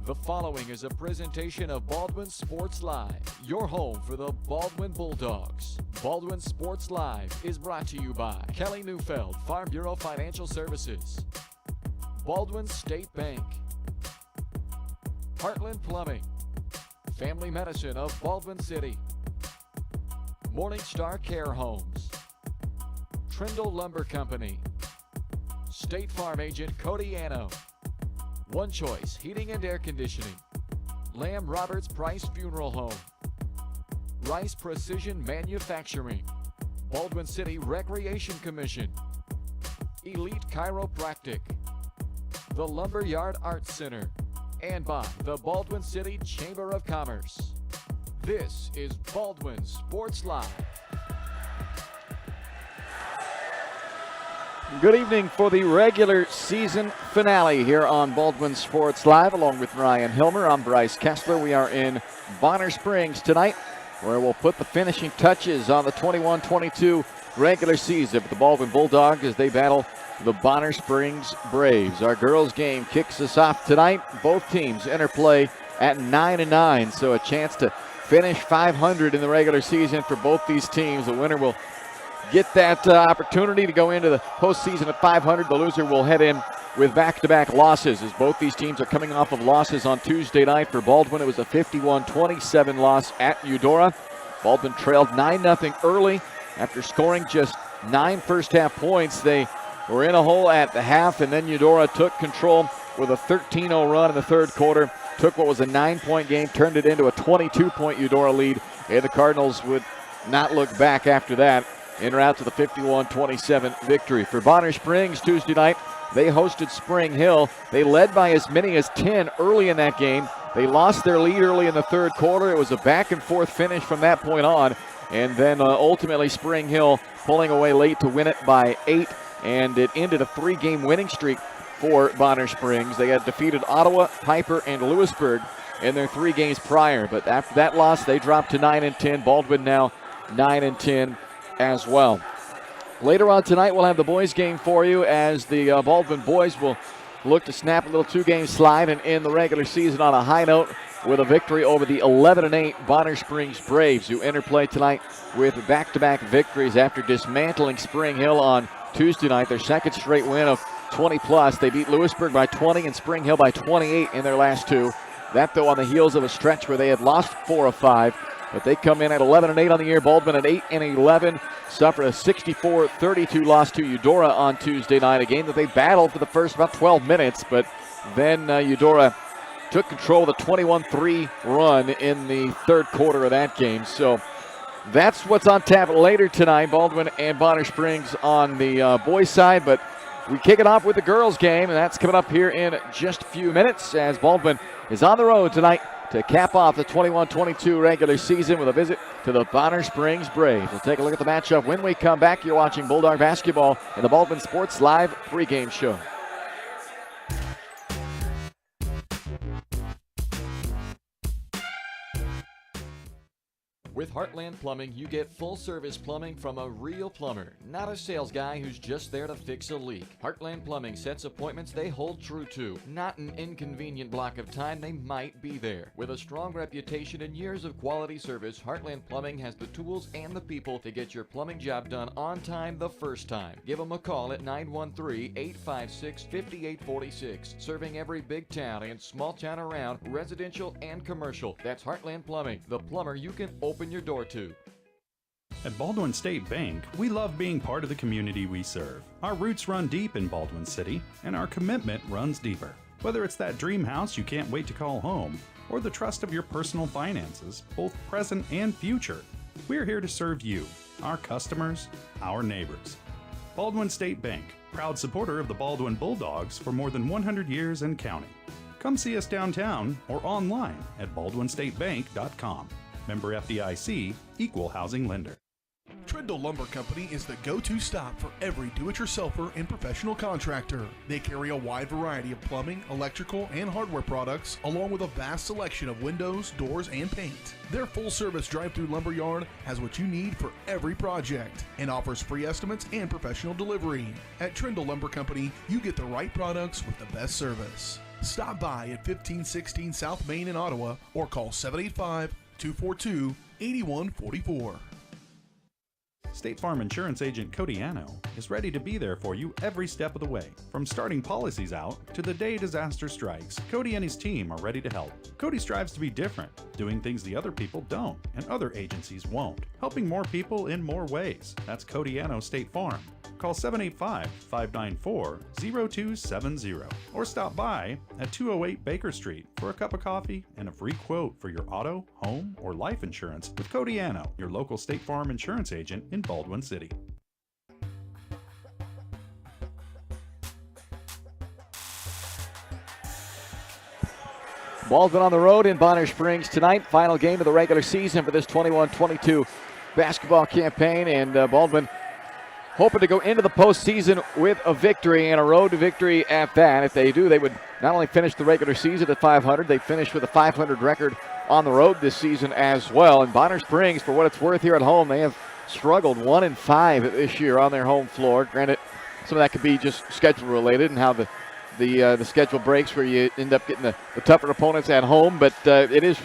The following is a presentation of Baldwin Sports Live, your home for the Baldwin Bulldogs. Baldwin Sports Live is brought to you by Kelly Neufeld, Farm Bureau Financial Services, Baldwin State Bank, Heartland Plumbing, Family Medicine of Baldwin City, Morning Star Care Homes, Trindle Lumber Company, State Farm Agent Cody Anno, One Choice Heating and Air Conditioning, Lamb Roberts Price Funeral Home, Rice Precision Manufacturing, Baldwin City Recreation Commission, Elite Chiropractic, the Lumberyard Arts Center, and by the Baldwin City Chamber of Commerce. This is Baldwin Sports Live. Good evening for the regular season finale here on Baldwin Sports Live. Along with Ryan Hilmer, I'm Bryce Kessler. We are in Bonner Springs tonight, where we'll put the finishing touches on the 21-22 regular season for the Baldwin Bulldogs as they battle the Bonner Springs Braves. Our girls game kicks us off tonight. Both teams interplay at 9-9, so a chance to finish 500 in the regular season for both these teams. The winner will get that opportunity to go into the postseason at 500. The loser will head in with back-to-back losses, as both these teams are coming off of losses on Tuesday night. For Baldwin, it was a 51-27 loss at Eudora. Baldwin trailed 9-0 early after scoring just 9 first-half points. They were in a hole at the half, and then Eudora took control with a 13-0 run in the third quarter. Took what was a 9-point game, turned it into a 22-point Eudora lead, and the Cardinals would not look back after that. En route to the 51-27 victory. For Bonner Springs Tuesday night, they hosted Spring Hill. They led by as many as 10 early in that game. They lost their lead early in the third quarter. It was a back-and-forth finish from that point on. And then ultimately Spring Hill pulling away late to win it by 8. And it ended a 3-game winning streak for Bonner Springs. They had defeated Ottawa, Piper, and Lewisburg in their 3 games prior. But after that loss, they dropped to 9-10. Baldwin now 9-10. As well. Later on tonight, we'll have the boys game for you as the Baldwin boys will look to snap a little 2-game slide and end the regular season on a high note with a victory over the 11-8 Bonner Springs Braves, who interplay tonight with back-to-back victories after dismantling Spring Hill on Tuesday night, their second straight win of 20-plus. They beat Lewisburg by 20 and Spring Hill by 28 in their last 2. That, though, on the heels of a stretch where they had lost 4 of 5. But they come in at 11-8 on the year. Baldwin at 8-11, suffered a 64-32 loss to Eudora on Tuesday night, a game that they battled for the first about 12 minutes. But then Eudora took control of the 21-3 run in the third quarter of that game. So that's what's on tap later tonight, Baldwin and Bonner Springs on the boys' side. But we kick it off with the girls' game, and that's coming up here in just a few minutes as Baldwin is on the road tonight to cap off the 21-22 regular season with a visit to the Bonner Springs Braves. We'll take a look at the matchup when we come back. You're watching Bulldog Basketball in the Baldwin Sports Live pregame show. With Heartland Plumbing, you get full-service plumbing from a real plumber, not a sales guy who's just there to fix a leak. Heartland Plumbing sets appointments they hold true to, not an inconvenient block of time they might be there. With a strong reputation and years of quality service, Heartland Plumbing has the tools and the people to get your plumbing job done on time the first time. Give them a call at 913-856-5846. Serving every big town and small town around, residential and commercial. That's Heartland Plumbing, the plumber you can open your door to. At Baldwin State Bank, we love being part of the community we serve. Our roots run deep in Baldwin City, and our commitment runs deeper. Whether it's that dream house you can't wait to call home, or the trust of your personal finances, both present and future, we're here to serve you, our customers, our neighbors. Baldwin State Bank, proud supporter of the Baldwin Bulldogs for more than 100 years and counting. Come see us downtown or online at baldwinstatebank.com. Member FDIC, Equal Housing Lender. Trindle Lumber Company is the go-to stop for every do-it-yourselfer and professional contractor. They carry a wide variety of plumbing, electrical, and hardware products, along with a vast selection of windows, doors, and paint. Their full-service drive-through lumber yard has what you need for every project and offers free estimates and professional delivery. At Trindle Lumber Company, you get the right products with the best service. Stop by at 1516 South Main in Ottawa or call 785-242-8144. State Farm Insurance Agent Cody Anno is ready to be there for you every step of the way. From starting policies out to the day disaster strikes, Cody and his team are ready to help. Cody strives to be different, doing things the other people don't and other agencies won't, helping more people in more ways. That's Cody Anno State Farm. Call 785-594-0270 or stop by at 208 Baker Street for a cup of coffee and a free quote for your auto, home, or life insurance with Cody Anno, your local State Farm insurance agent in Baldwin City. Baldwin on the road in Bonner Springs tonight. Final game of the regular season for this 21-22 basketball campaign, and Baldwin hoping to go into the postseason with a victory and a road to victory at that. If they do, they would not only finish the regular season at 500, they finish with a 500 record on the road this season as well. And Bonner Springs, for what it's worth here at home, they have struggled 1-5 this year on their home floor. Granted, some of that could be just schedule related and how the schedule breaks where you end up getting the tougher opponents at home. But it is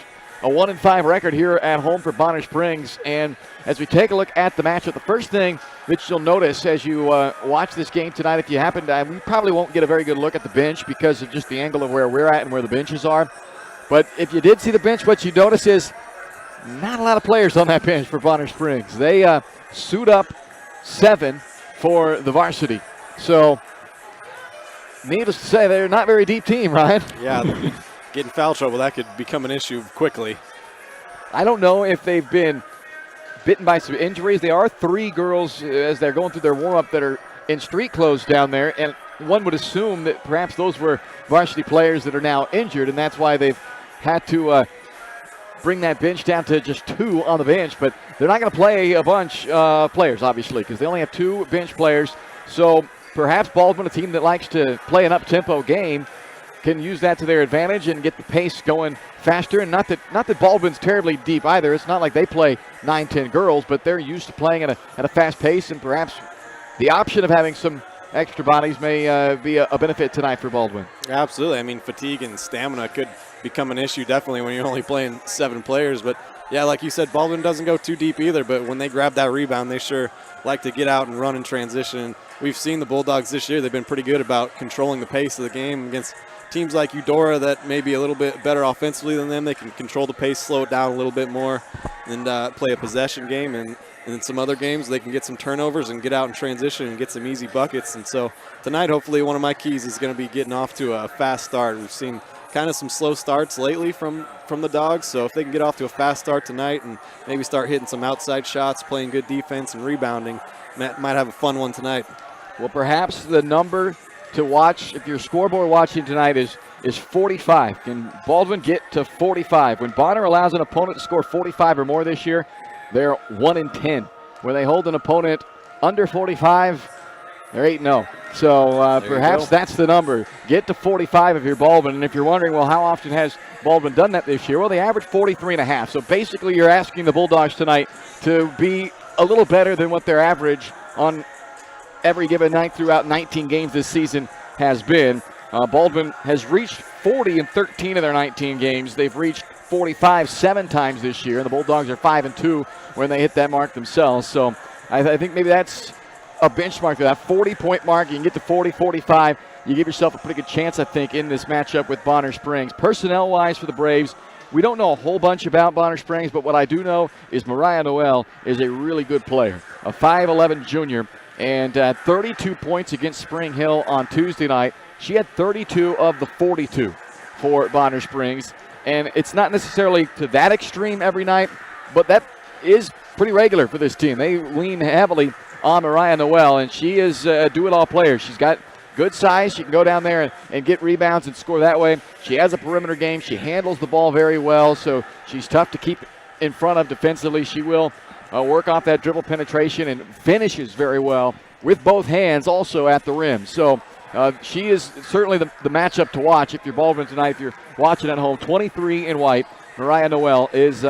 a 1-5 record here at home for Bonner Springs. And as we take a look at the matchup, the first thing that you'll notice as you watch this game tonight, if you happen to, we probably won't get a very good look at the bench because of just the angle of where we're at and where the benches are. But if you did see the bench, what you notice is not a lot of players on that bench for Bonner Springs. They suit up 7 for the varsity. So needless to say, they're not a very deep team, Ryan. Yeah, get in foul trouble, that could become an issue quickly. I don't know if they've been bitten by some injuries. There are 3 girls as they're going through their warm-up that are in street clothes down there, and one would assume that perhaps those were varsity players that are now injured, and that's why they've had to bring that bench down to just 2 on the bench. But they're not going to play a bunch of players, obviously, because they only have 2 bench players. So perhaps Baldwin, a team that likes to play an up-tempo game, can use that to their advantage and get the pace going faster. And not that Baldwin's terribly deep either. It's not like they play 9-10 girls, but they're used to playing at a fast pace, and perhaps the option of having some extra bodies may be a benefit tonight for Baldwin. Absolutely. I mean, fatigue and stamina could become an issue definitely when you're only playing 7 players. But, yeah, like you said, Baldwin doesn't go too deep either, but when they grab that rebound, they sure like to get out and run in transition. We've seen the Bulldogs this year. They've been pretty good about controlling the pace of the game against teams like Eudora that may be a little bit better offensively than them. They can control the pace, slow it down a little bit more, and play a possession game. And in some other games, they can get some turnovers and get out in transition and get some easy buckets. And so tonight, hopefully, one of my keys is going to be getting off to a fast start. We've seen kind of some slow starts lately from the Dogs. So if they can get off to a fast start tonight and maybe start hitting some outside shots, playing good defense and rebounding, might have a fun one tonight. Well, perhaps the number to watch if you're scoreboard watching tonight is 45. Can Baldwin get to 45? When Bonner allows an opponent to score 45 or more this year, they're 1-10. When they hold an opponent under 45, they're 8-0. So perhaps that's the number. Get to 45 if you're Baldwin. And if you're wondering, well, how often has Baldwin done that this year? Well, they average 43.5. So basically you're asking the Bulldogs tonight to be a little better than what their average on every given night throughout 19 games this season has been. Baldwin has reached 40 in 13 of their 19 games. They've reached 45 7 times this year, and the Bulldogs are 5-2 when they hit that mark themselves. So I think maybe that's a benchmark for that 40-point mark. You can get to 40, 45. You give yourself a pretty good chance, I think, in this matchup with Bonner Springs. Personnel-wise for the Braves, we don't know a whole bunch about Bonner Springs, but what I do know is Mariah Noel is a really good player, a 5'11 junior, and 32 points against Spring Hill on Tuesday night. She had 32 of the 42 for Bonner Springs, and it's not necessarily to that extreme every night, but that is pretty regular for this team. They lean heavily on Mariah Noel, and she is a do-it-all player. She's got good size. She can go down there and get rebounds and score that way. She has a perimeter game. She handles the ball very well, so she's tough to keep in front of defensively. She will work off that dribble penetration and finishes very well with both hands also at the rim. So she is certainly the matchup to watch if you're Baldwin tonight. If you're watching at home, 23 in white, Mariah Noel is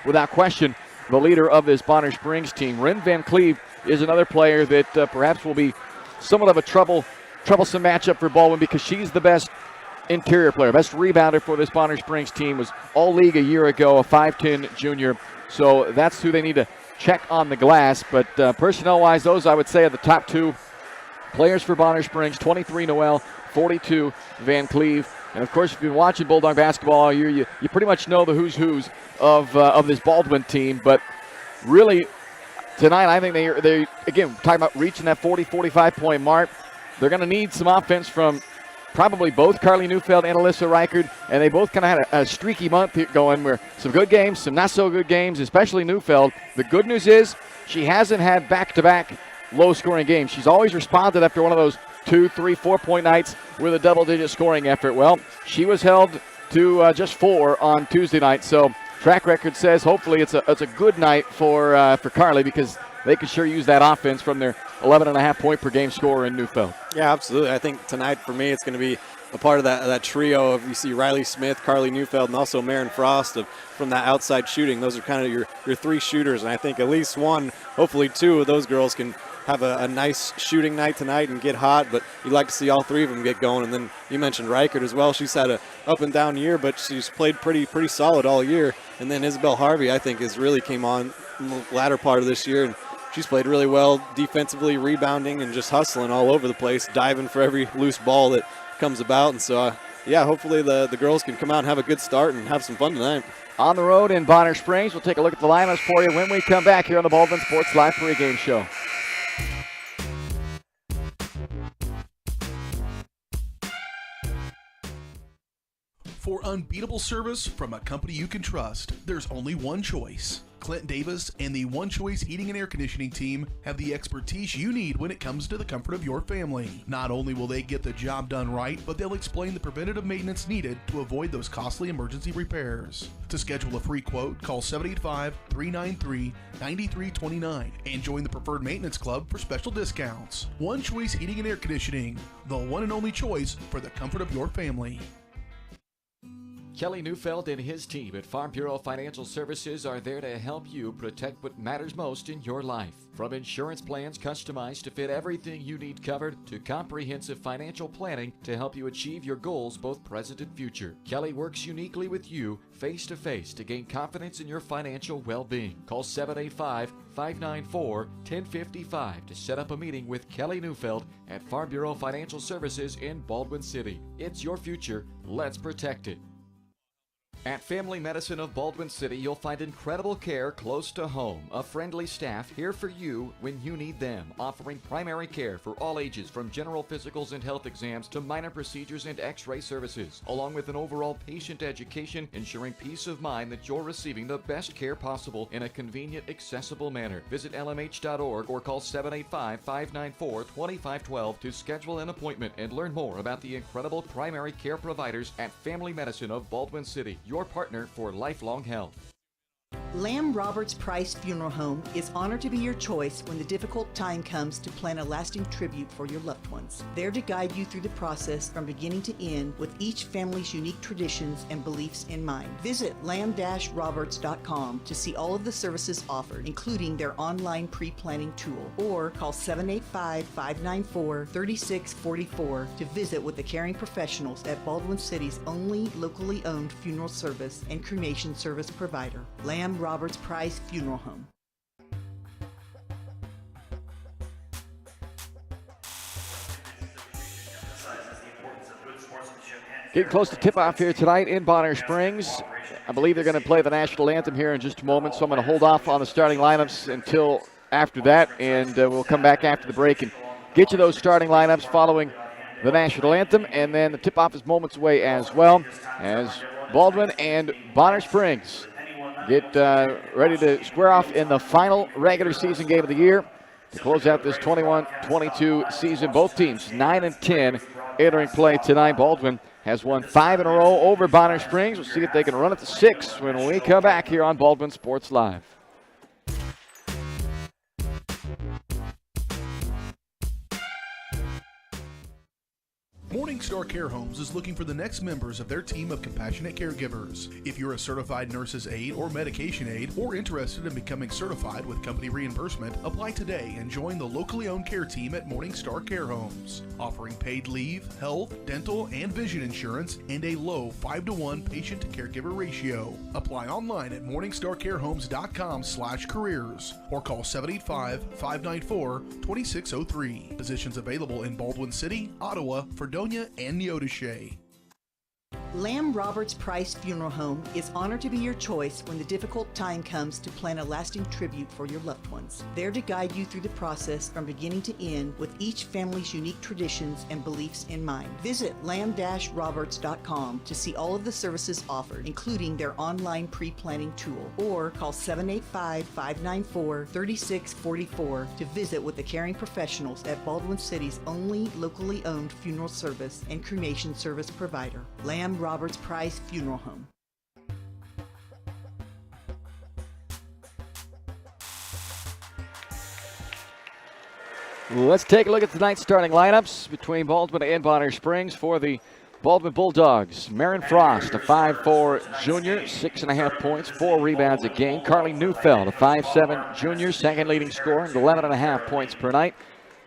without question the leader of this Bonner Springs team. Ren Van Cleve is another player that perhaps will be somewhat of a troublesome matchup for Baldwin because she's the best interior player, best rebounder for this Bonner Springs team, was all-league a year ago, a 5'10 junior. So that's who they need to check on the glass. But personnel-wise, those I would say are the top two players for Bonner Springs, 23 Noel, 42 Van Cleve. And, of course, if you've been watching Bulldog basketball all year, you pretty much know the who's of this Baldwin team. But really, tonight I think they again, talking about reaching that 40, 45-point mark, they're going to need some offense from probably both Carly Neufeld and Alyssa Reichard, and they both kind of had a streaky month here going where some good games, some not so good games, especially Neufeld. The good news is she hasn't had back-to-back low-scoring games. She's always responded after one of those 2, 3, 4-point nights with a double-digit scoring effort. Well, she was held to just 4 on Tuesday night, so track record says hopefully it's a good night for Carly, because they could sure use that offense from their 11.5-point per game scorer in Neufeld. Yeah, absolutely. I think tonight for me it's going to be a part of that trio of, you see Riley Smith, Carly Neufeld, and also Maren Frost from that outside shooting. Those are kind of your three shooters, and I think at least one, hopefully two of those girls can have a nice shooting night tonight and get hot, but you'd like to see all three of them get going. And then you mentioned Reichert as well. She's had a up and down year, but she's played pretty solid all year. And then Isabel Harvey, I think, has really came on in the latter part of this year, and she's played really well defensively, rebounding, and just hustling all over the place, diving for every loose ball that comes about. And so, yeah, hopefully the girls can come out and have a good start and have some fun tonight. On the road in Bonner Springs, we'll take a look at the lineups for you when we come back here on the Baldwin Sports Live pregame show. For unbeatable service from a company you can trust, there's only one choice. Clint Davis and the One Choice Heating and Air Conditioning team have the expertise you need when it comes to the comfort of your family. Not only will they get the job done right, but they'll explain the preventative maintenance needed to avoid those costly emergency repairs. To schedule a free quote, call 785-393-9329 and join the Preferred Maintenance Club for special discounts. One Choice Heating and Air Conditioning, the one and only choice for the comfort of your family. Kelly Neufeld and his team at Farm Bureau Financial Services are there to help you protect what matters most in your life. From insurance plans customized to fit everything you need covered, to comprehensive financial planning to help you achieve your goals both present and future. Kelly works uniquely with you face-to-face to gain confidence in your financial well-being. Call 785-594-1055 to set up a meeting with Kelly Neufeld at Farm Bureau Financial Services in Baldwin City. It's your future. Let's protect it. At Family Medicine of Baldwin City, you'll find incredible care close to home. A friendly staff here for you when you need them, offering primary care for all ages, from general physicals and health exams to minor procedures and x-ray services, along with an overall patient education, ensuring peace of mind that you're receiving the best care possible in a convenient, accessible manner. Visit lmh.org or call 785-594-2512 to schedule an appointment and learn more about the incredible primary care providers at Family Medicine of Baldwin City, your partner for lifelong health. Lamb Roberts Price Funeral Home is honored to be your choice when the difficult time comes to plan a lasting tribute for your loved ones. There to guide you through the process from beginning to end with each family's unique traditions and beliefs in mind. Visit lamb-roberts.com to see all of the services offered, including their online pre-planning tool, or call 785-594-3644 to visit with the caring professionals at Baldwin City's only locally owned funeral service and cremation service provider, Lamb Roberts Price Funeral Home. Getting close to tip-off here tonight in Bonner Springs. I believe they're going to play the national anthem here in just a moment, so I'm going to hold off on the starting lineups until after that, and we'll come back after the break and get you those starting lineups following the national anthem, and then the tip-off is moments away as well, as Baldwin and Bonner Springs get ready to square off in the final regular season game of the year to close out this 21-22 season. Both teams 9-10 entering play tonight. Baldwin has won 5 in a row over Bonner Springs. We'll see if they can run it to 6 when we come back here on Baldwin Sports Live. Morningstar Care Homes is looking for the next members of their team of compassionate caregivers. If you're a certified nurse's aide or medication aide or interested in becoming certified with company reimbursement, apply today and join the locally owned care team at Morningstar Care Homes. Offering paid leave, health, dental, and vision insurance, and a low 5-to-1 patient-to-caregiver ratio. Apply online at morningstarcarehomes.com/careers or call 785-594-2603. Positions available in Baldwin City, Ottawa, Fredonia, and Neodesha. Lamb Roberts Price Funeral Home is honored to be your choice when the difficult time comes to plan a lasting tribute for your loved ones. There to guide you through the process from beginning to end with each family's unique traditions and beliefs in mind. Visit lamb-roberts.com to see all of the services offered, including their online pre-planning tool, or call 785-594-3644 to visit with the caring professionals at Baldwin City's only locally owned funeral service and cremation service provider, Lamb Roberts Price Funeral Home. Let's take a look at tonight's starting lineups between Baldwin and Bonner Springs. For the Baldwin Bulldogs, Marin Frost, a 5'4 junior, 6.5 points, 4 rebounds a game. Carly Neufeld, a 5'7 junior, second leading scorer, 11.5 points per night.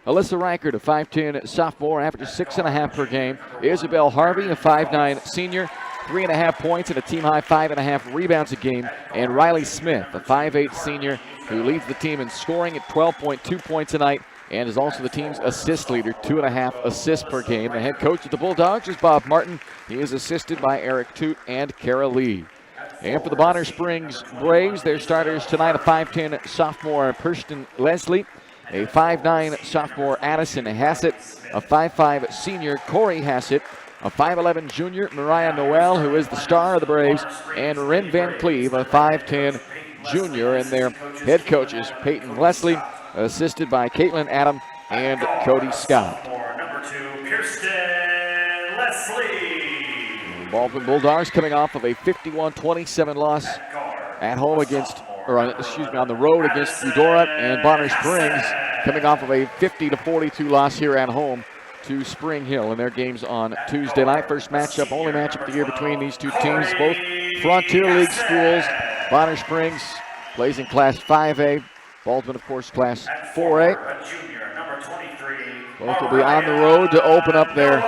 Alyssa Reichert, a 5'10 sophomore, averages 6.5 per game. Isabel Harvey, a 5'9 senior, 3.5 points and a team-high 5.5 rebounds a game. And Riley Smith, a 5'8 senior, who leads the team in scoring at 12.2 points a night and is also the team's assist leader, 2.5 assists per game. The head coach of the Bulldogs is Bob Martin. He is assisted by Eric Toot and Kara Lee. And for the Bonner Springs Braves, their starters tonight, a 5'10 sophomore, Kirsten Leslie, a 5'9 sophomore, Addison Hassett, a 5'5 senior, Corey Hassett, a 5'11 junior, Mariah Noel, who is the star of the Braves, and Ren Van Cleve, a 5'10 junior. And their head coaches, Peyton Leslie, assisted by Caitlin Adam and Cody Scott. Number 2, Kirsten Leslie. Baldwin Bulldogs coming off of a 51-27 loss at home against, on the road against Eudora, and Bonner Springs coming off of a 50-42 loss here at home to Spring Hill in their games on Tuesday night. First matchup, only matchup of the year between these two teams, both Frontier League schools. Bonner Springs plays in Class 5A. Baldwin, of course, Class 4A. Both will be on the road to open up their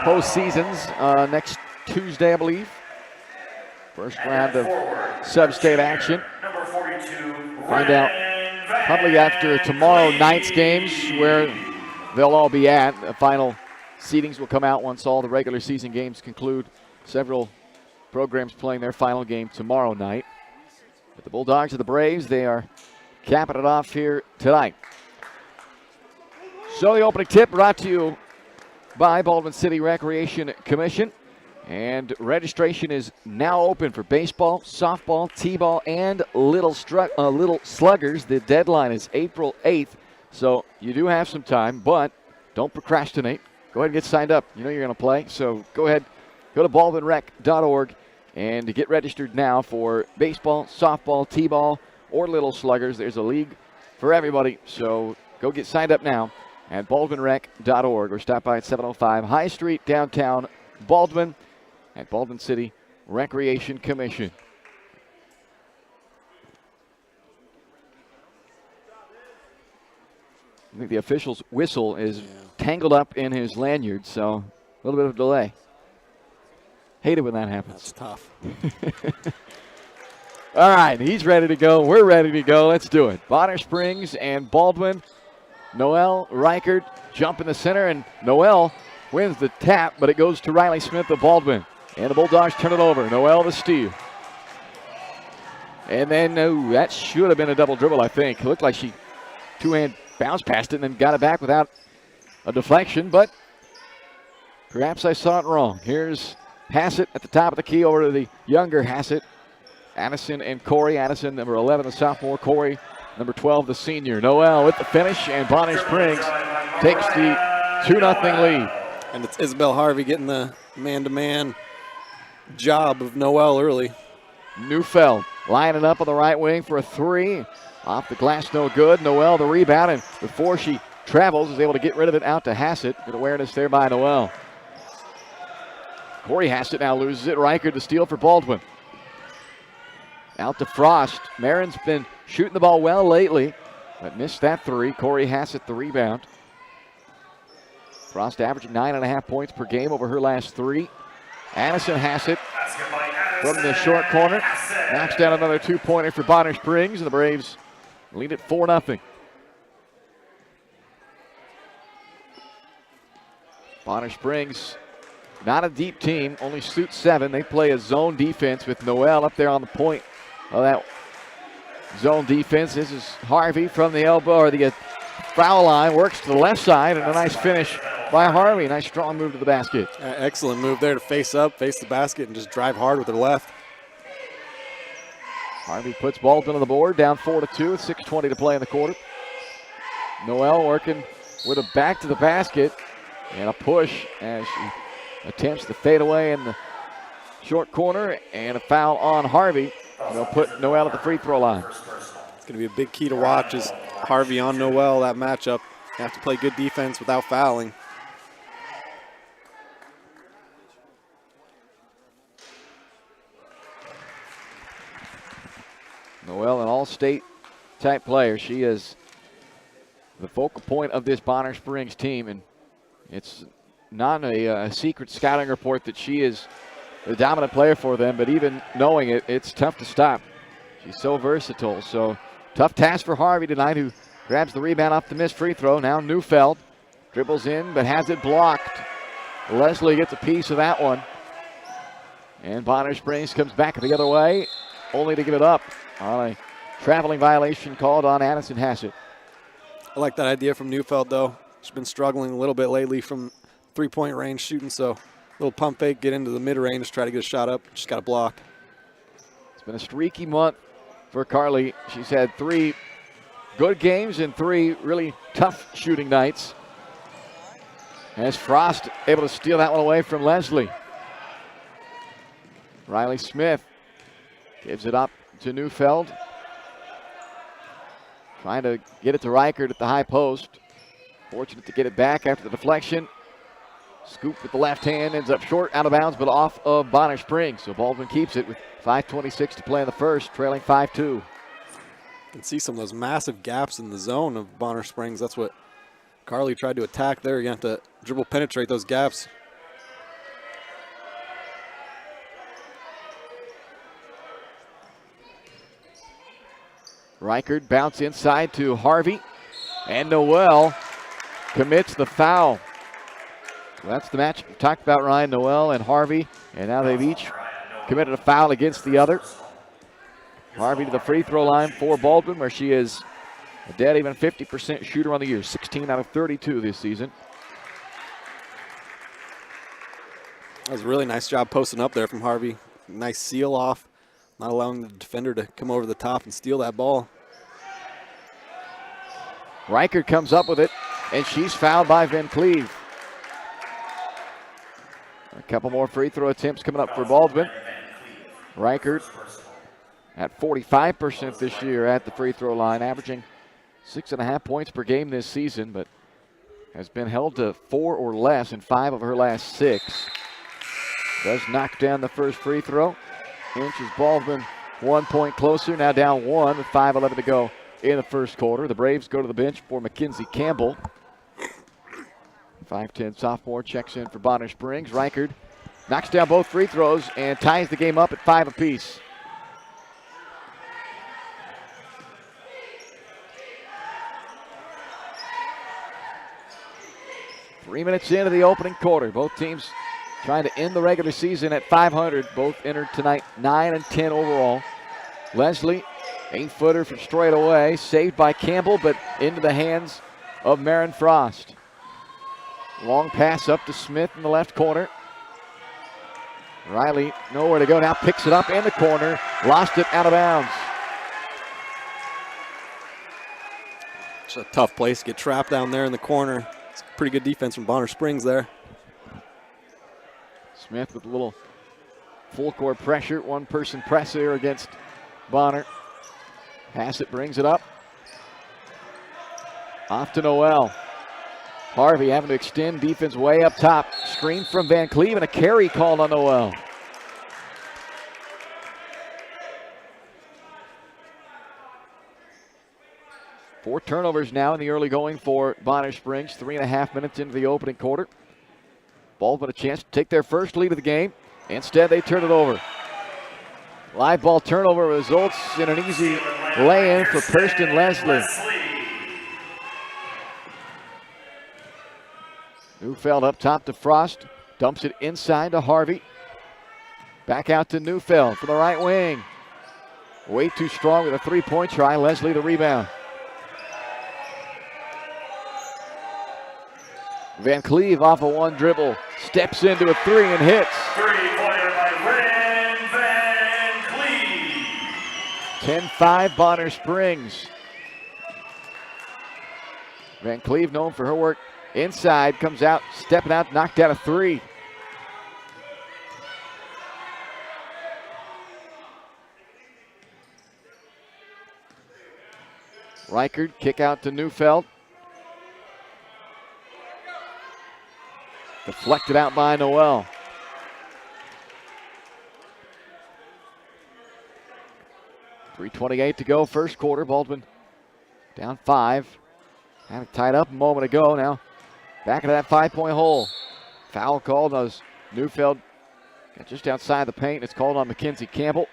postseasons next Tuesday, I believe. First round of sub-state action. Find out probably after tomorrow night's games where they'll all be at. The final seedings will come out once all the regular season games conclude. Several programs playing their final game tomorrow night. But the Bulldogs of the Braves, they are capping it off here tonight. So the opening tip brought to you by Baldwin City Recreation Commission. And registration is now open for baseball, softball, t-ball, and little sluggers. The deadline is April 8th, so you do have some time, but don't procrastinate. Go ahead and get signed up. You know you're going to play, so go ahead, go to baldwinrec.org and get registered now for baseball, softball, t-ball, or little sluggers. There's a league for everybody, so go get signed up now at baldwinrec.org or stop by at 705 High Street, downtown Baldwin, at Baldwin City Recreation Commission. I think the official's whistle is tangled up in his lanyard, so a little bit of a delay. Hate it when that happens. That's tough. All right, he's ready to go. We're ready to go. Let's do it. Bonner Springs and Baldwin. Noel Reichert jump in the center, and Noel wins the tap, but it goes to Riley Smith of Baldwin. And the Bulldogs turn it over. Noel the steal. And then, that should have been a double dribble, I think. It looked like she two-hand bounced past it and then got it back without a deflection, but perhaps I saw it wrong. Here's Hassett at the top of the key over to the younger Hassett. Addison and Corey. Addison, number 11, the sophomore. Corey, number 12, the senior. Noel with the finish, and Bonner Springs takes the 2-0 lead. And it's Isabel Harvey getting the man-to-man job of Noel early. Neufeld lining up on the right wing for a three. Off the glass, no good. Noel the rebound, and before she travels is able to get rid of it out to Hassett. Good awareness there by Noel. Corey Hassett now loses it. Riker the steal for Baldwin. Out to Frost. Marin's been shooting the ball well lately, but missed that three. Corey Hassett the rebound. Frost averaging 9.5 points per game over her last three. Addison Hassett from the short corner knocks down another 2-pointer for Bonner Springs, and the Braves lead it 4-0. Bonner Springs, not a deep team, only suit 7. They play a zone defense with Noel up there on the point of that zone defense. This is Harvey from the elbow or the foul line, works to the left side, and a nice finish by Harvey. Nice strong move to the basket. Excellent move there to face up, face the basket, and just drive hard with her left. Harvey puts Baldwin on the board, down 4-2 with 6:20 to play in the quarter. Noel working with a back to the basket and a push as she attempts to fade away in the short corner, and a foul on Harvey. They'll put Noel at the free throw line. It's going to be a big key to watch is Harvey on Noel, that matchup. You have to play good defense without fouling. Noel, an all-state type player. She is the focal point of this Bonner Springs team, and it's not a secret scouting report that she is the dominant player for them, but even knowing it, it's tough to stop. She's so versatile. So tough task for Harvey tonight, who grabs the rebound off the missed free throw. Now Neufeld dribbles in, but has it blocked. Leslie gets a piece of that one. And Bonner Springs comes back the other way, only to give it up on a traveling violation called on Addison Hassett. I like that idea from Neufeld, though. She's been struggling a little bit lately from three-point range shooting, so a little pump fake, get into the mid-range, try to get a shot up. Just got to block. It's been a streaky month for Carly. She's had 3 good games and 3 really tough shooting nights. As Frost able to steal that one away from Leslie. Riley Smith gives it up to Neufeld. Trying to get it to Reichert at the high post. Fortunate to get it back after the deflection. Scoop with the left hand, ends up short, out of bounds, but off of Bonner Springs. So Baldwin keeps it with 5:26 to play in the first, trailing 5-2. You can see some of those massive gaps in the zone of Bonner Springs. That's what Carly tried to attack there. You have to dribble penetrate those gaps. Reichert bounce inside to Harvey, and Noel commits the foul. So that's the match we talked about, Ryan. Noel and Harvey, and now they've each committed a foul against the other. Harvey to the free throw line for Baldwin, where she is a dead even 50% shooter on the year, 16 out of 32 this season. That was a really nice job posting up there from Harvey. Nice seal off, not allowing the defender to come over the top and steal that ball. Reichert comes up with it, and she's fouled by Van Cleve. A couple more free throw attempts coming up for Baldwin. Reichert at 45% this year at the free throw line, averaging 6.5 points per game this season, but has been held to 4 or less in 5 of her last 6. Does knock down the first free throw. Inches Baldwin 1 point closer, now down 1 with 5:11 to go in the first quarter. The Braves go to the bench for Mackenzie Campbell. 5'10" sophomore checks in for Bonner Springs. Reichert knocks down both free throws and ties the game up at 5 apiece. Three minutes into the opening quarter. Both teams trying to end the regular season at 500. Both entered tonight 9 and 10 overall. Leslie, 8-footer from straight away, saved by Campbell, but into the hands of Marin Frost. Long pass up to Smith in the left corner. Riley nowhere to go now, picks it up in the corner, lost it out of bounds. It's a tough place to get trapped down there in the corner. It's pretty good defense from Bonner Springs there. Smith with a little full court pressure, one person press here against Bonner. Hassett brings it up. Off to Noel. Harvey having to extend defense way up top. Screen from Van Cleve and a carry called on Noel. Four turnovers now in the early going for Bonner Springs. 3.5 minutes into the opening quarter. Baldwin a chance to take their first lead of the game. Instead, they turn it over. Live ball turnover results in an easy lay-in for Kirsten Leslie. Neufeld up top to Frost. Dumps it inside to Harvey. Back out to Neufeld for the right wing. Way too strong with a three-point try. Leslie the rebound. Van Cleve off of one dribble. Steps into a three and hits. Three-pointer by Ren Van Cleve. 10-5 Bonner Springs. Van Cleve known for her work inside. Comes out, stepping out, knocked out a three. Reichard kick out to Neufeld. Deflected out by Noel. .328 to go, first quarter. Baldwin down 5. Had it tied up a moment ago. Now back into that 5-point hole. Foul called as Neufeld got just outside the paint. It's called on Mackenzie Campbell.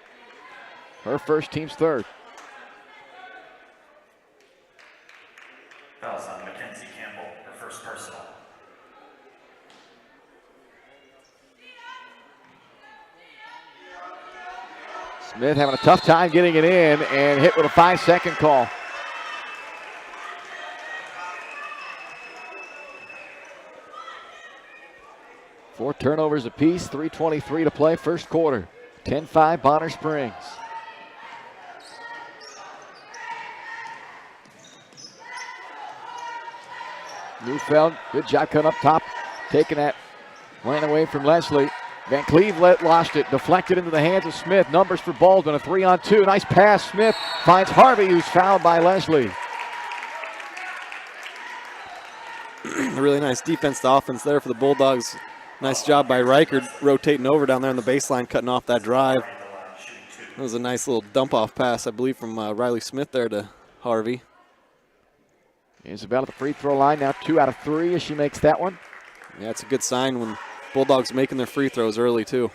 Her first, team's third. Fouls on Mackenzie Campbell, her first personal. Smith having a tough time getting it in and hit with a 5-second call. Four turnovers apiece, 3:23 to play, first quarter. 10-5 Bonner Springs. Neufeld, good job cutting up top, taking that ran away from Leslie. Van Cleve lost it, deflected into the hands of Smith. Numbers for Baldwin, a 3-on-2. Nice pass, Smith finds Harvey, who's fouled by Leslie. Really nice defense to offense there for the Bulldogs. Nice job by Reichard rotating over down there on the baseline, cutting off that drive. That was a nice little dump-off pass, I believe, from Riley Smith there to Harvey. Isabel at the free throw line, now 2 out of 3 as she makes that one. Yeah, it's a good sign when Bulldogs making their free throws early, too.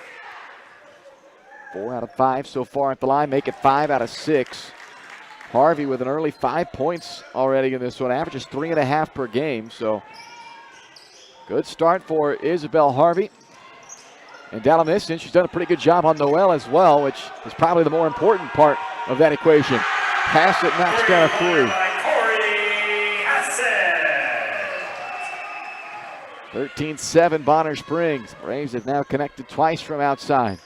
4 out of 5 so far at the line, make it 5 out of 6. Harvey with an early 5 points already in this one, averages 3.5 per game, so good start for Isabel Harvey. And down on this end, she's done a pretty good job on Noel as well, which is probably the more important part of that equation. Pass it, knocks down a 3. 13-7 Bonner Springs. Braves have now connected twice from outside.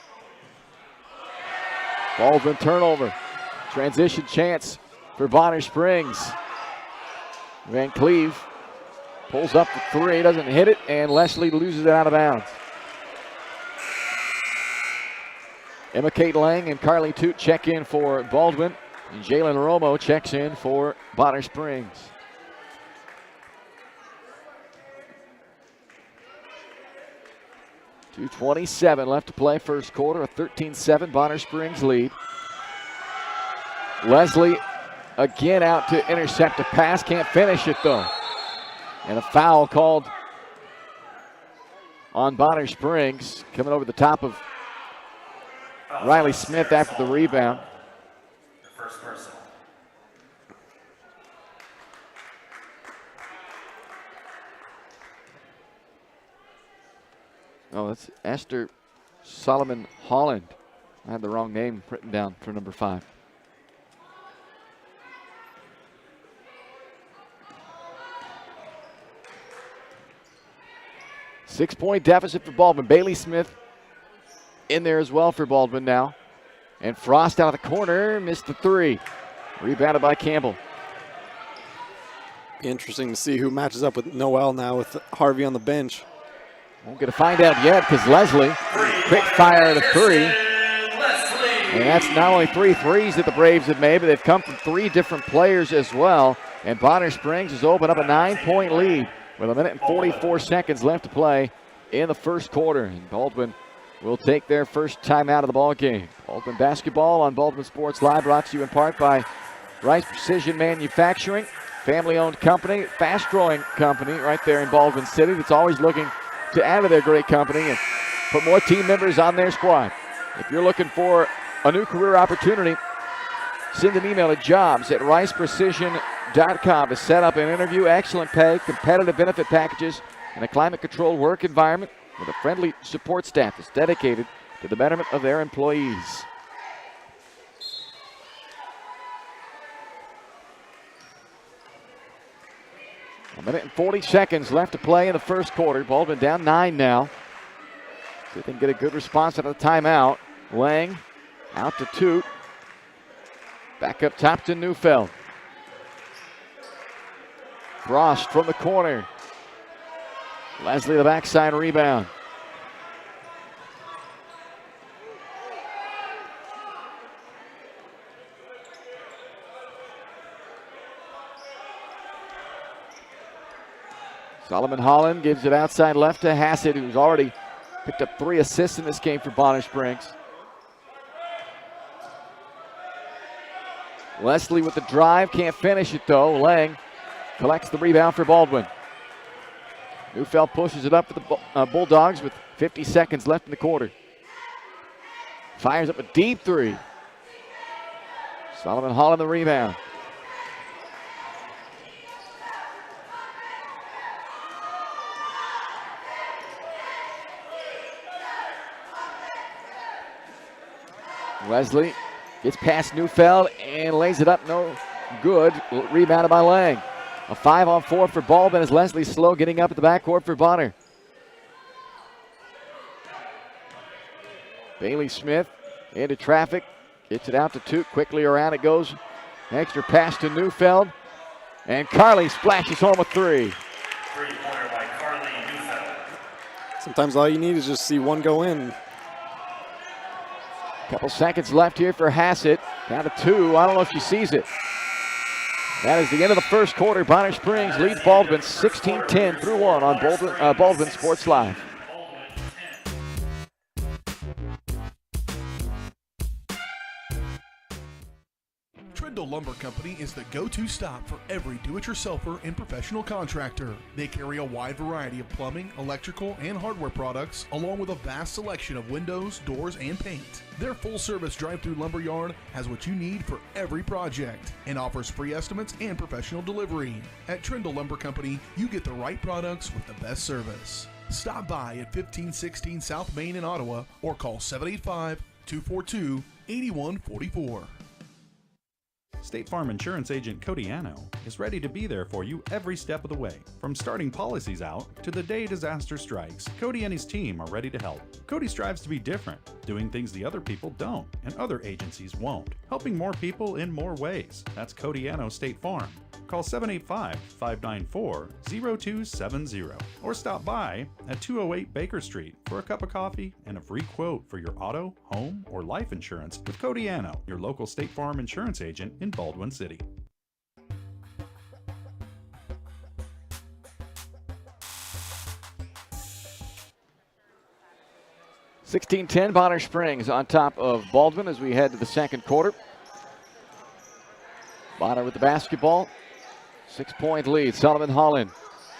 Baldwin turnover. Transition chance for Bonner Springs. Van Cleve pulls up the 3, doesn't hit it, and Leslie loses it out of bounds. Emma Kate Lang and Carly Toot check in for Baldwin, and Jalen Romo checks in for Bonner Springs. .227 left to play, first quarter, a 13-7 Bonner Springs lead. Leslie again out to intercept a pass, can't finish it though. And a foul called on Bonner Springs, coming over the top of Riley Smith after the rebound. First personal. Oh, that's Esther Solomon Holland. I had the wrong name written down for number 5. Six-point deficit for Baldwin. Bailey Smith in there as well for Baldwin now. And Frost out of the corner, missed the 3. Rebounded by Campbell. Interesting to see who matches up with Noel now with Harvey on the bench. Won't get to find out yet because Leslie, quick fire at a 3. And that's not only 3 threes that the Braves have made, but they've come from 3 different players as well. And Bonner Springs has opened up a 9-point lead. with 1:44 seconds left to play in the first quarter. And Baldwin will take their first time out of the ball game. Baldwin basketball on Baldwin Sports Live, brought to you in part by Rice Precision Manufacturing, family-owned company, fast-growing company right there in Baldwin City that's always looking to add to their great company and put more team members on their squad. If you're looking for a new career opportunity, send an email to jobs@riceprecision.com to set up an interview. Excellent pay, competitive benefit packages, and a climate-controlled work environment with a friendly support staff that's dedicated to the betterment of their employees. A minute and 40 seconds left to play in the first quarter. Baldwin down 9 now. See if they can get a good response out of the timeout. Lang out to Toot. Back up top to Neufeld. Frost from the corner. Leslie the backside rebound. Solomon Holland gives it outside left to Hassett, who's already picked up 3 assists in this game for Bonner Springs. Leslie with the drive, can't finish it though. Lang collects the rebound for Baldwin. Neufeld pushes it up for the Bulldogs with 50 seconds left in the quarter. Fires up a deep 3. Solomon Holland the rebound. Leslie gets past Neufeld and lays it up, no good. Rebounded by Lang. A 5-on-4 for Baldwin as Leslie slow getting up at the backcourt for Bonner. Bailey Smith into traffic, gets it out to Toot, quickly around it goes. Extra pass to Neufeld, and Carly splashes home a 3. Three-pointer by Carly Neufeld. Sometimes all you need is just see one go in. Couple seconds left here for Hassett. Down to 2. I don't know if she sees it. That is the end of the first quarter. Bonner Springs leads Baldwin 16-10 through 1 on Baldwin Sports Live. Trindle Lumber Company is the go-to stop for every do-it-yourselfer and professional contractor. They carry a wide variety of plumbing, electrical, and hardware products, along with a vast selection of windows, doors, and paint. Their full-service drive-through lumber yard has what you need for every project and offers free estimates and professional delivery. At Trindle Lumber Company, you get the right products with the best service. Stop by at 1516 South Main in Ottawa or call 785-242-8144. State Farm Insurance Agent Cody Anno is ready to be there for you every step of the way. From starting policies out to the day disaster strikes, Cody and his team are ready to help. Cody strives to be different, doing things the other people don't and other agencies won't, helping more people in more ways. That's Cody Anno State Farm. Call 785-594-0270 or stop by at 208 Baker Street for a cup of coffee and a free quote for your auto, home, or life insurance with Cody Anno, your local State Farm insurance agent in Baldwin City. (16-10) Bonner Springs on top of Baldwin as we head to the second quarter. Bonner with the basketball. 6-point lead. Solomon Holland.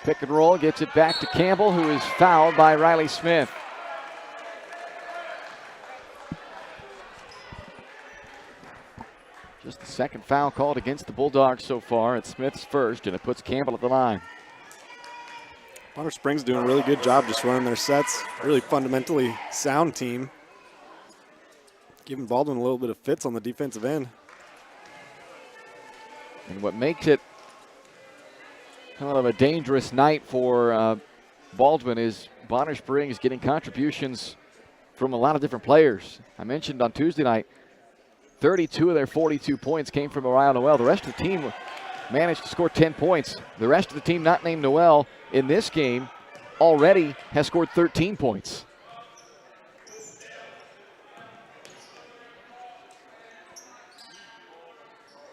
Pick and roll. Gets it back to Campbell, who is fouled by Riley Smith. Just the second foul called against the Bulldogs so far. It's Smith's first, and it puts Campbell at the line. Bonner Springs doing a really good job just running their sets. Really fundamentally sound team. Giving Baldwin a little bit of fits on the defensive end. And what makes it kind of a dangerous night for Baldwin is Bonner Springs getting contributions from a lot of different players. I mentioned on Tuesday night, 32 of their 42 points came from Orion Noel. The rest of the team managed to score 10 points. The rest of the team not named Noel in this game already has scored 13 points.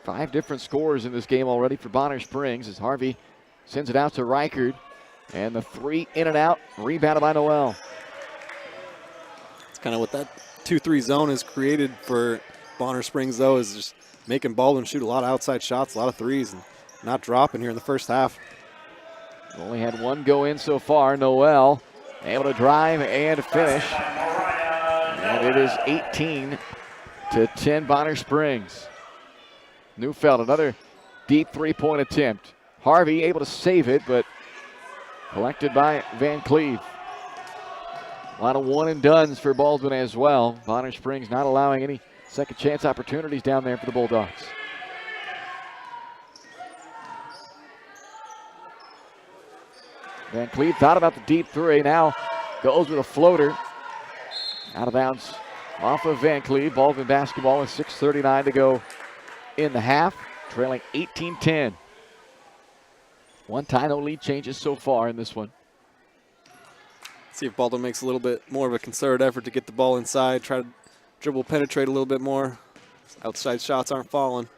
Five different scores in this game already for Bonner Springs as Harvey sends it out to Reichard. And the three in and out, rebounded by Noel. It's kind of what that 2-3 zone has created for Bonner Springs, though, is just making Baldwin shoot a lot of outside shots, a lot of threes, and not dropping here in the first half. Only had one go in so far. Noel able to drive and finish. And it is 18-10 Bonner Springs. Neufeld, another deep three-point attempt. Harvey able to save it, but collected by Van Cleve. A lot of one-and-dones for Baldwin as well. Bonner Springs not allowing any second chance opportunities down there for the Bulldogs. Van Cleve thought about the deep three, now goes with a floater. Out of bounds off of Van Cleve. Baldwin basketball with 6:39 to go in the half, trailing 18-10. One tie, no lead changes so far in this one. See if Baldwin makes a little bit more of a concerted effort to get the ball inside, try to dribble, penetrate a little bit more. Outside shots aren't falling.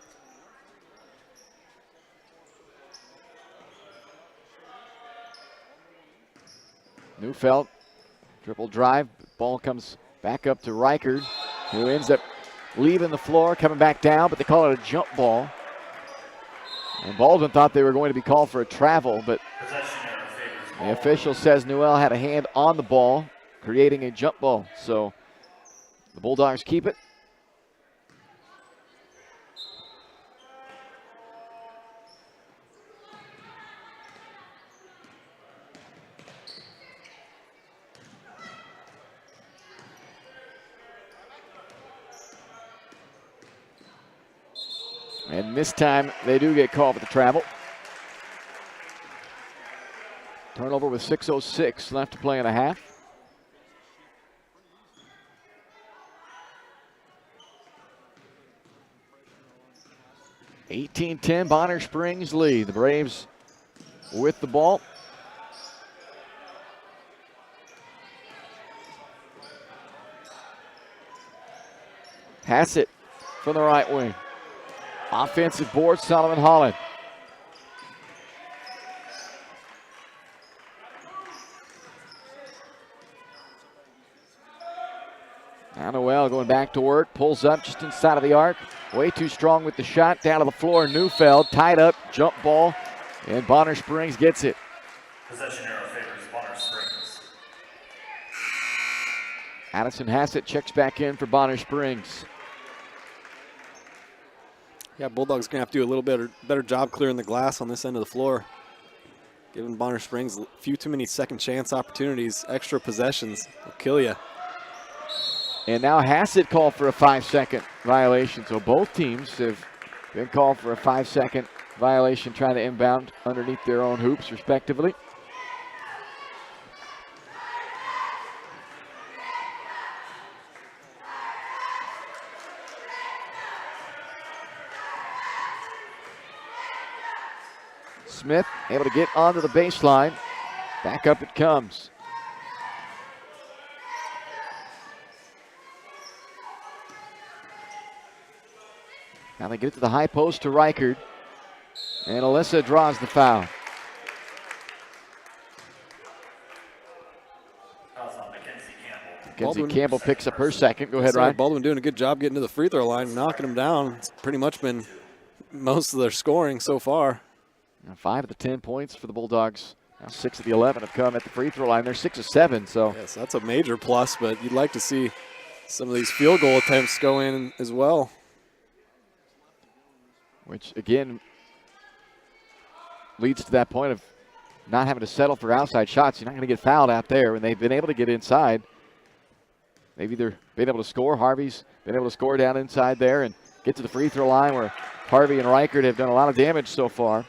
Neufeld, triple drive, ball comes back up to Reichard, who ends up leaving the floor, coming back down, but they call it a jump ball. And Baldwin thought they were going to be called for a travel, but the official says Noel had a hand on the ball, creating a jump ball. So the Bulldogs keep it. And this time they do get called for the travel. Turnover with 6:06 left to play in a half. (18-10) Bonner Springs lead. The Braves with the ball. Hassett from the right wing. Offensive board, Solomon Holland. Now Noel going back to work, pulls up just inside of the arc. Way too strong with the shot, down to the floor. Neufeld tied up, jump ball, and Bonner Springs gets it. Possession arrow favors Bonner Springs. Addison Hassett checks back in for Bonner Springs. Yeah, Bulldogs going to have to do a little better job clearing the glass on this end of the floor. Giving Bonner Springs a few too many second chance opportunities, extra possessions will kill you. And now Hassett called for a 5-second violation. So both teams have been called for a 5-second violation, trying to inbound underneath their own hoops, respectively. Smith able to get onto the baseline. Back up it comes. Now they get it to the high post to Reichard. And Alyssa draws the foul. Mackenzie Campbell picks up her second. Go ahead, Ryan. Baldwin doing a good job getting to the free throw line, knocking them down. It's pretty much been most of their scoring so far. Now 5 of the 10 points for the Bulldogs. Now 6 of the 11 have come at the free throw line. They're 6 of 7, so. Yes, that's a major plus, but you'd like to see some of these field goal attempts go in as well. Which, again, leads to that point of not having to settle for outside shots. You're not going to get fouled out there when they've been able to get inside. They've either been able to score. Harvey's been able to score down inside there and get to the free throw line, where Harvey and Reichard have done a lot of damage so far.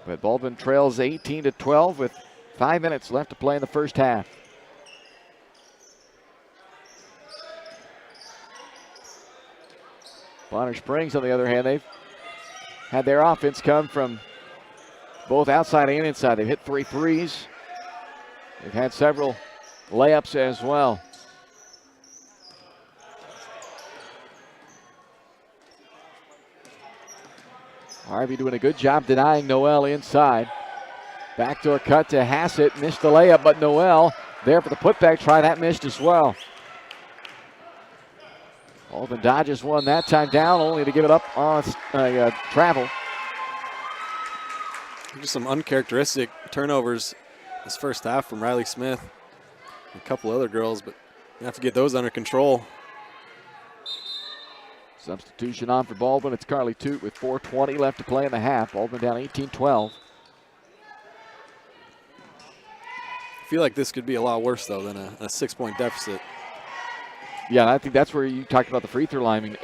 But Baldwin trails 18-12 with 5 minutes left to play in the first half. Bonner Springs, on the other hand, they've had their offense come from both outside and inside. They've hit 3 threes. They've had several layups as well. Harvey doing a good job denying Noel inside. Backdoor cut to Hassett, missed the layup, but Noel there for the putback try, that missed as well. Baldwin Dodgers won that time down, only to give it up on travel. Just some uncharacteristic turnovers this first half from Riley Smith and a couple other girls, but you have to get those under control. Substitution on for Baldwin. It's Carly Toot with 4:20 left to play in the half. Baldwin down 18-12. I feel like this could be a lot worse, though, than a 6-point deficit. Yeah, and I think that's where you talked about the free throw line. I mean,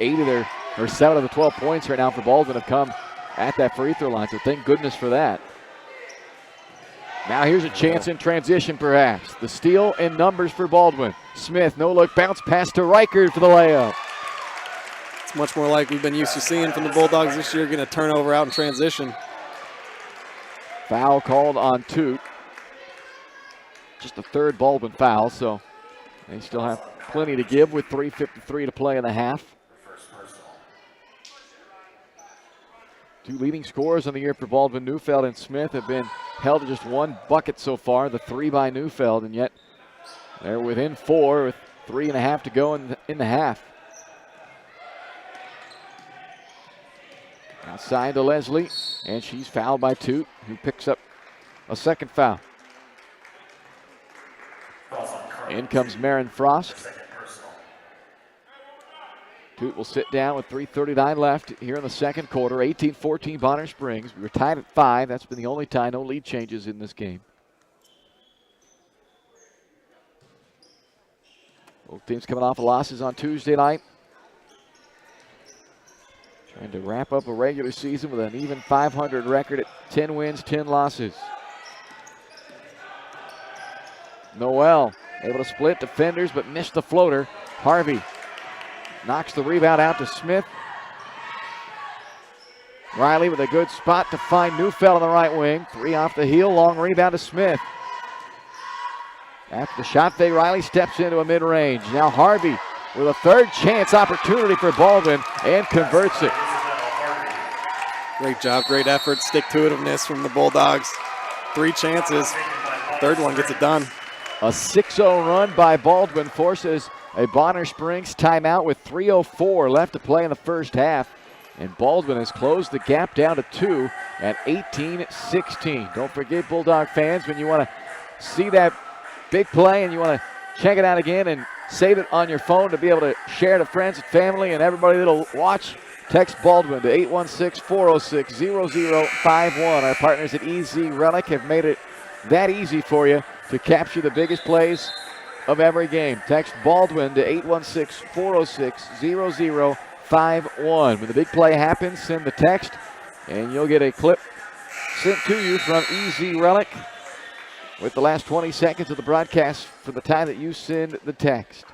7 of the 12 points right now for Baldwin have come at that free throw line, so thank goodness for that. Now here's a chance in transition, perhaps. The steal in numbers for Baldwin. Smith, no-look bounce pass to Reichert for the layup. It's much more like we've been used to seeing from the Bulldogs this year, getting a turnover out in transition. Foul called on Toot. Just the third Baldwin foul, so they still have plenty to give with 3:53 to play in the half. Two leading scorers on the year for Baldwin, Neufeld and Smith, have been held to just one bucket so far, the 3 by Neufeld, and yet they're within 4 with 3.5 to go in the half. Outside to Leslie, and she's fouled by Toot, who picks up a second foul. In comes Marin Frost. Toot will sit down with 3:39 left here in the second quarter. 18-14 Bonner Springs. We were tied at 5. That's been the only tie. No lead changes in this game. Both teams coming off of losses on Tuesday night. Trying to wrap up a regular season with an even 500 record at 10 wins, 10 losses. Noel able to split defenders but missed the floater. Harvey knocks the rebound out to Smith. Riley with a good spot to find Neufeld on the right wing. 3 off the heel, long rebound to Smith. After the shot fake, Riley steps into a mid-range. Now Harvey with a third chance opportunity for Baldwin and converts it. Great job, great effort, stick-to-itiveness from the Bulldogs. 3 chances, third one gets it done. A 6-0 run by Baldwin forces a Bonner Springs timeout with 3:04 left to play in the first half. And Baldwin has closed the gap down to 2 at 18-16. Don't forget, Bulldog fans, when you want to see that big play and you want to check it out again and save it on your phone to be able to share to friends and family and everybody that'll watch, text Baldwin to 816-406-0051. Our partners at EZ Relic have made it that easy for you to capture the biggest plays of every game. Text Baldwin to 816-406-0051. When the big play happens, send the text and you'll get a clip sent to you from EZ Relic with the last 20 seconds of the broadcast for the time that you send the text.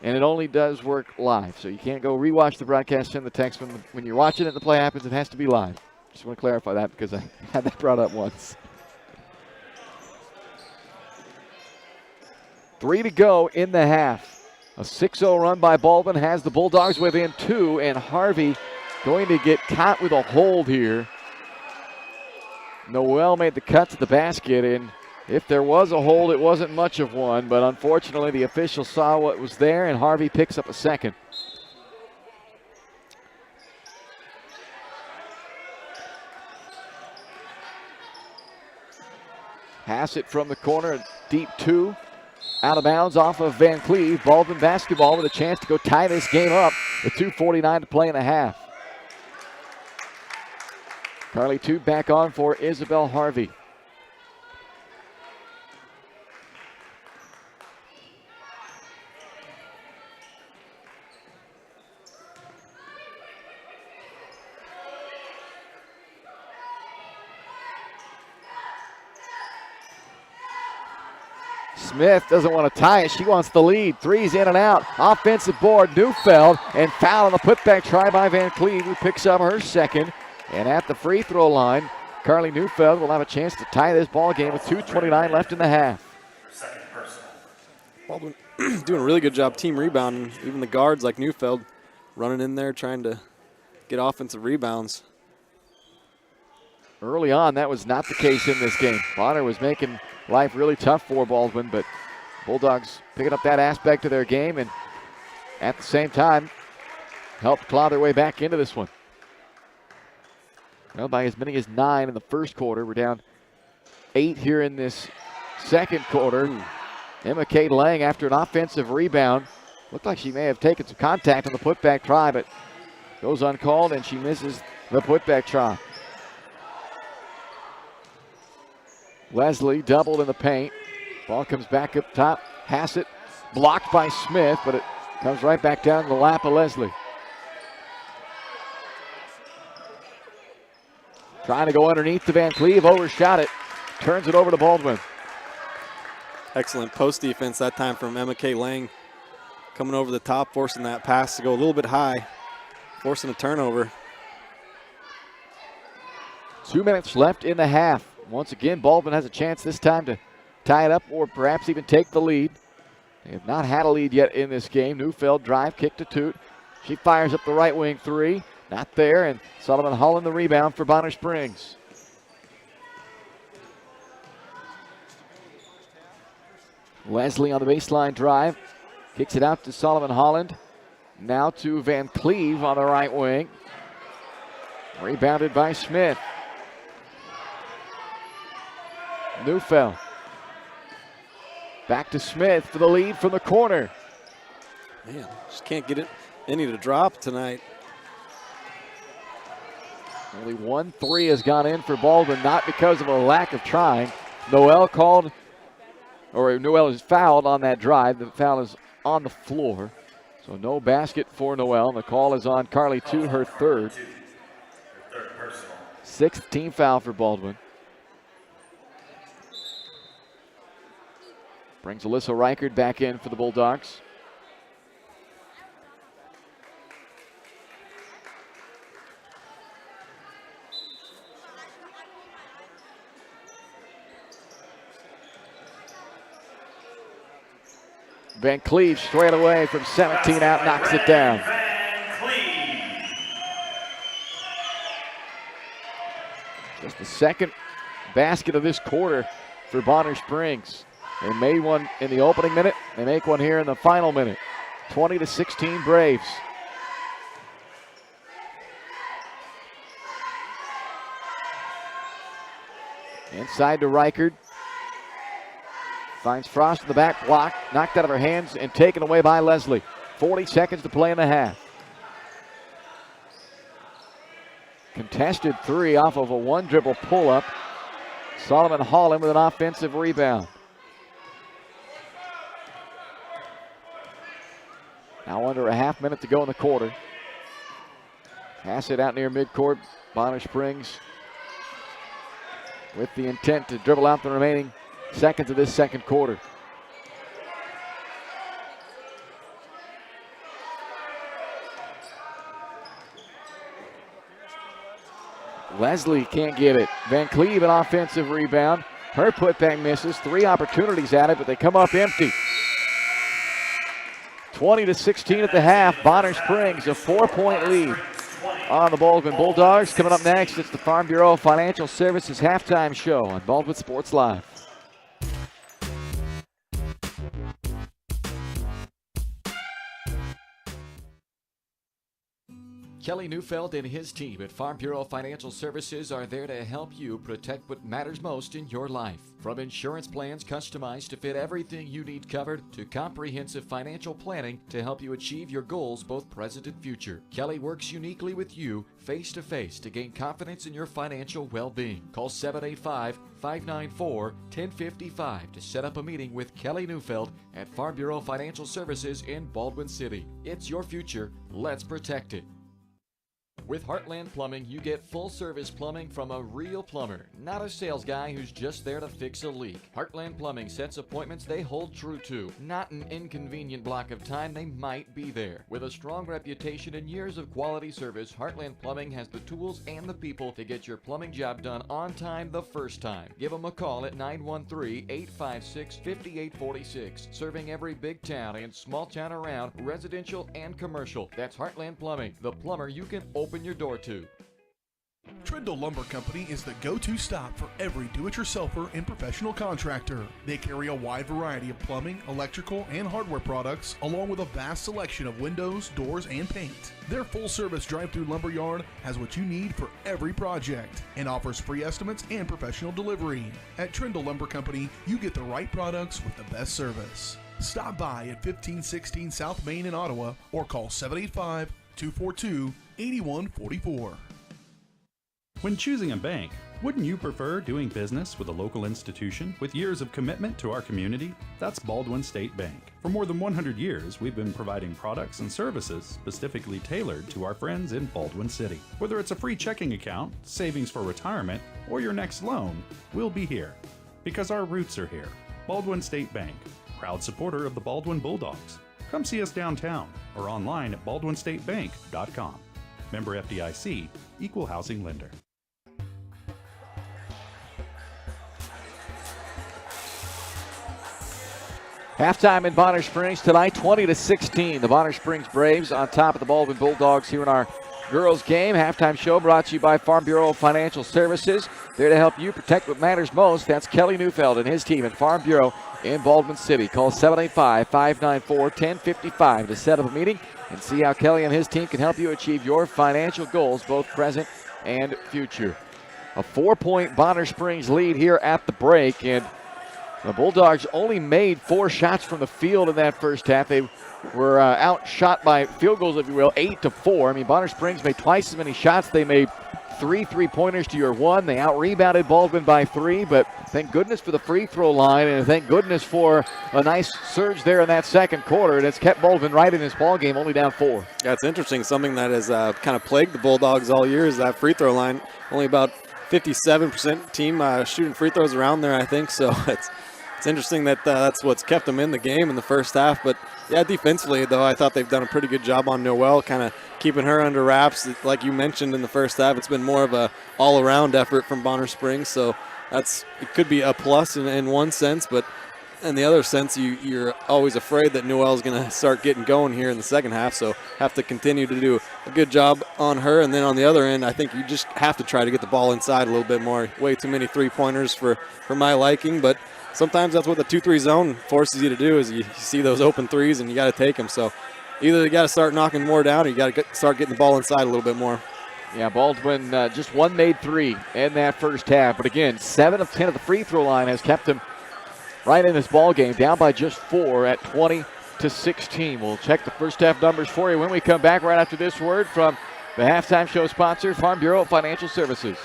And it only does work live, so you can't go rewatch the broadcast, send the text. When you're watching it and the play happens, it has to be live. Just want to clarify that because I had that brought up once. 3 to go in the half. A 6-0 run by Baldwin has the Bulldogs within 2, and Harvey going to get caught with a hold here. Noel made the cut to the basket, and if there was a hold, it wasn't much of one, but unfortunately the official saw what was there, and Harvey picks up a second. Hassett from the corner, deep 2. Out of bounds off of Van Cleve. Baldwin basketball with a chance to go tie this game up with 2:49 to play in the half. Carly Toot back on for Isabel Harvey. Smith doesn't want to tie it. She wants the lead. Threes in and out. Offensive board, Neufeld, and foul on the putback try by Van Cleve, who picks up her second. And at the free throw line, Carly Neufeld will have a chance to tie this ball game with 2:29 left in the half. Baldwin doing a really good job team rebounding. Even the guards like Neufeld running in there trying to get offensive rebounds. Early on, that was not the case in this game. Bonner was making life really tough for Baldwin, but Bulldogs picking up that aspect of their game and at the same time helped claw their way back into this one. Well, by as many as 9 in the first quarter. We're down 8 here in this second quarter. Emma Kate Lang, after an offensive rebound, looked like she may have taken some contact on the putback try, but goes uncalled and she misses the putback try. Leslie doubled in the paint. Ball comes back up top. Hassett blocked by Smith, but it comes right back down in the lap of Leslie. Trying to go underneath to Van Cleve, overshot it. Turns it over to Baldwin. Excellent post defense that time from Emma K. Lang. Coming over the top, forcing that pass to go a little bit high, forcing a turnover. 2 minutes left in the half. Once again, Baldwin has a chance this time to tie it up or perhaps even take the lead. They have not had a lead yet in this game. Neufeld drive, kick to Toot. She fires up the right wing three. Not there, and Sullivan Holland the rebound for Bonner Springs. Leslie on the baseline drive. Kicks it out to Sullivan Holland. Now to Van Cleve on the right wing. Rebounded by Smith. Neufeld. Back to Smith for the lead from the corner. Man, just can't get it any to drop tonight. Only 1 3 has gone in for Baldwin, not because of a lack of trying. Noel is fouled on that drive. The foul is on the floor. So no basket for Noel. The call is on Carly Toot, her third. Sixth team foul for Baldwin. Brings Alyssa Reichard back in for the Bulldogs. Van Cleve straight away from 17 out, knocks it down. Just the second basket of this quarter for Bonner Springs. They made one in the opening minute. They make one here in the final minute. 20-16 Braves. Inside to Reichard. Finds Frost in the back block. Knocked out of her hands and taken away by Leslie. 40 seconds to play in the half. Contested three off of a one dribble pull up. Solomon Holland with an offensive rebound. Now under a half minute to go in the quarter. Pass it out near midcourt. Bonner Springs with the intent to dribble out the remaining seconds of this second quarter. Leslie can't get it. Van Cleve an offensive rebound. Her putback misses. 3 opportunities at it, but they come up empty. 20-16 at the half. Bonner Springs a 4-point lead on the Baldwin Bulldogs. Coming up next, it's the Farm Bureau Financial Services halftime show on Baldwin Sports Live. Kelly Neufeld and his team at Farm Bureau Financial Services are there to help you protect what matters most in your life. From insurance plans customized to fit everything you need covered to comprehensive financial planning to help you achieve your goals both present and future. Kelly works uniquely with you face-to-face to gain confidence in your financial well-being. Call 785-594-1055 to set up a meeting with Kelly Neufeld at Farm Bureau Financial Services in Baldwin City. It's your future. Let's protect it. With Heartland Plumbing, you get full-service plumbing from a real plumber, not a sales guy who's just there to fix a leak. Heartland Plumbing sets appointments they hold true to, not an inconvenient block of time they might be there. With a strong reputation and years of quality service, Heartland Plumbing has the tools and the people to get your plumbing job done on time the first time. Give them a call at 913-856-5846, serving every big town and small town around, residential and commercial. That's Heartland Plumbing, the plumber you can open your door to. Trindle Lumber Company is the go-to stop for every do-it-yourselfer and professional contractor. They carry a wide variety of plumbing, electrical, and hardware products, along with a vast selection of windows, doors, and paint. Their full-service drive-through lumber yard has what you need for every project and offers free estimates and professional delivery. At Trindle Lumber Company, you get the right products with the best service. Stop by at 1516 South Main in Ottawa or call 785-242-8144. When choosing a bank, wouldn't you prefer doing business with a local institution with years of commitment to our community? That's Baldwin State Bank. For more than 100 years, we've been providing products and services specifically tailored to our friends in Baldwin City. Whether it's a free checking account, savings for retirement, or your next loan, we'll be here. Because our roots are here. Baldwin State Bank, proud supporter of the Baldwin Bulldogs. Come see us downtown or online at baldwinstatebank.com. Member FDIC, Equal Housing Lender. Halftime in Bonner Springs tonight, 20-16. The Bonner Springs Braves on top of the Baldwin Bulldogs here in our girls game. Halftime show brought to you by Farm Bureau Financial Services. There to help you protect what matters most. That's Kelly Neufeld and his team at Farm Bureau in Baldwin City. Call 785-594-1055 to set up a meeting and see how Kelly and his team can help you achieve your financial goals, both present and future. A 4-point Bonner Springs lead here at the break, and the Bulldogs only made 4 shots from the field in that first half. They were outshot by field goals, if you will, 8-4. I mean, Bonner Springs made twice as many shots. They made 3 3-pointers to your 1. They out-rebounded Baldwin by 3, but thank goodness for the free throw line, and thank goodness for a nice surge there in that second quarter, and it's kept Baldwin right in this ball game, only down 4. Yeah, it's interesting. Something that has kind of plagued the Bulldogs all year is that free throw line. Only about 57% team shooting free throws around there, I think, so it's interesting that that's what's kept them in the game in the first half. But, yeah, defensively, though, I thought they've done a pretty good job on Noelle, kind of keeping her under wraps. Like you mentioned in the first half, it's been more of a all-around effort from Bonner Springs. So it could be a plus in one sense, but in the other sense, you're always afraid that Noelle's going to start getting going here in the second half. So have to continue to do a good job on her. And then on the other end, I think you just have to try to get the ball inside a little bit more. Way too many three-pointers for my liking, but sometimes that's what the 2-3 zone forces you to do, is you see those open threes and you got to take them. So either you got to start knocking more down or you got to start getting the ball inside a little bit more. Yeah, Baldwin just 1 made 3 in that first half. But again, 7 of 10 at the free throw line has kept them right in this ball game, down by just 4 at 20-16. We'll check the first half numbers for you when we come back right after this word from the halftime show sponsor, Farm Bureau Financial Services.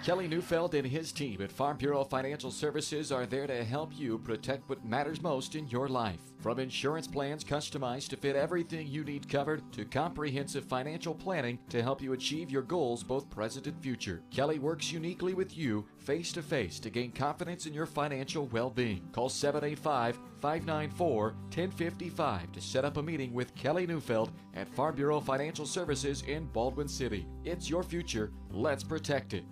Kelly Neufeld and his team at Farm Bureau Financial Services are there to help you protect what matters most in your life. From insurance plans customized to fit everything you need covered, to comprehensive financial planning to help you achieve your goals, both present and future. Kelly works uniquely with you face-to-face to gain confidence in your financial well-being. Call 785-594-1055 to set up a meeting with Kelly Neufeld at Farm Bureau Financial Services in Baldwin City. It's your future. Let's protect it.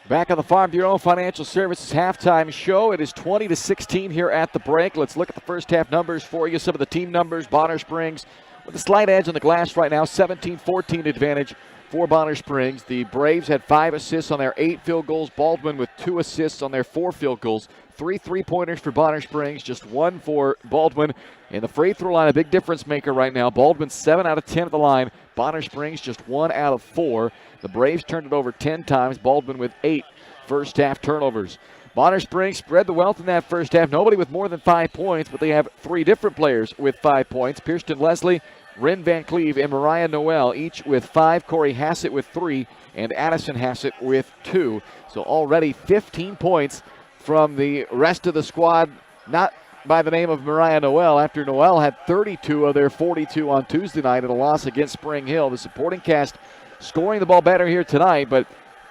Back on the Farm Bureau Financial Services halftime show. It is 20-16 here at the break. Let's look at the first half numbers for you. Some of the team numbers. Bonner Springs with a slight edge on the glass right now. 17-14 advantage for Bonner Springs. The Braves had 5 assists on their 8 field goals. Baldwin with 2 assists on their 4 field goals. 3 3-pointers for Bonner Springs, just 1 for Baldwin. And the free throw line, a big difference maker right now. Baldwin 7 out of 10 at the line. Bonner Springs just 1 out of 4. The Braves turned it over 10 times. Baldwin with 8 first half turnovers. Bonner Springs spread the wealth in that first half. Nobody with more than 5 points, but they have 3 different players with 5 points. Kirsten Leslie, Ren Van Cleve, and Mariah Noel, each with 5. Corey Hassett with 3, and Addison Hassett with 2. So already 15 points from the rest of the squad, not by the name of Mariah Noel, after Noel had 32 of their 42 on Tuesday night in a loss against Spring Hill. The supporting cast scoring the ball better here tonight, but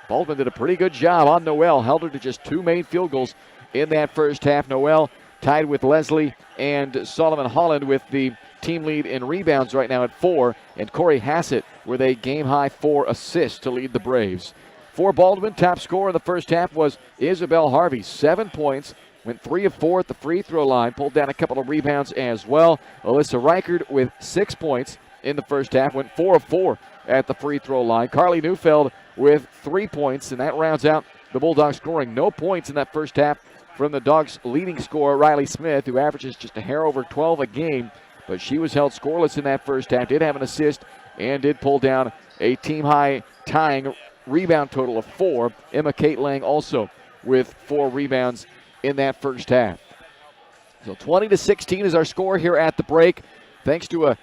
Baldwin did a pretty good job on Noel. Held her to just 2 made field goals in that first half. Noel tied with Leslie and Solomon Holland with the team lead in rebounds right now at 4, and Corey Hassett with a game-high 4 assists to lead the Braves. For Baldwin, top scorer in the first half was Isabel Harvey. 7 points, went 3 of 4 at the free throw line, pulled down a couple of rebounds as well. Alyssa Reichard with 6 points. in the first half, went 4 of 4 at the free throw line. Carly Neufeld with 3 points, and that rounds out the Bulldogs scoring. No points in that first half from the Dogs' leading scorer, Riley Smith, who averages just a hair over 12 a game, but she was held scoreless in that first half, did have an assist, and did pull down a team-high tying rebound total of 4. Emma Kate Lang also with 4 rebounds in that first half. So 20-16 is our score here at the break, thanks to a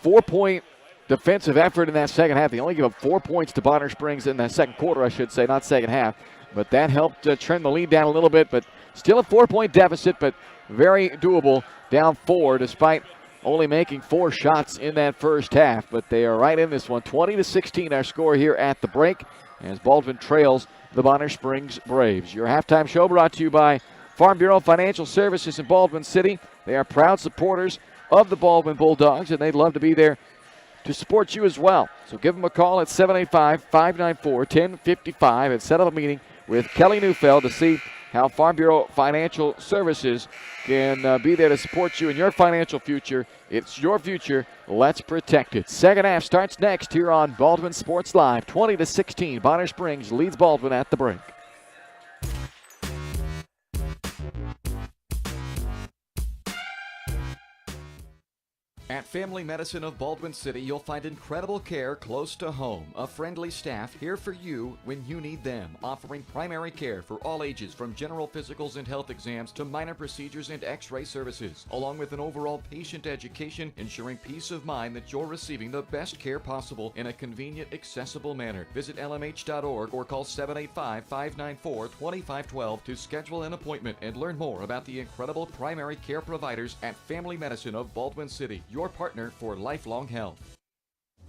4-point defensive effort in that second half. They only give up 4 points to Bonner Springs in the second quarter, I should say, not second half. But that helped trend the lead down a little bit, but still a 4-point deficit, but very doable, down 4 despite only making 4 shots in that first half. But they are right in this one, 20-16 our score here at the break as Baldwin trails the Bonner Springs Braves. Your halftime show brought to you by Farm Bureau Financial Services in Baldwin City. They are proud supporters of the Baldwin Bulldogs, and they'd love to be there to support you as well. So give them a call at 785-594-1055 and set up a meeting with Kelly Neufeld to see how Farm Bureau Financial Services can be there to support you in your financial future. It's your future. Let's protect it. Second half starts next here on Baldwin Sports Live. 20-16. Bonner Springs leads Baldwin at the break. At Family Medicine of Baldwin City, you'll find incredible care close to home. A friendly staff here for you when you need them, offering primary care for all ages from general physicals and health exams to minor procedures and x-ray services, along with an overall patient education, ensuring peace of mind that you're receiving the best care possible in a convenient, accessible manner. Visit lmh.org or call 785-594-2512 to schedule an appointment and learn more about the incredible primary care providers at Family Medicine of Baldwin City, your partner for lifelong health.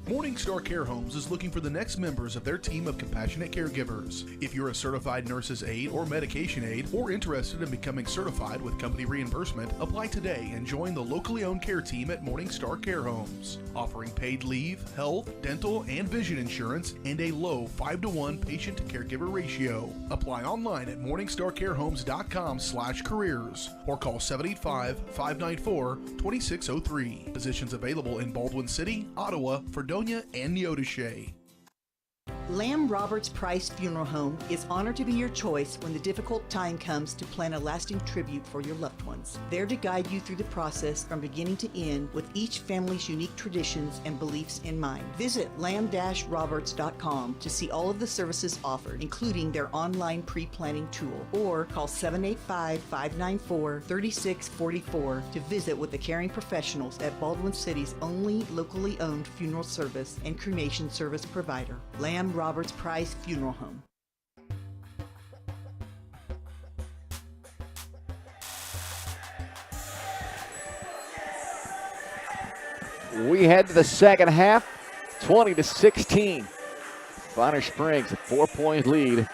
Morningstar Care Homes is looking for the next members of their team of compassionate caregivers. If you're a certified nurse's aide or medication aide or interested in becoming certified with company reimbursement, apply today and join the locally owned care team at Morningstar Care Homes. Offering paid leave, health, dental, and vision insurance, and a low 5-to-1 patient-to-caregiver ratio. Apply online at morningstarcarehomes.com/careers or call 785-594-2603. Positions available in Baldwin City, Ottawa, Fredonia, and Neodesha. Lamb Roberts Price Funeral Home is honored to be your choice when the difficult time comes to plan a lasting tribute for your loved ones. There to guide you through the process from beginning to end with each family's unique traditions and beliefs in mind. Visit lamb-roberts.com to see all of the services offered, including their online pre-planning tool, or call 785-594-3644 to visit with the caring professionals at Baldwin City's only locally owned funeral service and cremation service provider, Lamb Roberts Price Funeral Home. We head to the second half, 20-16. Bonner Springs, a 4-point lead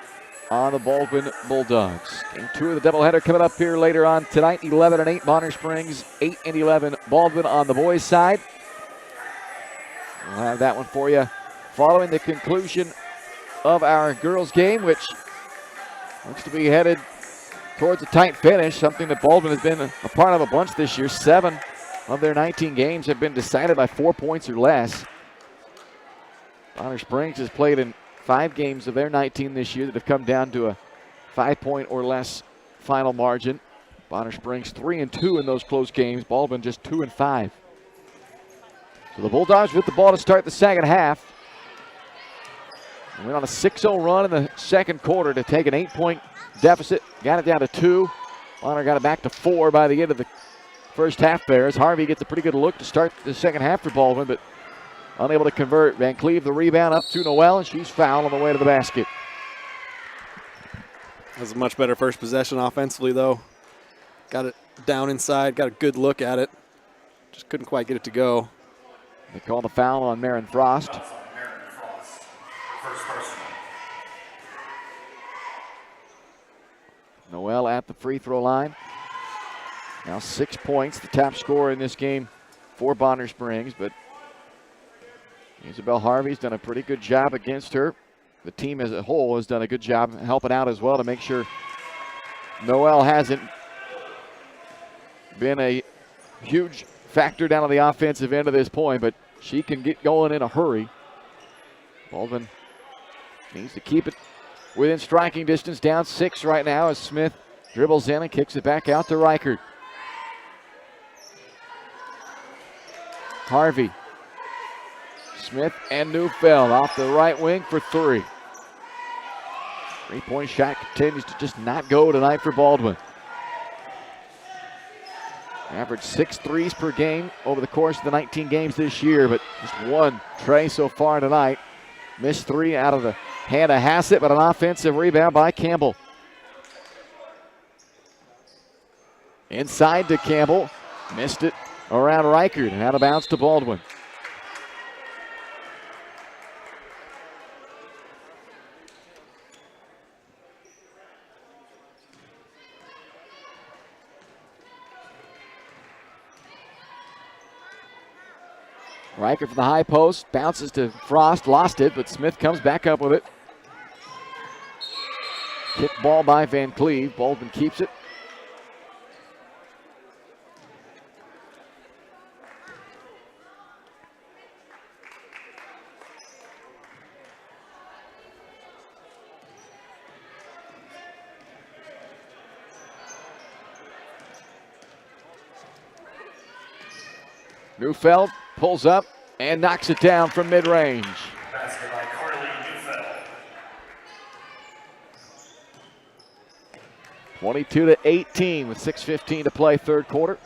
on the Baldwin Bulldogs. Game 2 of the doubleheader coming up here later on tonight. 11-8 Bonner Springs, 8-11 Baldwin on the boys' side. We'll have that one for you following the conclusion of our girls' game, which looks to be headed towards a tight finish, something that Baldwin has been a part of a bunch this year. 7 of their 19 games have been decided by 4 points or less. Bonner Springs has played in 5 games of their 19 this year that have come down to a 5-point or less final margin. Bonner Springs 3-2 in those close games. Baldwin just 2-5. So the Bulldogs with the ball to start the second half. Went on a 6-0 run in the second quarter to take an 8-point deficit. Got it down to 2. Bonner got it back to 4 by the end of the first half there, as Harvey gets a pretty good look to start the second half for Baldwin, but unable to convert. Van Cleve the rebound up to Noel, and she's fouled on the way to the basket. That's a much better first possession offensively, though. Got it down inside, got a good look at it. Just couldn't quite get it to go. They call the foul on Marin Frost. First personal. Noel at the free throw line. Now 6 points, the top scorer in this game for Bonner Springs, but Isabel Harvey's done a pretty good job against her. The team as a whole has done a good job helping out as well to make sure Noel hasn't been a huge factor down on the offensive end of this point, but she can get going in a hurry. Baldwin needs to keep it within striking distance, down 6 right now as Smith dribbles in and kicks it back out to Reichert. Harvey. Smith and Neufeld off the right wing for 3. Three-point shot continues to just not go tonight for Baldwin. Averaged 6 threes per game over the course of the 19 games this year, but just 1 tray so far tonight. Missed 3 out of the hand of Hassett, but an offensive rebound by Campbell. Inside to Campbell. Missed it around Reichert and out of bounds to Baldwin. Reichert from the high post, bounces to Frost, lost it, but Smith comes back up with it. Kick ball by Van Cleve, Baldwin keeps it. Neufeld pulls up and knocks it down from mid-range. Basket by Carly Neufeld. 22-18 with 6:15 to play, third quarter.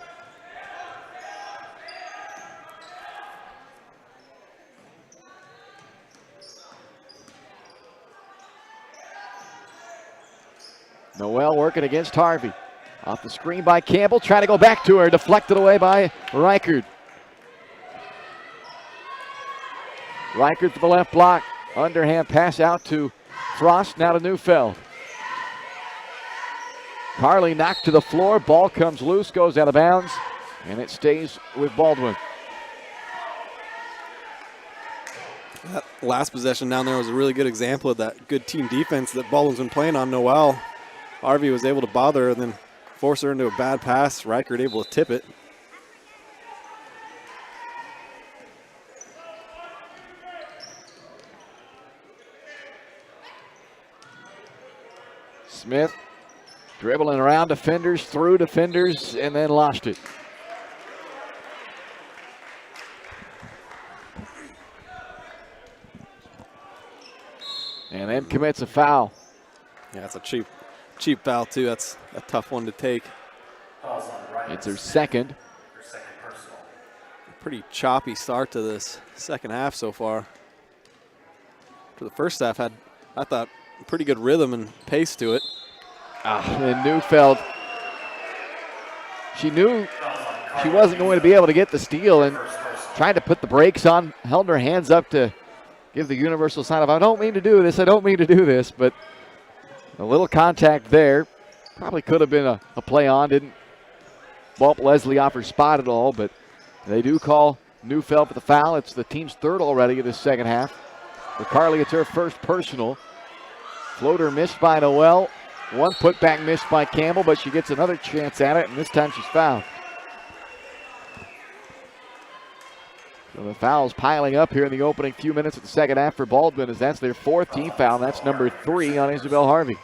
Noel working against Harvey. Off the screen by Campbell, trying to go back to her, deflected away by Reichert. Reichert for the left block. Underhand pass out to Frost, now to Neufeld. Carly knocked to the floor. Ball comes loose, goes out of bounds, and it stays with Baldwin. That last possession down there was a really good example of that good team defense that Baldwin's been playing on Noel. Harvey was able to bother her and then force her into a bad pass. Reichert able to tip it. Smith dribbling around defenders, through defenders, and then lost it. And then commits a foul. Yeah, it's a cheap foul too. That's a tough one to take. Fouls on Ryan It's her Smith. second. Her second personal. Pretty choppy start to this second half so far. For the first half had, I thought, pretty good rhythm and pace to it. And Neufeld, she knew she wasn't going to be able to get the steal and tried to put the brakes on, held her hands up to give the universal sign of, I don't mean to do this, I don't mean to do this, but a little contact there. Probably could have been a play on, didn't bump Leslie off her spot at all, but they do call Neufeld for the foul. It's the team's third already in this second half. For Carly, it's her first personal. Floater missed by Noel. One putback missed by Campbell, but she gets another chance at it, and this time she's fouled. So the fouls piling up here in the opening few minutes of the second half for Baldwin, as that's their fourth team foul, and that's number 3 on Isabel Harvey.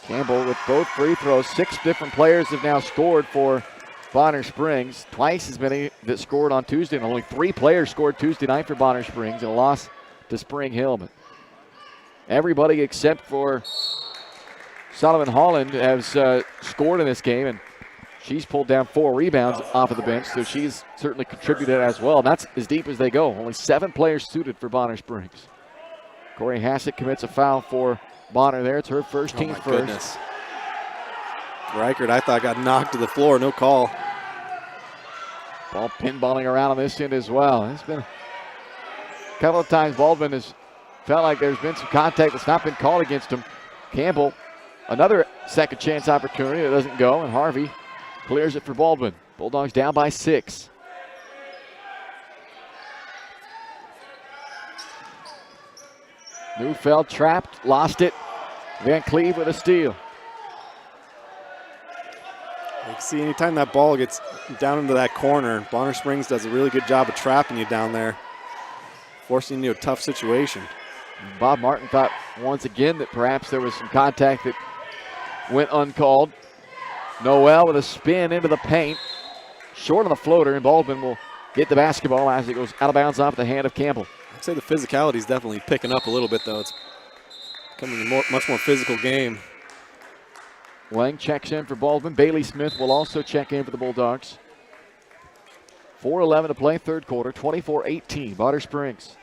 Campbell with both free throws. 6 different players have now scored for Bonner Springs. Twice as many that scored on Tuesday, and only 3 players scored Tuesday night for Bonner Springs in a loss to Spring Hill. But everybody except for Sullivan Holland has scored in this game, and she's pulled down 4 rebounds off of the bench, so she's certainly contributed as well. And that's as deep as they go. Only 7 players suited for Bonner Springs. Corey Hassett commits a foul for Bonner there. It's her first, team first. Goodness. Reichert, I thought, got knocked to the floor. No call. Ball pinballing around on this end as well. It's been a couple of times Baldwin has felt like there's been some contact that's not been called against him. Campbell, another second chance opportunity that doesn't go, and Harvey clears it for Baldwin. Bulldogs down by 6. Neufeld trapped, lost it. Van Cleve with a steal. You can see anytime that ball gets down into that corner, Bonner Springs does a really good job of trapping you down there, forcing you into a tough situation. Bob Martin thought once again that perhaps there was some contact that went uncalled. Noel with a spin into the paint. Short on the floater, and Baldwin will get the basketball as it goes out of bounds off the hand of Campbell. I'd say the physicality is definitely picking up a little bit, though. It's becoming a much more physical game. Lang checks in for Baldwin. Bailey Smith will also check in for the Bulldogs. 4:11 to play, third quarter, 24-18, Bonner Springs.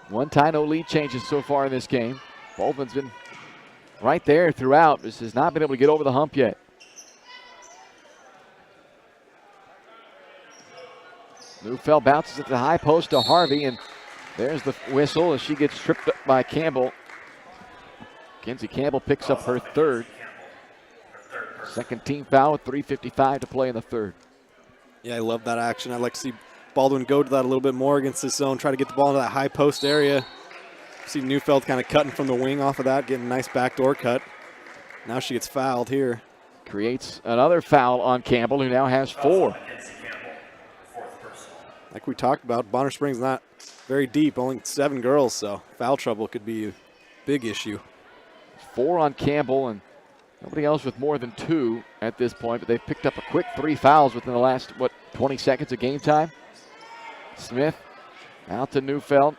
One tie, no lead changes so far in this game. Baldwin's been right there throughout. Just has not been able to get over the hump yet. Neufeld bounces at the high post to Harvey, and there's the whistle as she gets tripped up by Campbell. Kenzie Campbell picks up her third. Second team foul with 3:55 to play in the third. Yeah, I love that action. I'd like to see Baldwin go to that a little bit more against his zone, try to get the ball into that high post area. See Neufeld kind of cutting from the wing off of that, getting a nice backdoor cut. Now she gets fouled here. Creates another foul on Campbell, who now has 4. Like we talked about, Bonner Springs not very deep, only 7 girls, so foul trouble could be a big issue. 4 on Campbell, and nobody else with more than 2 at this point, but they've picked up a quick 3 fouls within the last, 20 seconds of game time. Smith out to Neufeld.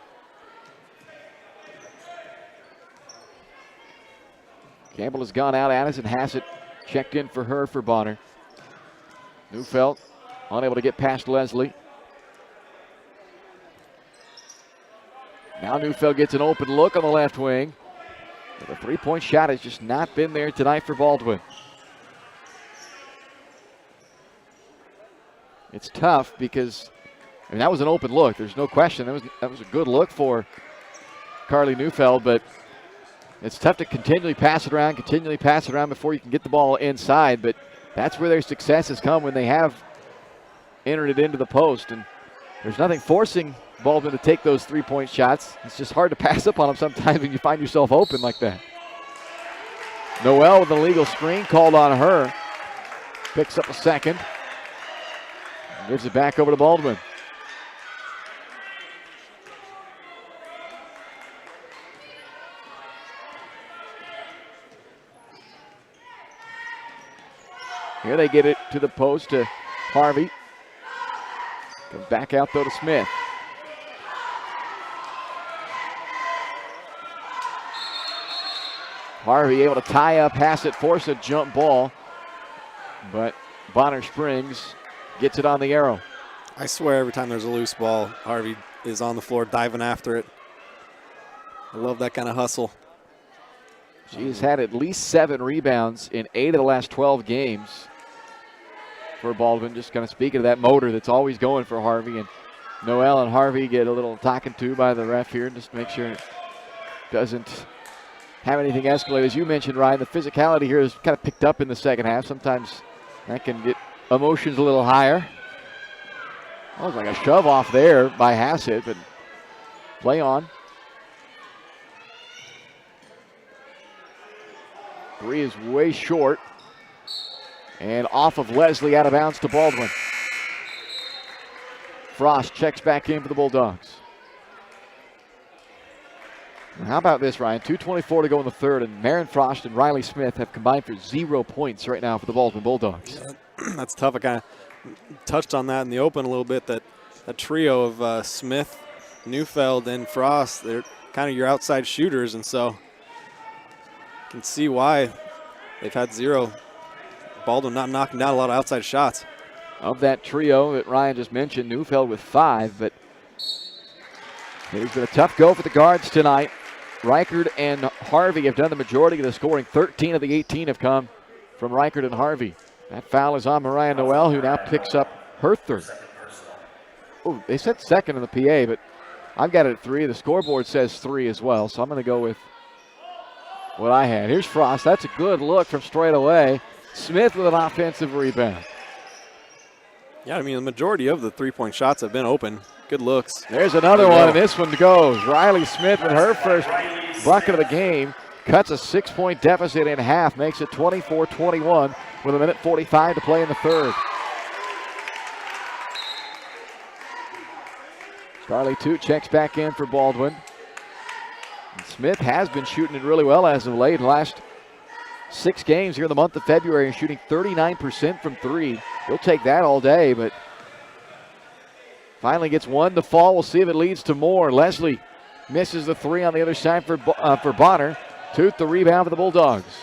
Campbell has gone out. Addison Hassett checked in for her for Bonner. Neufeld unable to get past Leslie. Now Neufeld gets an open look on the left wing. But the three-point shot has just not been there tonight for Baldwin. It's tough because, that was an open look. There's no question. That was a good look for Carly Neufeld, but it's tough to continually pass it around before you can get the ball inside. But that's where their success has come, when they have entered it into the post. And there's nothing forcing Baldwin to take those three-point shots. It's just hard to pass up on them sometimes when you find yourself open like that. Noel with an illegal screen called on her. Picks up a second. Gives it back over to Baldwin. Here they get it to the post to Harvey. Comes back out though to Smith. Harvey able to tie up Hassett, force a jump ball, but Bonner Springs gets it on the arrow. I swear every time there's a loose ball, Harvey is on the floor diving after it. I love that kind of hustle. She's had at least 7 rebounds in 8 of the last 12 games for Baldwin. Just kind of speaking of that motor that's always going for Harvey. And Noel and Harvey get a little talking to by the ref here, just to make sure it doesn't have anything escalate. As you mentioned, Ryan, the physicality here is kind of picked up in the second half. Sometimes that can get emotions a little higher. That was like a shove off there by Hassett, but play on. 3 is way short. And off of Leslie, out of bounds to Baldwin. Frost checks back in for the Bulldogs. And how about this, Ryan? 2:24 to go in the third, and Maren Frost and Riley Smith have combined for 0 points right now for the Baldwin Bulldogs. Yeah, that's tough. I kind of touched on that in the open a little bit, that trio of Smith, Neufeld, and Frost, they're kind of your outside shooters, and so you can see why they've had 0. Baldwin not knocking down a lot of outside shots. Of that trio that Ryan just mentioned, Neufeld with 5, but it's been a tough go for the guards tonight. Reichard and Harvey have done the majority of the scoring. 13 of the 18 have come from Reichard and Harvey. That foul is on Mariah Noel, who now picks up her third. Oh, they said second in the PA, but I've got it at 3. The scoreboard says 3 as well, so I'm going to go with what I had. Here's Frost. That's a good look from straight away. Smith with an offensive rebound. Yeah, I mean, the majority of the three-point shots have been open. Good looks. There's another one, and this one goes. Riley Smith with her first bucket of the game. Cuts a 6-point deficit in half. Makes it 24-21 with 1:45 to play in the third. Charlie Toot checks back in for Baldwin. And Smith has been shooting it really well as of late. In the last 6 games here in the month of February, shooting 39% from 3. He'll take that all day, but finally gets one to fall. We'll see if it leads to more. Leslie misses the 3 on the other side for Bonner. Toot the rebound for the Bulldogs.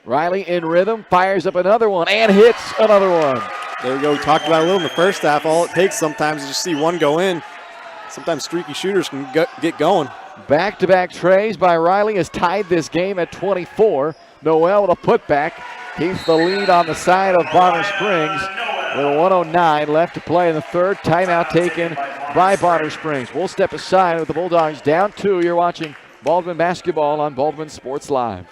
Riley in rhythm, fires up another one, and hits another one. There we go. We talked about it a little in the first half. All it takes sometimes is just see one go in. Sometimes streaky shooters can get going. Back-to-back trays by Riley has tied this game at 24. Noel with a putback keeps the lead on the side of Bonner Springs with 1:09 left to play in the third. Timeout taken by Bonner Springs. We'll step aside with the Bulldogs down 2. You're watching Baldwin basketball on Baldwin Sports Live.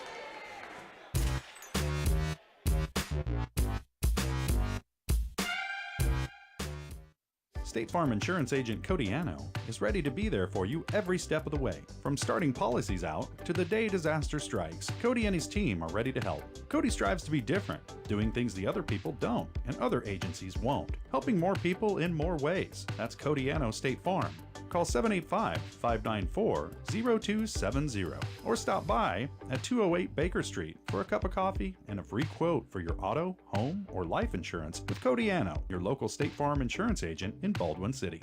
State Farm Insurance Agent Cody Anno is ready to be there for you every step of the way. From starting policies out to the day disaster strikes, Cody and his team are ready to help. Cody strives to be different, doing things the other people don't and other agencies won't, helping more people in more ways. That's Cody Anno State Farm. Call 785-594-0270 or stop by at 208 Baker Street for a cup of coffee and a free quote for your auto, home, or life insurance with Cody Anno, your local State Farm insurance agent in Baldwin City.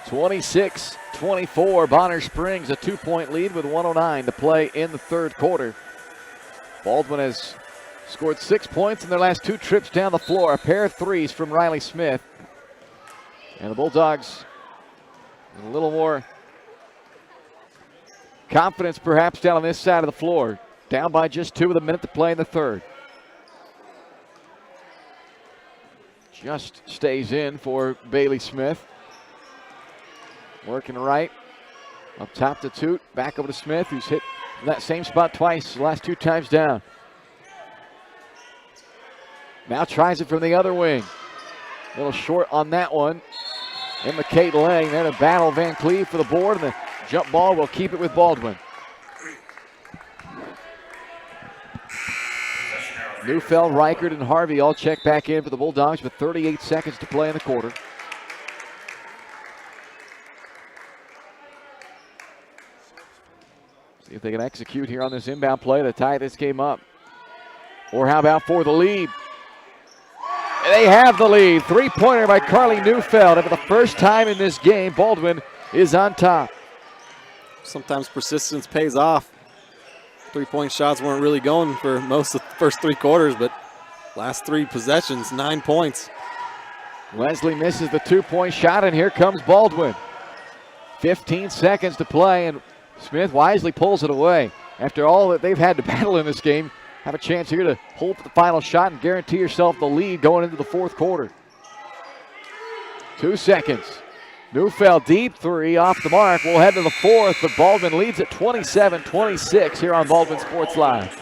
(26-24) Bonner Springs, a 2-point lead with 1:09 to play in the third quarter. Baldwin has scored 6 points in their last 2 trips down the floor. A pair of threes from Riley Smith. And the Bulldogs a little more confidence perhaps down on this side of the floor. Down by just 2 with a minute to play in the third. Just stays in for Bailey Smith. Working right. Up top to Toot. Back over to Smith, who's hit that same spot twice the last 2 times down. Now tries it from the other wing. A little short on that one. And McKay Lang there to battle Van Cleve for the board. And the jump ball will keep it with Baldwin. Neufeld, Reichert, and Harvey all check back in for the Bulldogs with 38 seconds to play in the quarter. See if they can execute here on this inbound play to tie this game up. Or how about for the lead? They have the lead. 3-pointer by Carly Neufeld. And for the first time in this game, Baldwin is on top. Sometimes persistence pays off. 3-point shots weren't really going for most of the first 3 quarters, but last 3 possessions, 9 points. Leslie misses the 2-point shot, and here comes Baldwin. 15 seconds to play, and Smith wisely pulls it away. After all that they've had to battle in this game, have a chance here to hold for the final shot and guarantee yourself the lead going into the fourth quarter. 2 seconds. Neufeld deep 3 off the mark. We'll head to the fourth, but Baldwin leads at 27-26 here on Baldwin Sports Live.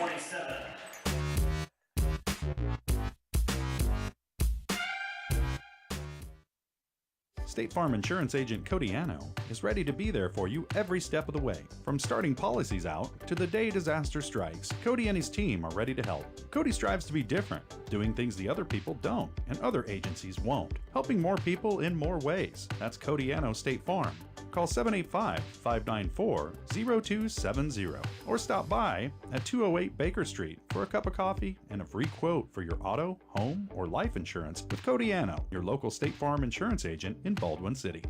State Farm Insurance Agent Cody Anno is ready to be there for you every step of the way. From starting policies out to the day disaster strikes, Cody and his team are ready to help. Cody strives to be different, doing things the other people don't and other agencies won't, helping more people in more ways. That's Cody Anno State Farm. Call 785-594-0270 or stop by at 208 Baker Street for a cup of coffee and a free quote for your auto, home, or life insurance with Cody Anno, your local State Farm insurance agent in Baldwin City.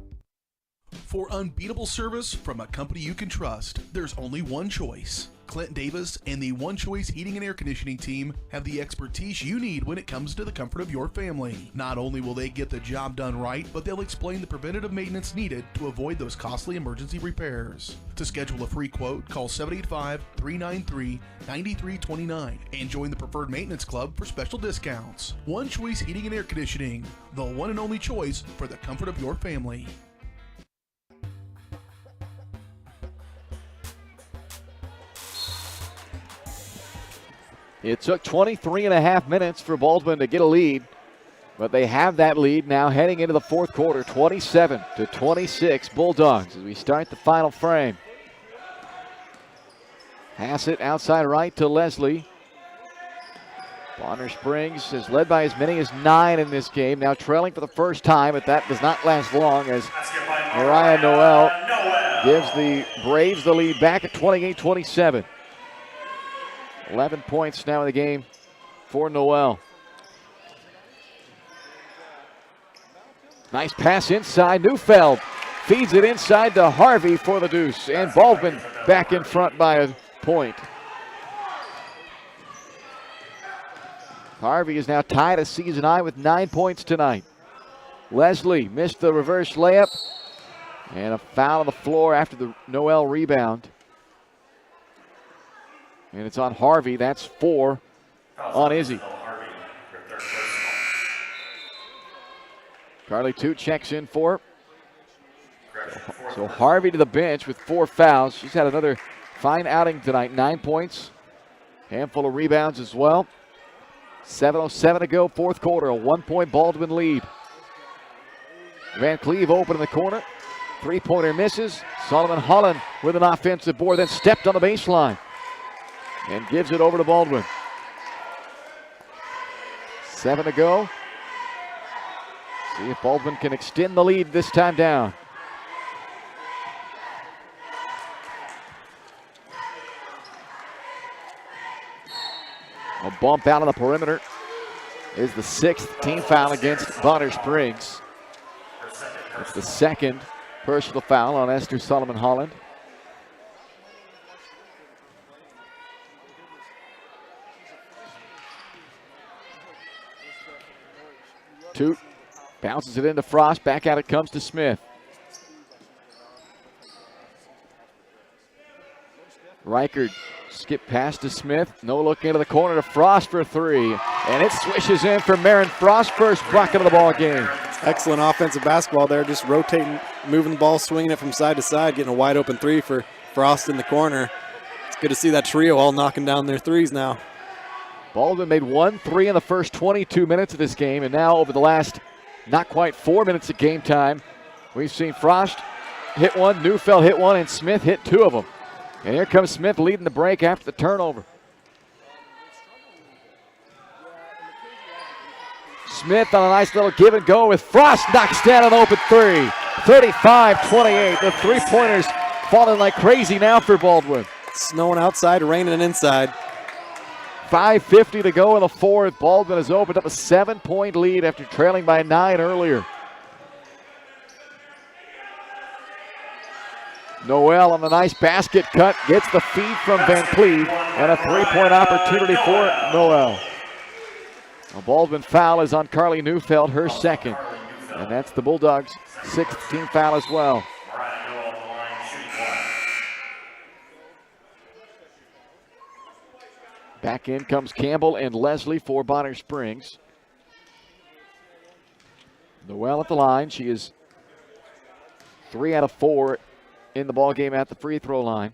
For unbeatable service from a company you can trust, there's only one choice. Clint Davis and the One Choice Heating and Air Conditioning team have the expertise you need when it comes to the comfort of your family. Not only will they get the job done right, but they'll explain the preventative maintenance needed to avoid those costly emergency repairs. To schedule a free quote, call 785-393-9329 and join the Preferred Maintenance Club for special discounts. One Choice Heating and Air Conditioning, the one and only choice for the comfort of your family. It took 23 and a half minutes for Baldwin to get a lead, but they have that lead now heading into the fourth quarter, 27-26 Bulldogs as we start the final frame. Pass it outside right to Leslie. Bonner Springs has led by as many as 9 in this game, now trailing for the first time, but that does not last long as Mariah Noel gives the Braves the lead back at 28-27. 11 points now in the game for Noel. Nice pass inside. Neufeld feeds it inside to Harvey for the deuce. And Baldwin back in front by a point. Harvey is now tied a season high with 9 points tonight. Leslie missed the reverse layup. And a foul on the floor after the Noel rebound. And it's on Harvey. That's 4 on Izzy. Carly Toot checks in for her. So Harvey to the bench with 4 fouls. She's had another fine outing tonight. 9 points. Handful of rebounds as well. 7:07 to go, fourth quarter. A 1-point Baldwin lead. Van Cleve open in the corner. 3-pointer misses. Solomon Holland with an offensive board, then stepped on the baseline and gives it over to Baldwin. 7 to go. See if Baldwin can extend the lead this time down. A bump out on the perimeter is the 6th team foul against Bonner Springs. It's the 2nd personal foul on Esther Solomon Holland. Toot bounces it into Frost. Back out it comes to Smith. Reichard skip pass to Smith. No look into the corner to Frost for 3. And it swishes in for Marin Frost. First bucket of the ball game. Excellent offensive basketball there. Just rotating, moving the ball, swinging it from side to side, getting a wide open 3 for Frost in the corner. It's good to see that trio all knocking down their threes now. Baldwin made 1 3 in the first 22 minutes of this game, and now over the last not quite 4 minutes of game time, we've seen Frost hit 1, Neufeld hit 1, and Smith hit 2 of them. And here comes Smith leading the break after the turnover. Smith on a nice little give and go with Frost, knocks down an open 3. 35-28. The 3-pointers falling like crazy now for Baldwin. Snowing outside, raining inside. 5:50 to go in the fourth. Baldwin has opened up a 7-point lead after trailing by 9 earlier. Noel on the nice basket cut, gets the feed from Van Cleve, and a 3-point opportunity for Noel. A Baldwin foul is on Carly Neufeld, her 2nd. And that's the Bulldogs' 6th team foul as well. Back in comes Campbell and Leslie for Bonner Springs. Noel at the line. She is 3 out of 4 in the ball game at the free throw line.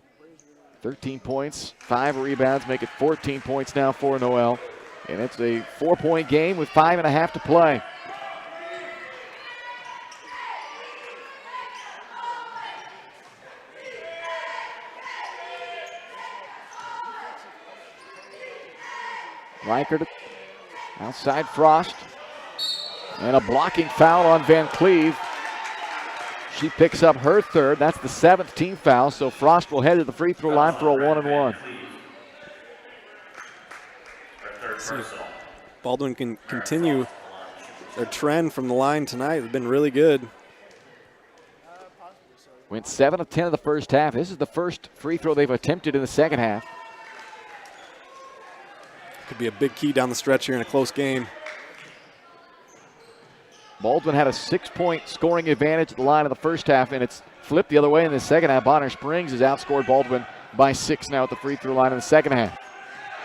13 points, 5 rebounds, make it 14 points now for Noel. And it's a 4-point game with 5.5 to play. Reichard outside Frost. And a blocking foul on Van Cleve. She picks up her 3rd. That's the 7th team foul. So Frost will head to the free throw line for a 1-and-1. Baldwin can continue their trend from the line tonight. They've been really good. Went 7 of 10 in the first half. This is the first free throw they've attempted in the second half. Could be a big key down the stretch here in a close game. Baldwin had a 6-point scoring advantage at the line of the first half, and it's flipped the other way in the second half. Bonner Springs has outscored Baldwin by 6 now at the free throw line in the second half.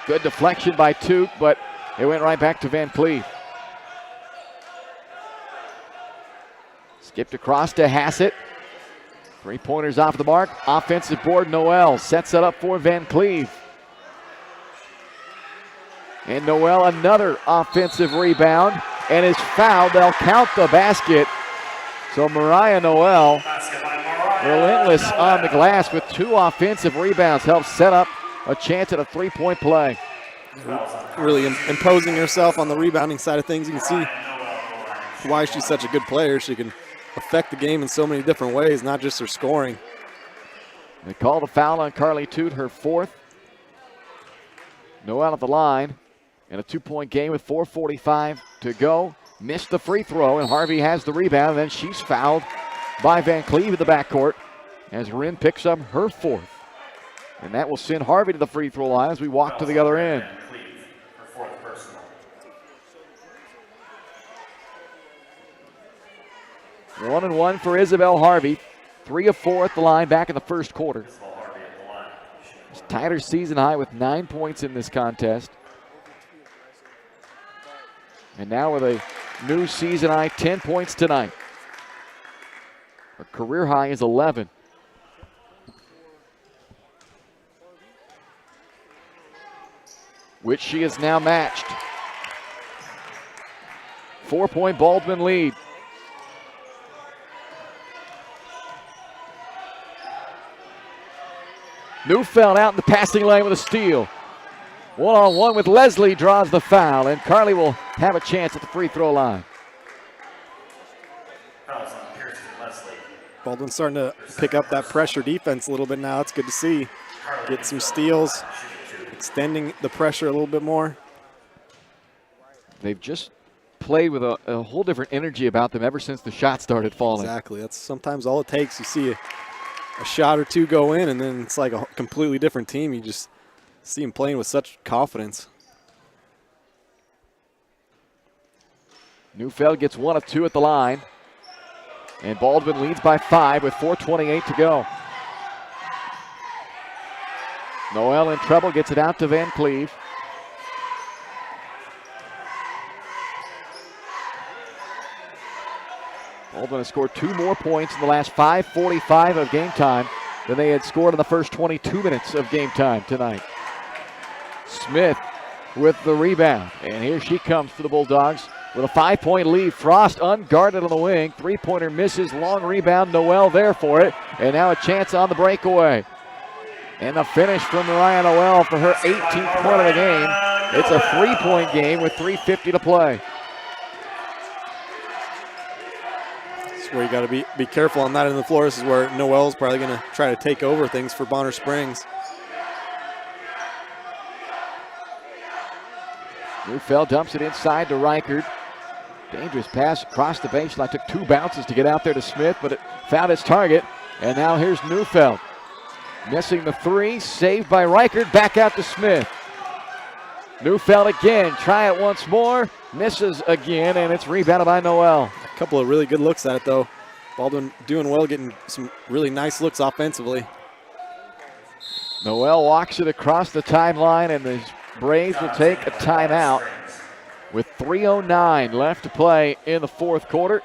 Good deflection by Toot, but it went right back to Van Cleve. Skipped across to Hassett. 3-pointers off the mark. Offensive board, Noel sets it up for Van Cleve. And Noel another offensive rebound and is fouled. They'll count the basket. So Mariah Noel, relentless on the glass with 2 offensive rebounds, helps set up a chance at a 3-point play. Really imposing herself on the rebounding side of things. You can see why she's such a good player. She can affect the game in so many different ways, not just her scoring. They called a foul on Carly Toot, her 4th. Noel at the line in a 2-point game with 4:45 to go. Missed the free throw, and Harvey has the rebound, and then she's fouled by Van Cleve in the backcourt as Rin picks up her 4th. And that will send Harvey to the free throw line as we walk to the other end. Van Cleve, her 4th personal. 1 and 1 for Isabel Harvey. 3 of 4 at the line back in the first quarter. Isabel Harvey at the line. She's tied her season high with 9 points in this contest. And now with a new season high, 10 points tonight. Her career high is 11. Which she has now matched. 4-point Baldwin lead. Neufeld out in the passing lane with a steal. 1-on-1 with Leslie, draws the foul, and Carly will have a chance at the free throw line. Fouls on Kirsten Leslie. Baldwin's starting to pick up that pressure defense a little bit now. It's good to see. Get some steals, extending the pressure a little bit more. They've just played with a whole different energy about them ever since the shot started falling. Exactly. That's sometimes all it takes. You see a shot or two go in, and then it's like a completely different team. You just see them playing with such confidence. Neufeld gets 1 of 2 at the line. And Baldwin leads by 5 with 4:28 to go. Noel in trouble, gets it out to Van Cleve. Baldwin has scored 2 more points in the last 5:45 of game time than they had scored in the first 22 minutes of game time tonight. Smith with the rebound, and here she comes for the Bulldogs with a 5-point lead. Frost unguarded on the wing. 3-pointer misses, long rebound. Noel there for it, and now a chance on the breakaway. And the finish from Mariah Noel for her 18th point of the game. It's a 3-point game with 3:50 to play. This is where you got to be careful on that end of the floor. This is where Noel's probably going to try to take over things for Bonner Springs. Neufeld dumps it inside to Reichard. Dangerous pass across the baseline. Took 2 bounces to get out there to Smith, but it found its target. And now here's Neufeld. Missing the 3, saved by Reichard. Back out to Smith. Neufeld again. Try it once more. Misses again, and it's rebounded by Noel. A couple of really good looks at it, though. Baldwin doing well, getting some really nice looks offensively. Noel walks it across the timeline, and the Braves will take a timeout with 3:09 left to play in the fourth quarter.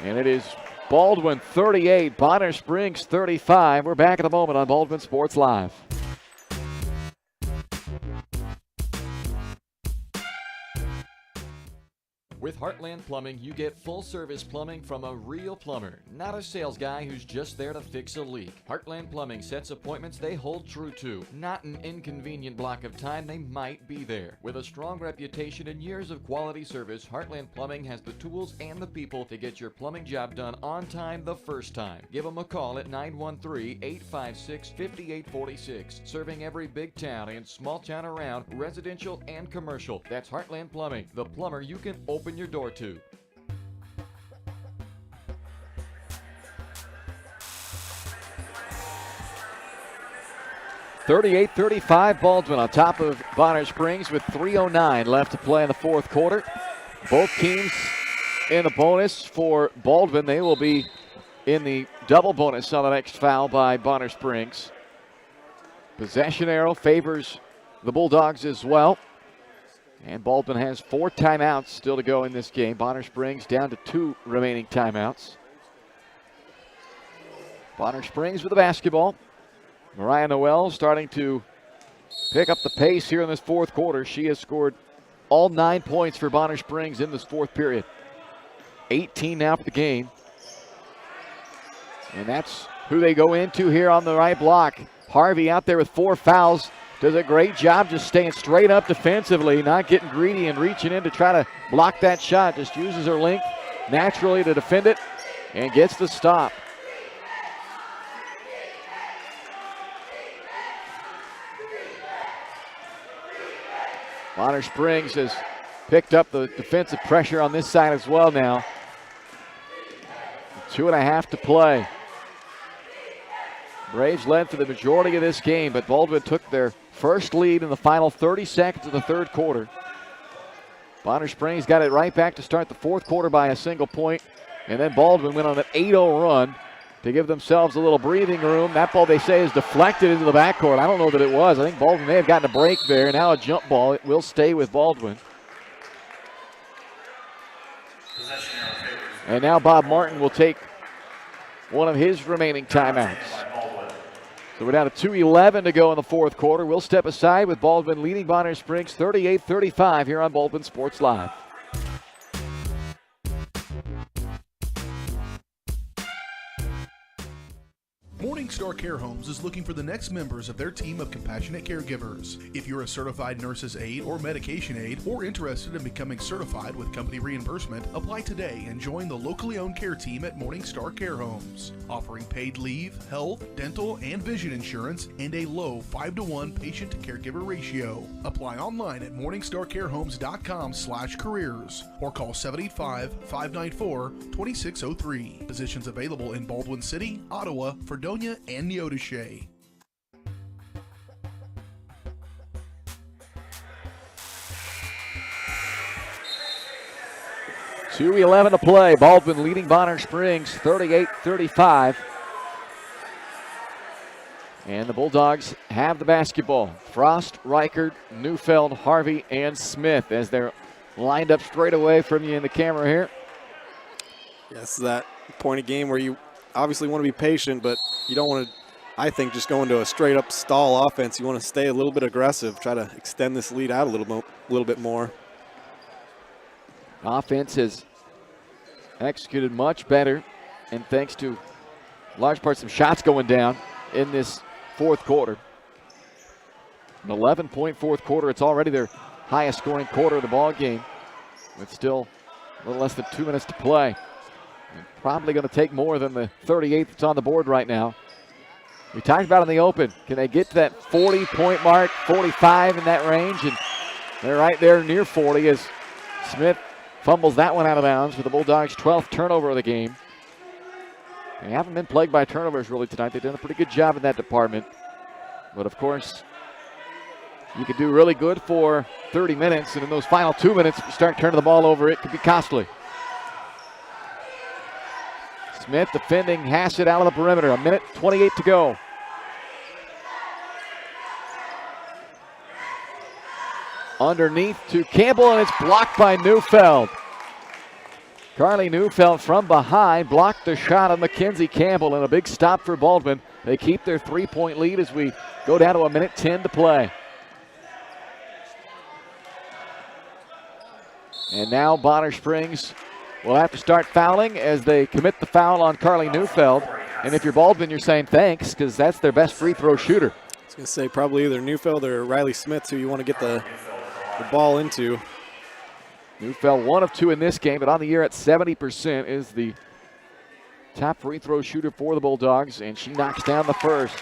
And it is Baldwin 38, Bonner Springs 35. We're back in a moment on Baldwin Sports Live. With Heartland Plumbing, you get full-service plumbing from a real plumber, not a sales guy who's just there to fix a leak. Heartland Plumbing sets appointments they hold true to, not an inconvenient block of time they might be there. With a strong reputation and years of quality service, Heartland Plumbing has the tools and the people to get your plumbing job done on time the first time. Give them a call at 913-856-5846. Serving every big town and small town around, residential and commercial. That's Heartland Plumbing, the plumber you can open your door to. 38-35, Baldwin on top of Bonner Springs with 3:09 left to play in the fourth quarter. Both teams in the bonus for Baldwin. They will be in the double bonus on the next foul by Bonner Springs. Possession arrow favors the Bulldogs as well. And Baldwin has 4 timeouts still to go in this game. Bonner Springs down to 2 remaining timeouts. Bonner Springs with the basketball. Mariah Noel starting to pick up the pace here in this fourth quarter. She has scored all 9 points for Bonner Springs in this fourth period. 18 now for the game. And that's who they go into here on the right block. Harvey out there with 4 fouls. Does a great job just staying straight up defensively, not getting greedy and reaching in to try to block that shot. Just uses her length naturally to defend it and gets the stop. Bonner Springs has picked up the defensive pressure on this side as well now. 2.5 to play. Braves led for the majority of this game, but Baldwin took their first lead in the final 30 seconds of the third quarter. Bonner Springs got it right back to start the fourth quarter by a single point, and then Baldwin went on an 8-0 run to give themselves a little breathing room. That ball, they say, is deflected into the backcourt. I don't know that it was. I think Baldwin may have gotten a break there. Now a jump ball. It will stay with Baldwin. And now Bob Martin will take one of his remaining timeouts. So we're down to 2:11 to go in the fourth quarter. We'll step aside with Baldwin leading Bonner Springs 38-35 here on Baldwin Sports Live. Morningstar Care Homes is looking for the next members of their team of compassionate caregivers. If you're a certified nurse's aide or medication aide or interested in becoming certified with company reimbursement, apply today and join the locally owned care team at Morningstar Care Homes. Offering paid leave, health, dental, and vision insurance, and a low 5-to-1 patient-to-caregiver ratio. Apply online at morningstarcarehomes.com/careers or call 785-594-2603. Positions available in Baldwin City, Ottawa, Fredonia, and Neodesha. .2:11 to play. Baldwin leading Bonner Springs 38-35. And the Bulldogs have the basketball. Frost, Reichert, Neufeld, Harvey, and Smith as they're lined up straight away from you in the camera here. Yes, that point of game where you obviously want to be patient, but you don't want to, I think, just go into a straight-up stall offense. You want to stay a little bit aggressive, try to extend this lead out a little bit more. Offense has executed much better, and thanks to large part some shots going down in this fourth quarter. An 11-point fourth quarter. It's already their highest scoring quarter of the ball game with still a little less than 2 minutes to play. And probably going to take more than the 38 that's on the board right now. We talked about in the open. Can they get to that 40-point mark, 45 in that range? And they're right there near 40 as Smith fumbles that one out of bounds with the Bulldogs' 12th turnover of the game. They haven't been plagued by turnovers really tonight. They've done a pretty good job in that department. But of course, you could do really good for 30 minutes, and in those final 2 minutes, if you start turning the ball over, it could be costly. Smith defending Hassett out of the perimeter. 1:28 to go. Underneath to Campbell, and it's blocked by Neufeld. Carly Neufeld from behind blocked the shot of Mackenzie Campbell, and a big stop for Baldwin. They keep their 3-point lead as we go down to 1:10 to play. And now Bonner Springs will have to start fouling as they commit the foul on Carly Neufeld. And if you're Baldwin, you're saying thanks, because that's their best free throw shooter. I was going to say probably either Neufeld or Riley Smith who you want to get the ball into. Neufeld 1 of 2 in this game, but on the year at 70% is the top free throw shooter for the Bulldogs, and she knocks down the first.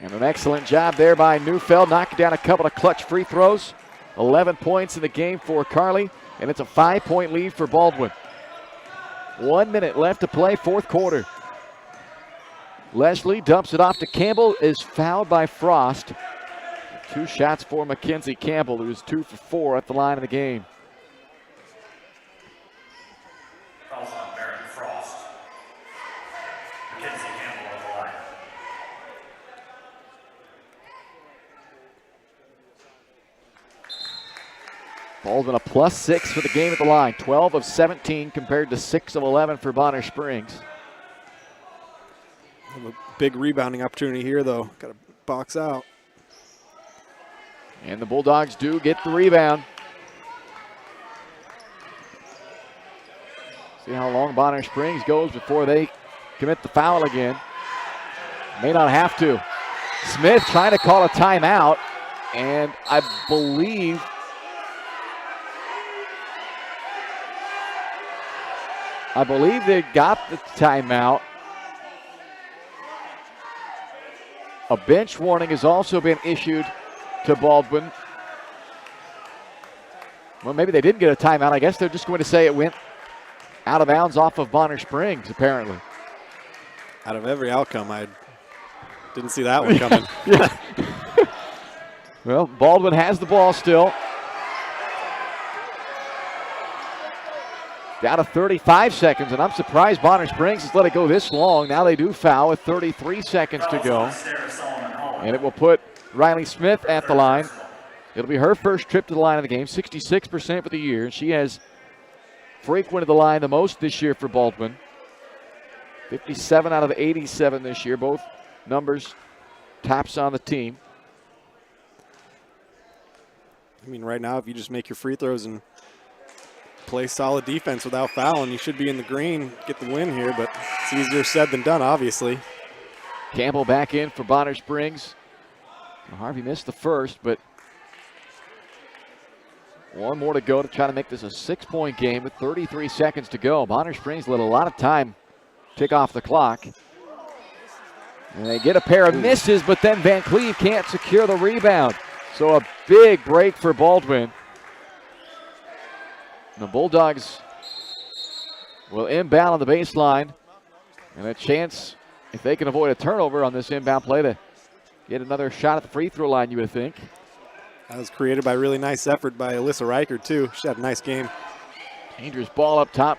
And an excellent job there by Neufeld, knocking down a couple of clutch free throws. 11 points in the game for Carly, and it's a 5-point lead for Baldwin. 1 minute left to play, fourth quarter. Leslie dumps it off to Campbell, is fouled by Frost. 2 shots for Mackenzie Campbell, who's 2 for 4 at the line of the game. Fouls on Baron Frost. Mackenzie Campbell on the line. Baldwin a +6 for the game at the line. 12 of 17 compared to 6 of 11 for Bonner Springs. Have a big rebounding opportunity here, though. Got to box out. And the Bulldogs do get the rebound. See how long Bonner Springs goes before they commit the foul again. May not have to. Smith trying to call a timeout, and I believe they got the timeout. A bench warning has also been issued to Baldwin. Well, maybe they didn't get a timeout. I guess they're just going to say it went out of bounds off of Bonner Springs, apparently. Out of every outcome, I didn't see that one coming. Yeah. Well, Baldwin has the ball still. Down to 35 seconds, and I'm surprised Bonner Springs has let it go this long. Now they do foul with 33 seconds to go. And it will put Riley Smith at the line. It'll be her first trip to the line of the game, 66% for the year. She has frequented the line the most this year for Baldwin. 57 out of 87 this year, both numbers tops on the team. I mean, right now, if you just make your free throws and play solid defense without fouling, you should be in the green, get the win here, but it's easier said than done, obviously. Campbell back in for Bonner Springs. Harvey missed the first, but one more to go to try to make this a 6-point game with 33 seconds to go. Bonner Springs let a lot of time tick off the clock. And they get a pair of misses, but then Van Cleve can't secure the rebound. So a big break for Baldwin. The Bulldogs will inbound on the baseline, and a chance, if they can avoid a turnover on this inbound play, to get another shot at the free throw line, you would think. That was created by a really nice effort by Alyssa Reichert, too. She had a nice game. Dangerous ball up top.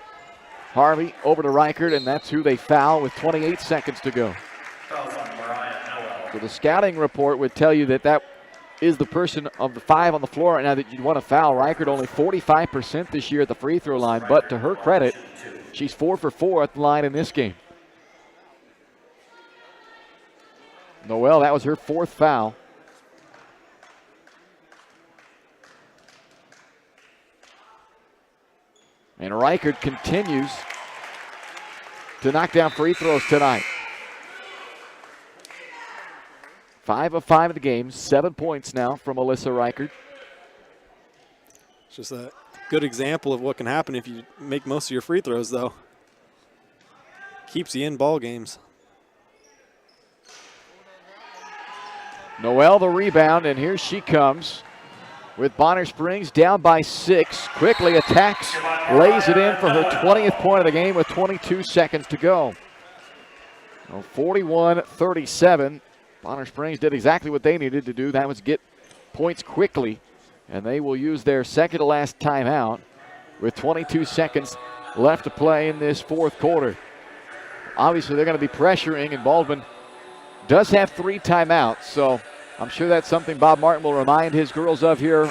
Harvey over to Reichert, and that's who they foul with 28 seconds to go. Fouls on Mariah Noel. So the scouting report would tell you that that is the person of the 5 on the floor right now that you'd want to foul. Reichert only 45% this year at the free throw line, but to her credit, she's 4 for 4 at the line in this game. Noel, that was her 4th foul. And Reichert continues to knock down free throws tonight. 5 of 5 of the game, 7 points now from Alyssa Reichert. It's just a good example of what can happen if you make most of your free throws, though. Keeps you in ball games. Noel the rebound, and here she comes with Bonner Springs down by 6. Quickly attacks, lays it in for her 20th point of the game with 22 seconds to go. 41-37. Bonner Springs did exactly what they needed to do. That was get points quickly, and they will use their second to last timeout with 22 seconds left to play in this fourth quarter. Obviously, they're going to be pressuring, and Baldwin does have 3 timeouts, so I'm sure that's something Bob Martin will remind his girls of here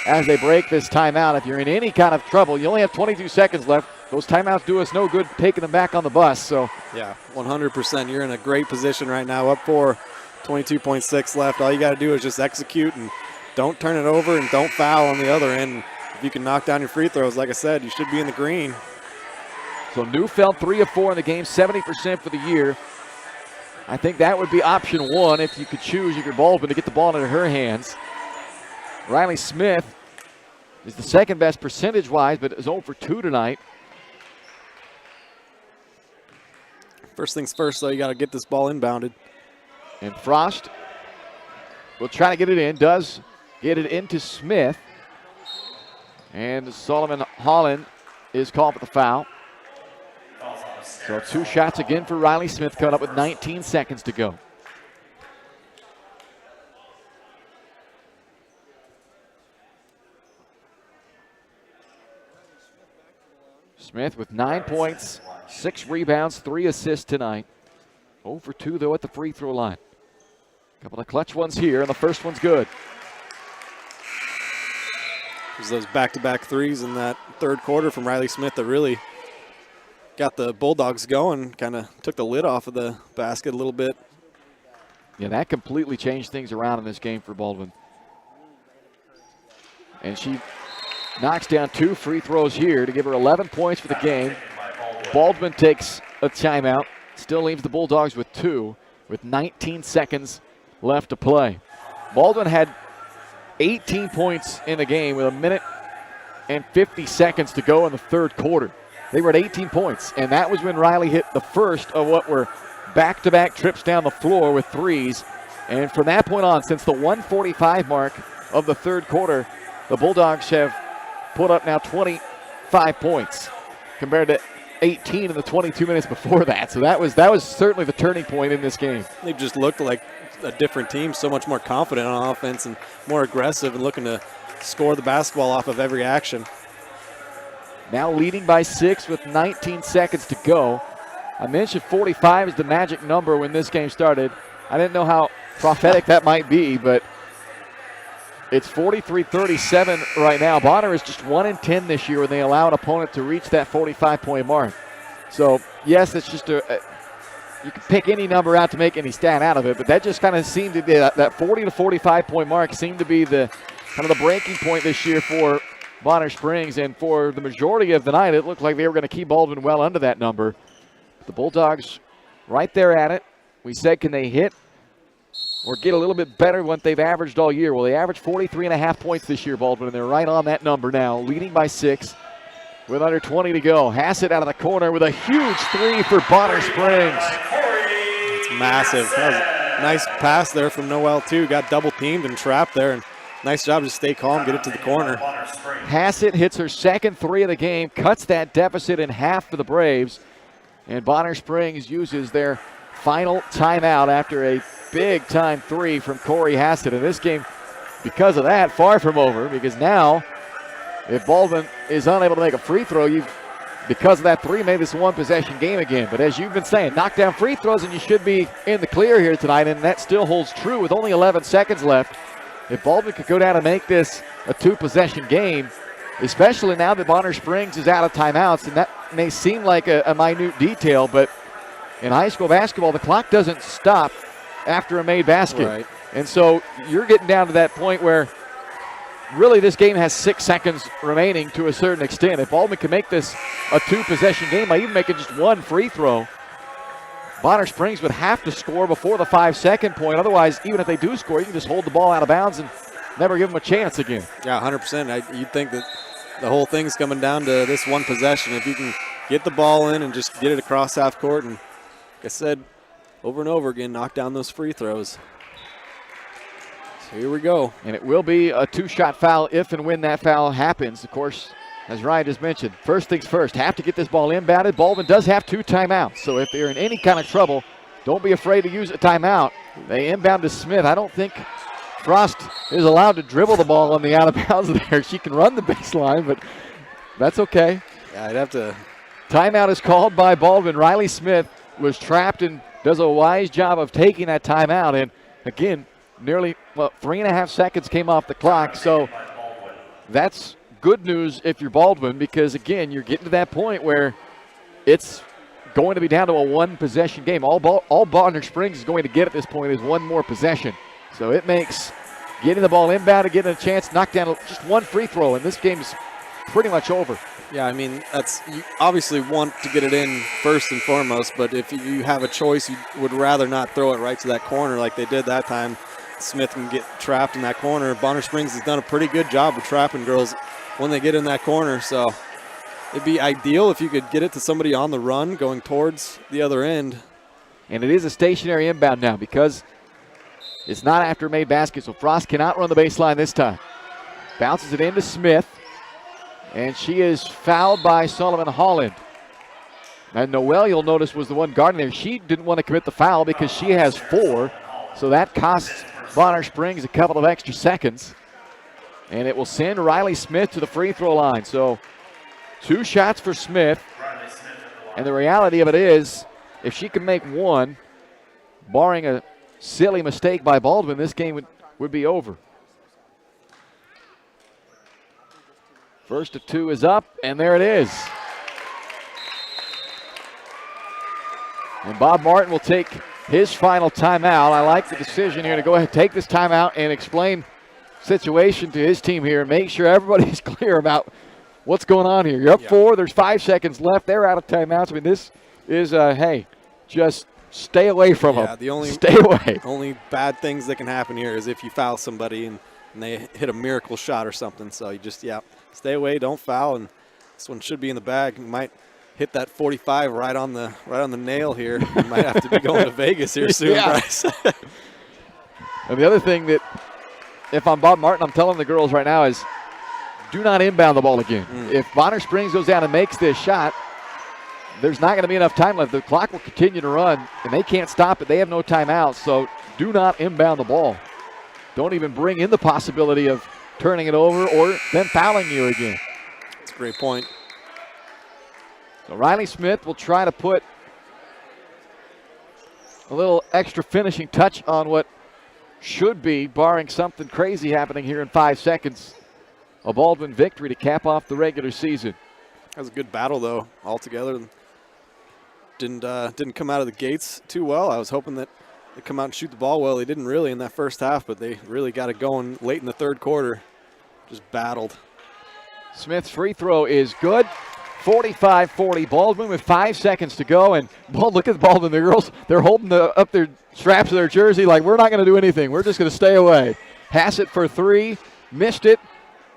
as they break this timeout. If you're in any kind of trouble, you only have 22 seconds left. Those timeouts do us no good taking them back on the bus. So yeah, 100%. You're in a great position right now, up 4, 22.6 left. All you got to do is just execute and don't turn it over and don't foul on the other end. If you can knock down your free throws, like I said, you should be in the green. So Neufeld 3 of 4 in the game, 70% for the year. I think that would be option 1 if you could choose if you're Baldwin to get the ball into her hands. Riley Smith is the second best percentage-wise, but is 0 for 2 tonight. First things first, though, you got to get this ball inbounded. And Frost will try to get it in, does get it into Smith. And Solomon Holland is called for the foul. Fouls on the So stairs. 2 shots again for Riley Smith, coming up with 19 seconds to go. Smith with 9 points, 6 rebounds, 3 assists tonight. 0 for 2 though at the free throw line. A couple of clutch ones here, and the first one's good. There's those back-to-back threes in that third quarter from Riley Smith that really got the Bulldogs going, kind of took the lid off of the basket a little bit. Yeah, that completely changed things around in this game for Baldwin. And she knocks down 2 free throws here to give her 11 points for the game. Baldwin takes a timeout, still leaves the Bulldogs with 2 with 19 seconds left to play. Baldwin had 18 points in the game with 1 minute and 50 seconds to go in the third quarter. They were at 18 points, and that was when Riley hit the first of what were back-to-back trips down the floor with threes. And from that point on, since the 1:45 mark of the third quarter, the Bulldogs have put up now 25 points compared to 18 in the 22 minutes before that. So that was certainly the turning point in this game. They just looked like a different team, so much more confident on offense and more aggressive and looking to score the basketball off of every action. Now leading by 6 with 19 seconds to go. I mentioned 45 is the magic number when this game started. I didn't know how prophetic that might be, but it's 43-37 right now. Bonner is just 1 in 10 this year when they allow an opponent to reach that 45-point mark. So, yes, it's just you can pick any number out to make any stat out of it, but that just kind of seemed to be that 40 to 45-point mark seemed to be the kind of the breaking point this year for Bonner Springs, and for the majority of the night, it looked like they were going to keep Baldwin well under that number. The Bulldogs right there at it. We said, can they hit or get a little bit better than what they've averaged all year? Well, they averaged 43.5 points this year, Baldwin, and they're right on that number now, leading by 6 with under 20 to go. Hassett out of the corner with a huge 3 for Bonner Springs. It's massive. That was a nice pass there from Noel, too. Got double teamed and trapped there, and nice job to stay calm, get it to the corner. Hassett hits her second 3 of the game, cuts that deficit in half for the Braves. And Bonner Springs uses their final timeout after a big-time 3 from Corey Hassett. And this game, because of that, far from over, because now if Baldwin is unable to make a free throw, because of that 3, made this one-possession game again. But as you've been saying, knock down free throws and you should be in the clear here tonight, and that still holds true with only 11 seconds left. If Baldwin could go down and make this a 2-possession game, especially now that Bonner Springs is out of timeouts, and that may seem like a minute detail, but in high school basketball, the clock doesn't stop after a made basket. Right. And so you're getting down to that point where really this game has 6 seconds remaining to a certain extent. If Baldwin can make this a 2-possession game by even making just 1 free throw, Bonner Springs would have to score before the 5-second point. Otherwise, even if they do score, you can just hold the ball out of bounds and never give them a chance again. Yeah, 100%. You'd think that the whole thing's coming down to this one possession. If you can get the ball in and just get it across half court, and like I said, over and over again, knock down those free throws. So here we go. And it will be a 2-shot foul if and when that foul happens. Of course, as Ryan just mentioned, first things first, have to get this ball inbounded. Baldwin does have 2 timeouts, so if they're in any kind of trouble, don't be afraid to use a timeout. They inbound to Smith. I don't think Frost is allowed to dribble the ball on the out of bounds there. She can run the baseline, but that's okay. Yeah, I'd have to. Timeout is called by Baldwin. Riley Smith was trapped and does a wise job of taking that timeout. And again, nearly 3.5 seconds came off the clock. So that's good news if you're Baldwin, because again, you're getting to that point where it's going to be down to a 1-possession game. All Bonner Springs is going to get at this point is 1 more possession. So it makes getting the ball inbound and getting a chance to knock down just 1 free throw, and this game's pretty much over. Yeah, I mean, you obviously want to get it in first and foremost, but if you have a choice, you would rather not throw it right to that corner like they did that time. Smith can get trapped in that corner. Bonner Springs has done a pretty good job of trapping girls when they get in that corner, so it'd be ideal if you could get it to somebody on the run going towards the other end. And it is a stationary inbound now because it's not after a made basket, so Frost cannot run the baseline this time. Bounces it into Smith. And she is fouled by Sullivan Holland. And Noel, you'll notice, was the one guarding there. She didn't want to commit the foul because she has 4. So that costs Bonner Springs a couple of extra seconds. And it will send Riley Smith to the free throw line. So 2 shots for Smith. And the reality of it is, if she can make 1, barring a silly mistake by Baldwin, this game would be over. First of 2 is up, and there it is. And Bob Martin will take his final timeout. I like the decision here to go ahead and take this timeout and explain the situation to his team here and make sure everybody's clear about what's going on here. You're up 4. There's 5 seconds left. They're out of timeouts. I mean, this is, hey, just stay away from them. Stay away. Only bad things that can happen here is if you foul somebody and they hit a miracle shot or something. So you just, stay away, don't foul. And this one should be in the bag. You might hit that 45 right on the nail here. You might have to be going to Vegas here soon, Bryce. And the other thing that, if I'm Bob Martin, I'm telling the girls right now is, do not inbound the ball again. If Bonner Springs goes down and makes this shot, there's not going to be enough time left. The clock will continue to run, and they can't stop it. They have no timeouts, so do not inbound the ball. Don't even bring in the possibility of turning it over or them fouling you again. That's a great point. So Riley Smith will try to put a little extra finishing touch on what should be, barring something crazy happening here in 5 seconds, a Baldwin victory to cap off the regular season. That was a good battle, though, altogether. Didn't come out of the gates too well. I was hoping that they'd come out and shoot the ball well. They didn't really in that first half, but they really got it going late in the third quarter. Just battled. Smith's free throw is good. 45-40 Baldwin with 5 seconds to go. And look at Baldwin. The girls, they're holding up their straps of their jersey like, we're not going to do anything. We're just going to stay away. Hassett for 3. Missed it.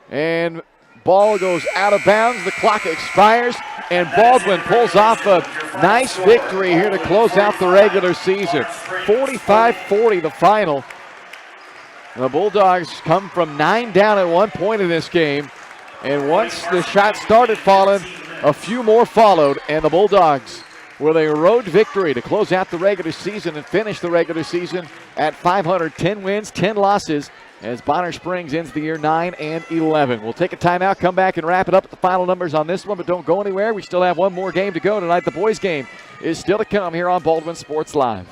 And ball goes out of bounds. The clock expires. And Baldwin pulls off a nice victory here to close out the regular season. 45-40 the final. The Bulldogs come from 9 down at one point in this game. And once the shot started falling, a few more followed. And the Bulldogs with a road victory to close out the regular season and finish the regular season at 510 wins, 10 losses, as Bonner Springs ends the year 9-11. We'll take a timeout, come back and wrap it up with the final numbers on this one, but don't go anywhere. We still have one more game to go tonight. The boys' game is still to come here on Baldwin Sports Live.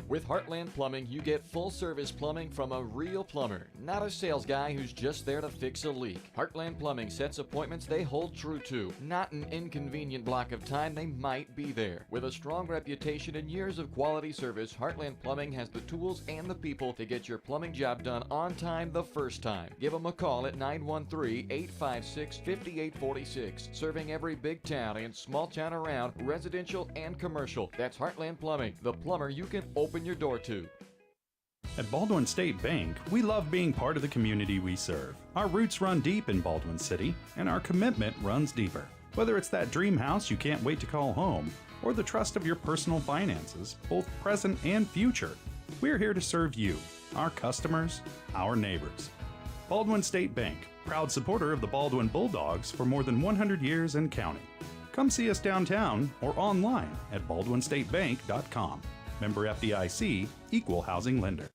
With Heartland Plumbing, you get full-service plumbing from a real plumber, not a sales guy who's just there to fix a leak. Heartland Plumbing sets appointments they hold true to, not an inconvenient block of time they might be there. With a strong reputation and years of quality service, Heartland Plumbing has the tools and the people to get your plumbing job done on time the first time. Give them a call at 913-856-5846, serving every big town and small town around, residential and commercial. That's Heartland Plumbing, the plumber you can open your door to. At Baldwin State Bank, we love being part of the community we serve. Our roots run deep in Baldwin City, and our commitment runs deeper. Whether it's that dream house you can't wait to call home, or the trust of your personal finances, both present and future, we're here to serve you, our customers, our neighbors. Baldwin State Bank, proud supporter of the Baldwin Bulldogs for more than 100 years and counting. Come see us downtown or online at baldwinstatebank.com. Member FDIC, Equal Housing Lender.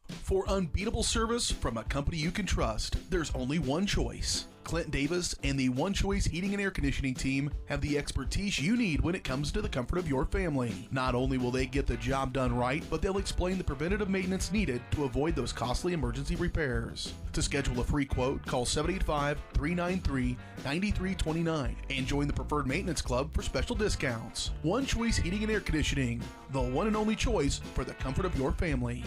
For unbeatable service from a company you can trust, there's only one choice. Clint Davis and the One Choice Heating and Air Conditioning team have the expertise you need when it comes to the comfort of your family. Not only will they get the job done right, but they'll explain the preventative maintenance needed to avoid those costly emergency repairs. To schedule a free quote, call 785-393-9329 and join the Preferred Maintenance Club for special discounts. One Choice Heating and Air Conditioning, the one and only choice for the comfort of your family.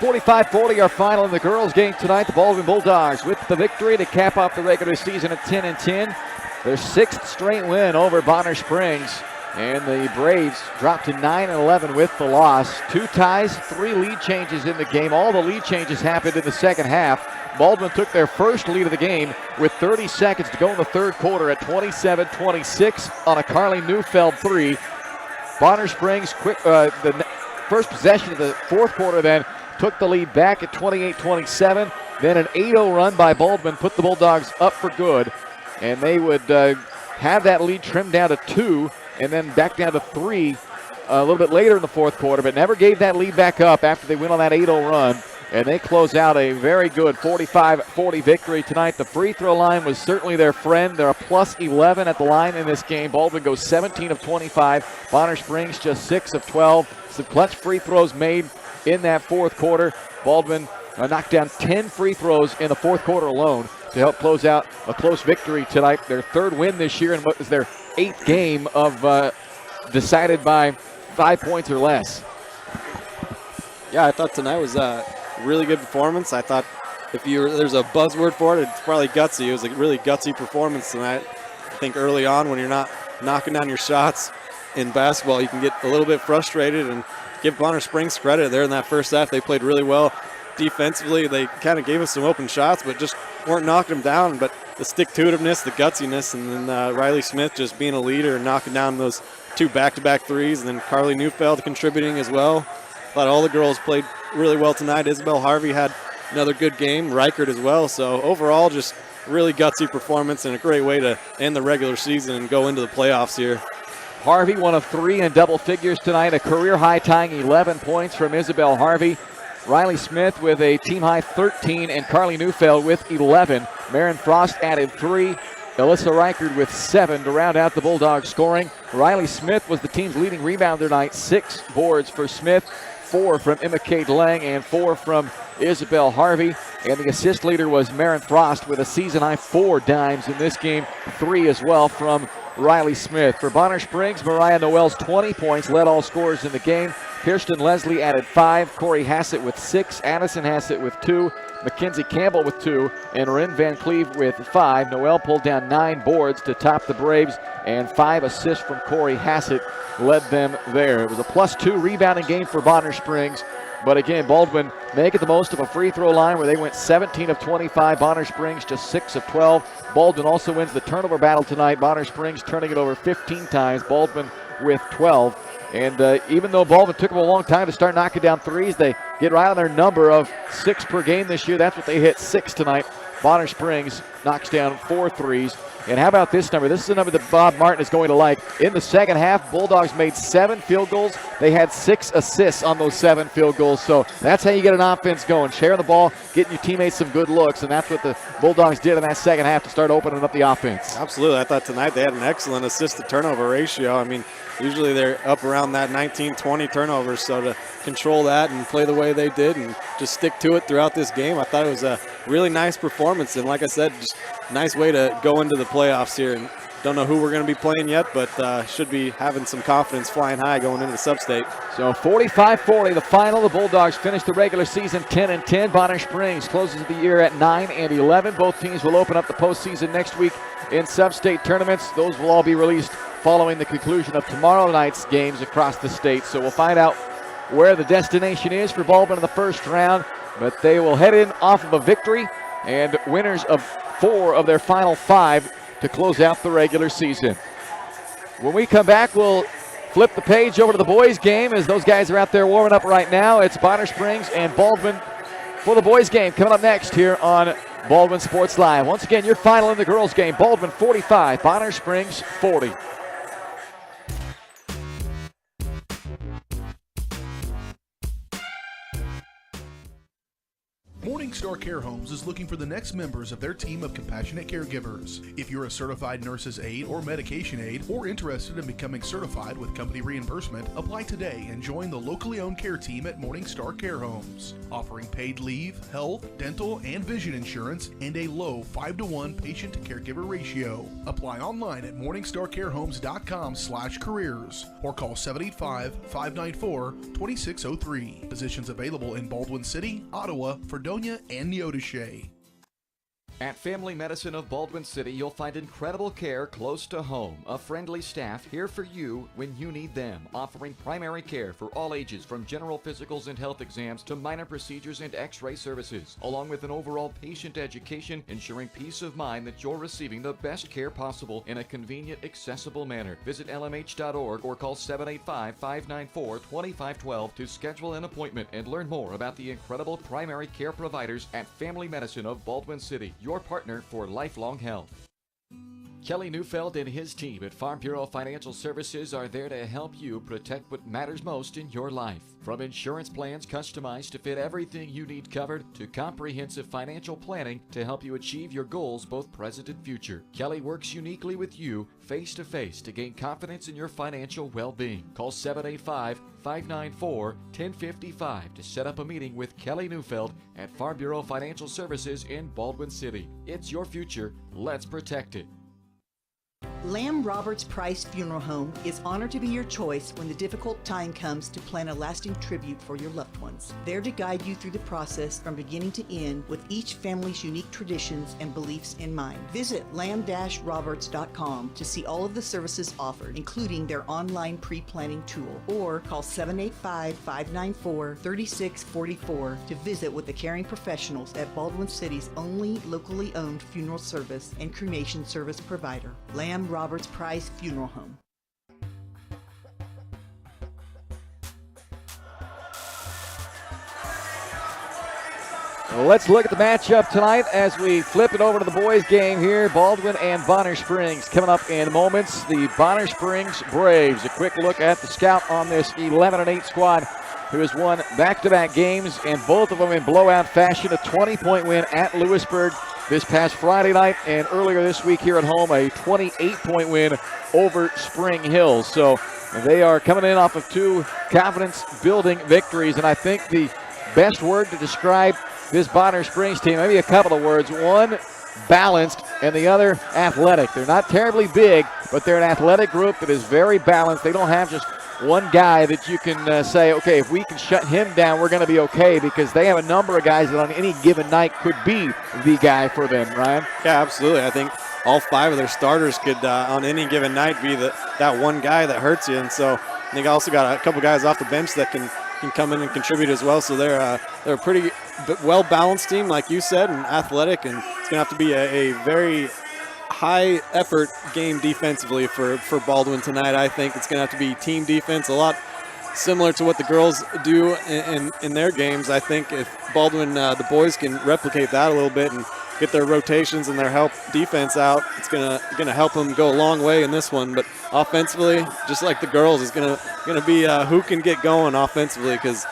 45-40 our final in the girls' game tonight. The Baldwin Bulldogs with the victory to cap off the regular season at 10-10. Their 6th straight win over Bonner Springs. And the Braves dropped to 9-11 with the loss. 2 ties, 3 lead changes in the game. All the lead changes happened in the second half. Baldwin took their first lead of the game with 30 seconds to go in the third quarter at 27-26 on a Carly Neufeld three. Bonner Springs, the first possession of the fourth quarter then took the lead back at 28-27. Then an 8-0 run by Baldwin put the Bulldogs up for good. And they would have that lead trimmed down to 2 and then back down to 3 a little bit later in the fourth quarter, but never gave that lead back up after they went on that 8-0 run. And they close out a very good 45-40 victory tonight. The free throw line was certainly their friend. They're a plus 11 at the line in this game. Baldwin goes 17 of 25. Bonner Springs just 6 of 12. Some clutch free throws made in that fourth quarter. Baldwin knocked down 10 free throws in the fourth quarter alone to help close out a close victory tonight. Their third win this year and what was their 8th game of decided by 5 points or less. Yeah, I thought tonight was a really good performance. I thought there's a buzzword for it, it's probably gutsy. It was a really gutsy performance tonight. I think early on when you're not knocking down your shots in basketball, you can get a little bit frustrated, and give Bonner Springs credit. There in that first half, they played really well. Defensively, they kind of gave us some open shots, but just weren't knocking them down. But the stick-to-itiveness, the gutsiness, and then Riley Smith just being a leader and knocking down those 2 back-to-back threes, and then Carly Neufeld contributing as well. Thought all the girls played really well tonight. Isabel Harvey had another good game, Reichert as well. So overall, just really gutsy performance and a great way to end the regular season and go into the playoffs here. Harvey, 1 of 3 in double figures tonight, a career-high tying 11 points from Isabel Harvey. Riley Smith with a team-high 13, and Carly Neufeld with 11. Marin Frost added 3. Alyssa Reichert with 7 to round out the Bulldogs scoring. Riley Smith was the team's leading rebounder tonight, 6 boards for Smith, 4 from Emma Kate Lang, and 4 from Isabel Harvey. And the assist leader was Marin Frost with a season-high 4 dimes in this game, 3 as well from Riley Smith. For Bonner Springs, Mariah Noel's 20 points led all scorers in the game. Kirsten Leslie added 5, Corey Hassett with 6, Addison Hassett with 2, Mackenzie Campbell with 2, and Rin Van Cleve with 5. Noel pulled down 9 boards to top the Braves, and 5 assists from Corey Hassett led them there. It was a +2 rebounding game for Bonner Springs, but again, Baldwin making the most of a free throw line where they went 17 of 25. Bonner Springs just 6 of 12. Baldwin also wins the turnover battle tonight. Bonner Springs turning it over 15 times. Baldwin with 12. And even though Baldwin took them a long time to start knocking down threes, they get right on their number of 6 per game this year. That's what they hit, 6 tonight. Bonner Springs knocks down 4 threes. And how about this number? This is a number that Bob Martin is going to like. In the second half, Bulldogs made 7 field goals. They had 6 assists on those 7 field goals. So that's how you get an offense going. Sharing the ball, getting your teammates some good looks. And that's what the Bulldogs did in that second half to start opening up the offense. Absolutely. I thought tonight they had an excellent assist-to-turnover ratio. I mean, usually they're up around that 19-20 turnovers. So to control that and play the way they did and just stick to it throughout this game, I thought it was a really nice performance. And like I said, just nice way to go into the playoffs here. And don't know who we're going to be playing yet, but should be having some confidence flying high going into the sub-state. So 45-40, the final. The Bulldogs finish the regular season 10-10. Bonner Springs closes the year at 9-11. Both teams will open up the postseason next week in sub-state tournaments. Those will all be released following the conclusion of tomorrow night's games across the state. So we'll find out where the destination is for Baldwin in the first round, but they will head in off of a victory and winners of 4 of their final 5 to close out the regular season. When we come back, we'll flip the page over to the boys game as those guys are out there warming up right now. It's Bonner Springs and Baldwin for the boys game coming up next here on Baldwin Sports Live. Once again, your final in the girls game, Baldwin 45, Bonner Springs 40. Morningstar Care Homes is looking for the next members of their team of compassionate caregivers. If you're a certified nurse's aide or medication aide or interested in becoming certified with company reimbursement, apply today and join the locally owned care team at Morningstar Care Homes, offering paid leave, health, dental, and vision insurance and a low 5-to-1 patient to caregiver ratio. Apply online at morningstarcarehomes.com/careers or call 785-594-2603. Positions available in Baldwin City, Ottawa, Fredonia, and Neodesha. At Family Medicine of Baldwin City, you'll find incredible care close to home. A friendly staff here for you when you need them, offering primary care for all ages from general physicals and health exams to minor procedures and x-ray services, along with an overall patient education, ensuring peace of mind that you're receiving the best care possible in a convenient, accessible manner. Visit lmh.org or call 785-594-2512 to schedule an appointment and learn more about the incredible primary care providers at Family Medicine of Baldwin City, your partner for lifelong health. Kelly Neufeld and his team at Farm Bureau Financial Services are there to help you protect what matters most in your life. From insurance plans customized to fit everything you need covered to comprehensive financial planning to help you achieve your goals both present and future. Kelly works uniquely with you face-to-face to gain confidence in your financial well-being. Call 785-594-1055 to set up a meeting with Kelly Neufeld at Farm Bureau Financial Services in Baldwin City. It's your future. Let's protect it. Lamb Roberts Price Funeral Home is honored to be your choice when the difficult time comes to plan a lasting tribute for your loved ones. There to guide you through the process from beginning to end with each family's unique traditions and beliefs in mind. Visit lamb-roberts.com to see all of the services offered, including their online pre-planning tool, or call 785-594-3644 to visit with the caring professionals at Baldwin City's only locally owned funeral service and cremation service provider, Lamb Roberts Price Funeral Home. Well, let's look at the matchup tonight as we flip it over to the boys' game here. Baldwin and Bonner Springs coming up in moments. The Bonner Springs Braves. A quick look at the scout on this 11-8 squad who has won back-to-back games, and both of them in blowout fashion. A 20-point win at Lewisburg this past Friday night, and earlier this week here at home, a 28-point win over Spring Hill. So they are coming in off of two confidence-building victories, and I think the best word to describe this Bonner Springs team, maybe a couple of words. One, balanced, and the other, athletic. They're not terribly big, but they're an athletic group that is very balanced. They don't have just one guy that you can say, okay, if we can shut him down, we're going to be okay, because they have a number of guys that on any given night could be the guy for them, Ryan. Yeah, absolutely. I think all five of their starters could, on any given night, be that one guy that hurts you. And so I think I also got a couple guys off the bench that can come in and contribute as well. So they're a pretty well-balanced team, like you said, and athletic, and it's going to have to be a very high-effort game defensively for Baldwin tonight. I think it's going to have to be team defense, a lot similar to what the girls do in their games. I think if Baldwin, the boys, can replicate that a little bit and get their rotations and their help defense out, it's gonna help them go a long way in this one. But offensively, just like the girls, is gonna be who can get going offensively, because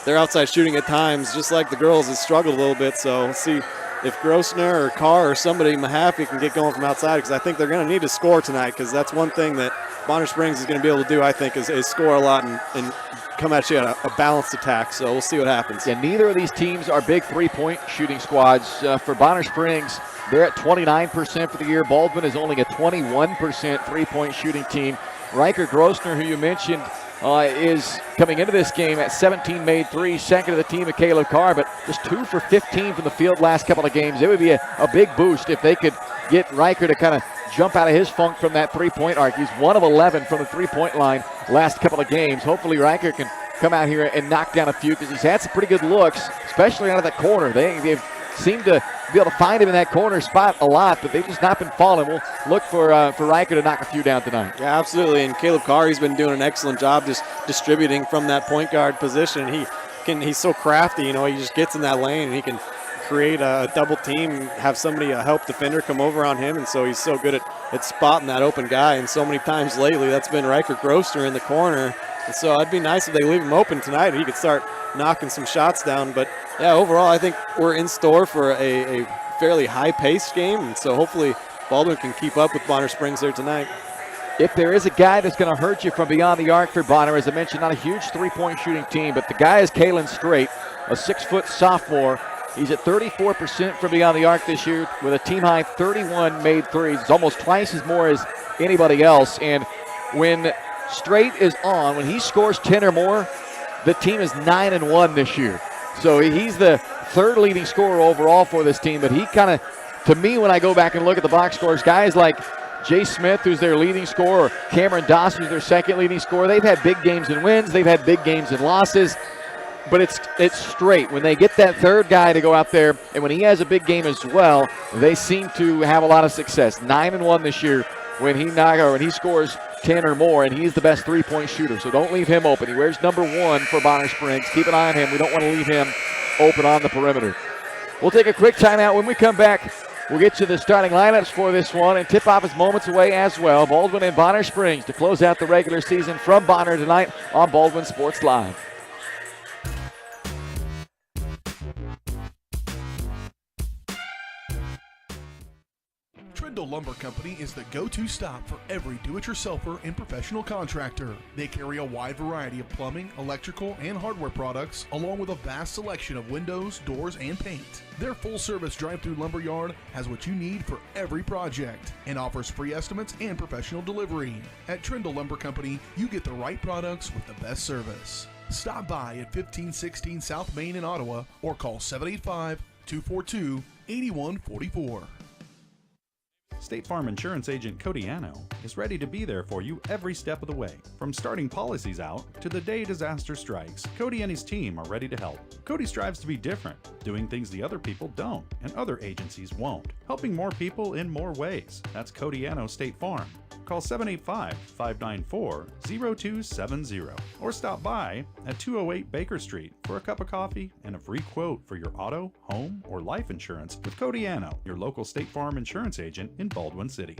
their outside shooting at times, just like the girls, has struggled a little bit. So we'll see if Grossner or Carr or somebody, Mahaffey, can get going from outside, because I think they're going to need to score tonight, because that's one thing that Bonner Springs is going to be able to do, I think, is score a lot and come at you at a balanced attack. So we'll see what happens. Yeah, neither of these teams are big three-point shooting squads. For Bonner Springs, they're at 29% for the year. Baldwin is only a 21% three-point shooting team. Riker Grossner, who you mentioned, is coming into this game at 17 made threes, second of the team of Caleb Carr, but just 2 for 15 from the field last couple of games. It would be a big boost if they could get Riker to kind of jump out of his funk from that three-point arc. He's 1 of 11 from the three-point line last couple of games. Hopefully Riker can come out here and knock down a few, because he's had some pretty good looks, especially out of that corner. They've seemed to be able to find him in that corner spot a lot, but they've just not been falling. We'll look for Riker to knock a few down tonight. Yeah, absolutely. And Caleb Carr, he's been doing an excellent job just distributing from that point guard position. He's so crafty, he just gets in that lane and he can create a double team, have somebody, a help defender, come over on him, and so he's so good at spotting that open guy. And so many times lately, that's been Riker Grossner in the corner. And so it'd be nice if they leave him open tonight and he could start knocking some shots down. But yeah, overall, I think we're in store for a fairly high-paced game, and so hopefully Baldwin can keep up with Bonner Springs there tonight. If there is a guy that's going to hurt you from beyond the arc for Bonner, as I mentioned, not a huge three-point shooting team, but the guy is Kalen Strait, a 6-foot sophomore. He's at 34% from beyond the arc this year with a team-high 31 made threes. It's almost twice as more as anybody else. And when Strait is on, when he scores 10 or more, the team is 9-1 this year. So he's the third leading scorer overall for this team, but he kind of to me, when I go back and look at the box scores, guys like Jay Smith, who's their leading scorer, or Cameron Doss, who's their second leading scorer, they've had big games and wins. They've had big games and losses. But it's straight. When they get that third guy to go out there, and when he has a big game as well, they seem to have a lot of success. 9-1 this year when he scores 10 or more, and he's the best three-point shooter. So don't leave him open. He wears number 1 for Bonner Springs. Keep an eye on him. We don't want to leave him open on the perimeter. We'll take a quick timeout. When we come back, we'll get to the starting lineups for this one, and tip-off is moments away as well. Baldwin and Bonner Springs to close out the regular season from Bonner tonight on Baldwin Sports Live. Trindle Lumber Company is the go-to stop for every do-it-yourselfer and professional contractor. They carry a wide variety of plumbing, electrical, and hardware products, along with a vast selection of windows, doors, and paint. Their full-service drive-through lumber yard has what you need for every project and offers free estimates and professional delivery. At Trindle Lumber Company, you get the right products with the best service. Stop by at 1516 South Main in Ottawa or call 785-242-8144. State Farm Insurance Agent Cody Anno is ready to be there for you every step of the way. From starting policies out to the day disaster strikes, Cody and his team are ready to help. Cody strives to be different, doing things the other people don't and other agencies won't, helping more people in more ways. That's Cody Anno State Farm. Call 785-594-0270 or stop by at 208 Baker Street for a cup of coffee and a free quote for your auto, home, or life insurance with Cody Anno, your local State Farm insurance agent in Baldwin City.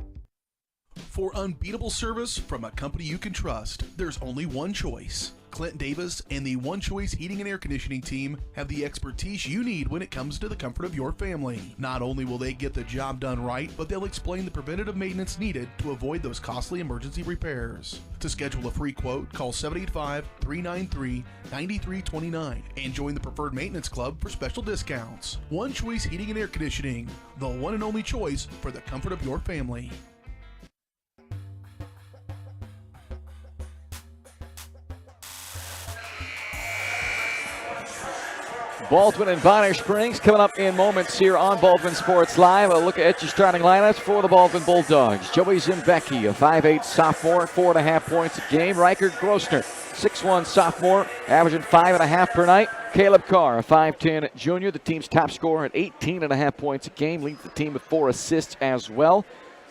For unbeatable service from a company you can trust, there's only one choice. Clint Davis and the One Choice Heating and Air Conditioning team have the expertise you need when it comes to the comfort of your family. Not only will they get the job done right, but they'll explain the preventative maintenance needed to avoid those costly emergency repairs. To schedule a free quote, call 785-393-9329 and join the Preferred Maintenance Club for special discounts. One Choice Heating and Air Conditioning, the one and only choice for the comfort of your family. Baldwin and Bonner Springs coming up in moments here on Baldwin Sports Live. A look at your starting lineups for the Baldwin Bulldogs. Joey Zimbecki, a 5'8 sophomore, 4.5 points a game. Riker Grossner, 6'1 sophomore, averaging 5.5 per night. Caleb Carr, a 5'10 junior, the team's top scorer at 18.5 points a game. Leads the team with 4 assists as well.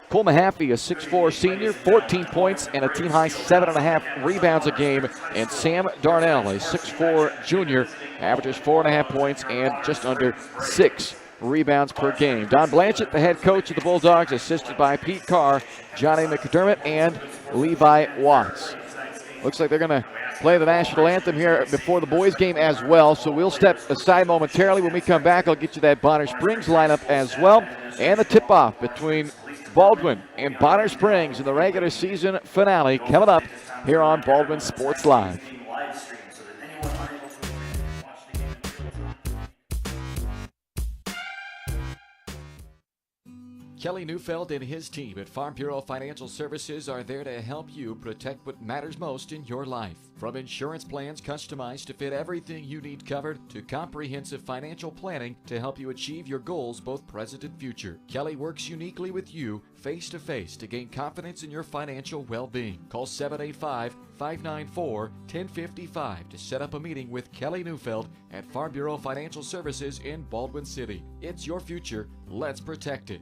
Cole Mahaffey, a 6'4 senior, 14 points and a team-high 7.5 rebounds a game. And Sam Darnell, a 6'4 junior, averages 4.5 points and just under 6 rebounds per game. Don Blanchett, the head coach of the Bulldogs, assisted by Pete Carr, Johnny McDermott, and Levi Watts. Looks like they're going to play the national anthem here before the boys' game as well. So we'll step aside momentarily. When we come back, I'll get you that Bonner Springs lineup as well. And the tip-off between Baldwin and Bonner Springs in the regular season finale coming up here on Baldwin Sports Live. Kelly Neufeld and his team at Farm Bureau Financial Services are there to help you protect what matters most in your life. From insurance plans customized to fit everything you need covered to comprehensive financial planning to help you achieve your goals both present and future. Kelly works uniquely with you face-to-face to gain confidence in your financial well-being. Call 785-594-1055 to set up a meeting with Kelly Neufeld at Farm Bureau Financial Services in Baldwin City. It's your future. Let's protect it.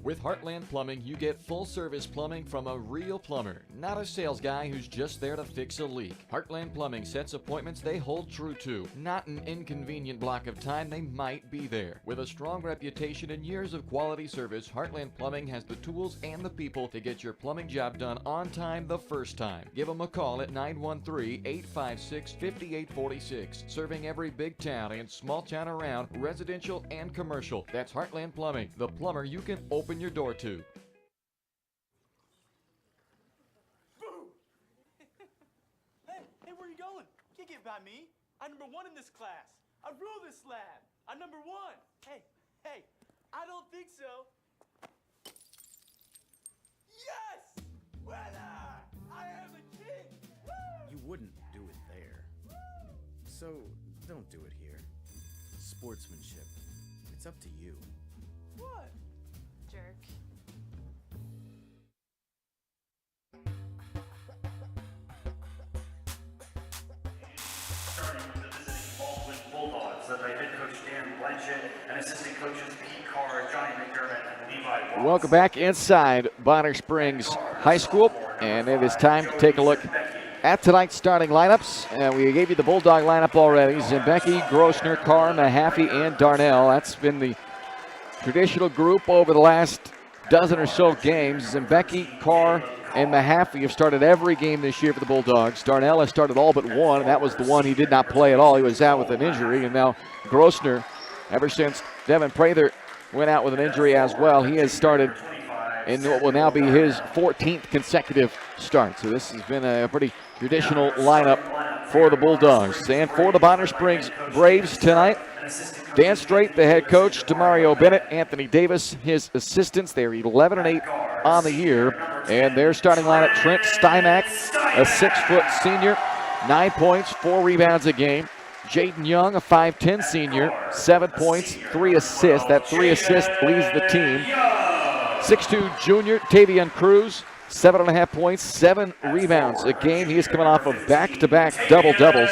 With Heartland Plumbing, you get full-service plumbing from a real plumber, not a sales guy who's just there to fix a leak. Heartland Plumbing sets appointments they hold true to, not an inconvenient block of time they might be there. With a strong reputation and years of quality service, Heartland Plumbing has the tools and the people to get your plumbing job done on time the first time. Give them a call at 913-856-5846, serving every big town and small town around, residential and commercial. That's Heartland Plumbing, the plumber you can open your door to. Hey, where are you going? Can't get by me. I'm number 1 in this class. I rule this lab. I'm number 1. Hey, I don't think so. Yes! Winner! I am the king! Woo! You wouldn't do it there. So, don't do it here. Sportsmanship. It's up to you. What? Jerk. Starting with the visiting Baldwin Bulldogs, led by head coach Dan Blanchett and assistant coaches Pete Carr, Johnny McDermott, and Levi Watts. Welcome back inside Bonner Springs High School, and it is time to take a look at tonight's starting lineups. We gave you the Bulldog lineup already. Zembecki, Grossner, Carr, Mahaffey, and Darnell. That's been the traditional group over the last dozen or so games. Zembecki, Carr, and Mahaffey have started every game this year for the Bulldogs. Darnell has started all but one, and that was the one he did not play at all. He was out with an injury, and now Grossner, ever since Devin Prather went out with an injury as well, he has started in what will now be his 14th consecutive start. So this has been a pretty traditional lineup for the Bulldogs. And for the Bonner Springs Braves tonight, Dan Strait, the head coach, Demario Bennett, Anthony Davis, his assistants. They're 11-8 on the year. And their starting lineup, Trent Stymack, a 6-foot senior, 9 points, 4 rebounds a game. Jaden Young, a 5'10 senior, 7 points, 3 assists. That 3 assists leads the team. 6'2 junior, Tavion Cruz, 7.5 points, 7 rebounds a game. He is coming off of back-to-back double-doubles.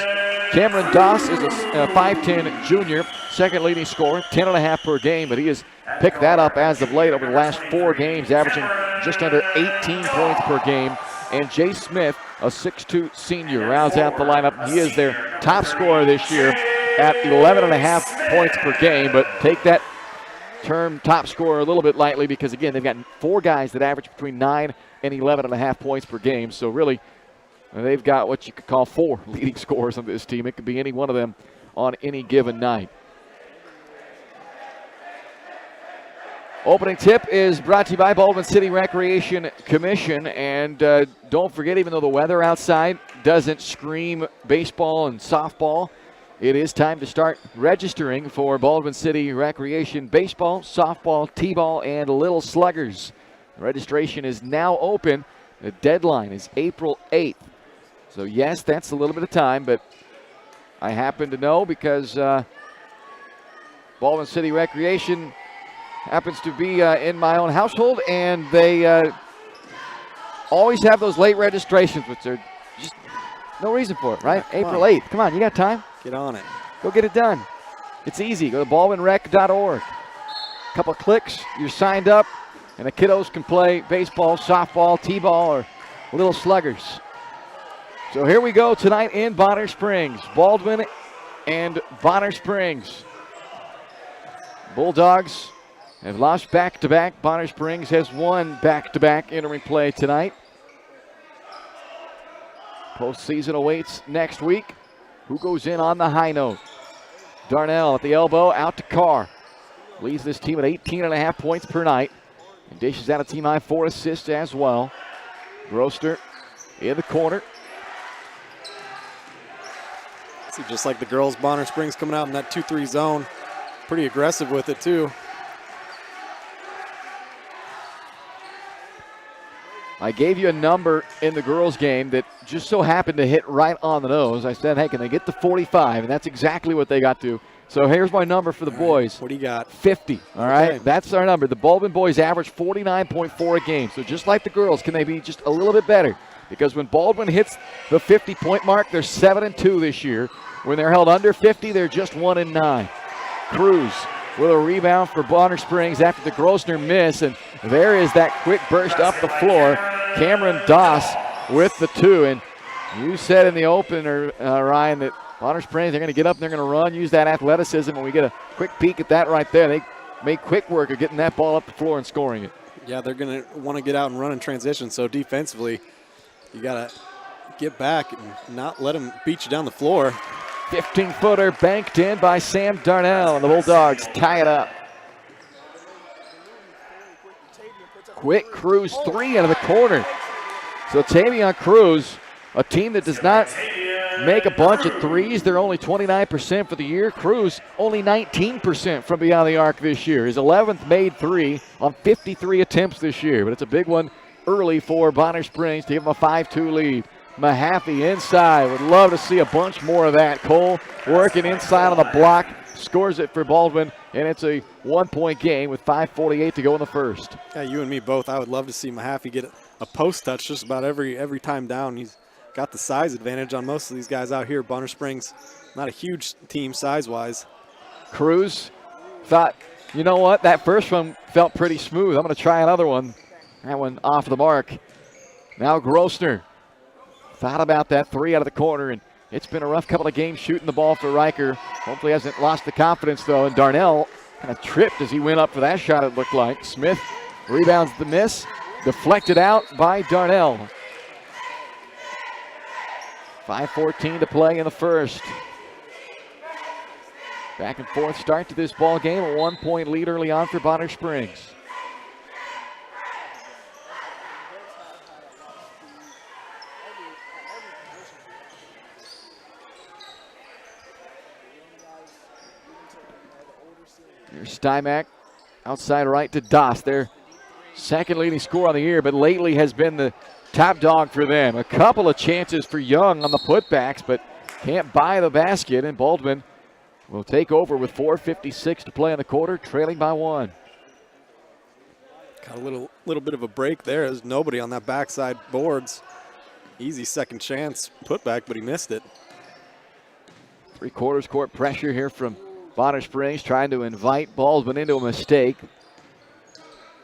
Cameron Doss is a 5'10 junior, second leading scorer, 10.5 per game, but he has picked that up as of late over the last 4 games, averaging just under 18 points per game. And Jay Smith, a 6'2 senior, rounds out the lineup. He is their top scorer this year at 11.5 points per game, but take that term top scorer a little bit lightly because, again, they've got 4 guys that average between 9 and 11.5 points per game. So really, they've got what you could call 4 leading scorers on this team. It could be any one of them on any given night. Opening tip is brought to you by Baldwin City Recreation Commission. And don't forget, even though the weather outside doesn't scream baseball and softball, it is time to start registering for Baldwin City Recreation baseball, softball, t-ball, and Little Sluggers. Registration is now open. The deadline is April 8th. So yes, that's a little bit of time, but I happen to know because Baldwin City Recreation happens to be in my own household, and they always have those late registrations, which are just no reason for it, right? Yeah, April 8th. Come on, you got time? Get on it. Go get it done. It's easy. Go to baldwinrec.org. Couple clicks, you're signed up, and the kiddos can play baseball, softball, t-ball, or Little Sluggers. So here we go tonight in Bonner Springs. Baldwin and Bonner Springs. Bulldogs have lost back-to-back. Bonner Springs has won back-to-back entering play tonight. Postseason awaits next week. Who goes in on the high note? Darnell at the elbow, out to Carr. Leads this team at 18.5 points per night. And dishes out a team high 4 assists as well. Grossner in the corner. See, just like the girls, Bonner Springs coming out in that 2-3 zone. Pretty aggressive with it, too. I gave you a number in the girls' game that just so happened to hit right on the nose. I said, hey, can they get to 45? And that's exactly what they got to. So here's my number for the boys. What do you got? 50, all right? Okay. That's our number. The Baldwin boys average 49.4 a game. So just like the girls, can they be just a little bit better? Because when Baldwin hits the 50-point mark, they're 7-2 this year. When they're held under 50, they're just 1-9. Cruz with a rebound for Bonner Springs after the Grossner miss, and there is that quick burst up the floor. Cameron Doss with the 2, and you said in the opener, Ryan, that Bonner Springs, they're going to get up and they're going to run, use that athleticism, and we get a quick peek at that right there. They made quick work of getting that ball up the floor and scoring it. Yeah, they're going to want to get out and run in transition, so defensively, you got to get back and not let them beat you down the floor. 15-footer banked in by Sam Darnell, and the Bulldogs tie it up. Quick Cruz 3 out of the corner. So Tavion Cruz, a team that does not make a bunch of threes. They're only 29% for the year. Cruz only 19% from beyond the arc this year. His 11th made 3 on 53 attempts this year, but it's a big one early for Bonner Springs to give them a 5-2 lead. Mahaffey inside. Would love to see a bunch more of that. Cole working inside on the block. Scores it for Baldwin and it's a 1-point game with 5:48 to go in the first. Yeah, you and me both. I would love to see Mahaffey get a post touch just about every time down. He's got the size advantage on most of these guys out here. Bonner Springs, not a huge team size-wise. Cruz thought, you know what, that first one felt pretty smooth. I'm going to try another one. That one off the mark. Now Grossner thought about that three out of the corner, and it's been a rough couple of games shooting the ball for Riker. Hopefully hasn't lost the confidence, though, and Darnell kind of tripped as he went up for that shot, it looked like. Smith rebounds the miss, deflected out by Darnell. 5:14 to play in the first. Back and forth start to this ball game. A 1-point lead early on for Bonner Springs. Here's Stymack outside right to Doss. Their second leading scorer on the year, but lately has been the top dog for them. A couple of chances for Young on the putbacks, but can't buy the basket, and Baldwin will take over with 4:56 to play in the quarter, trailing by 1. Got a little bit of a break there. There's nobody on that backside boards. Easy second chance putback, but he missed it. 3/4 court pressure here from Bonner Springs, trying to invite Baldwin into a mistake.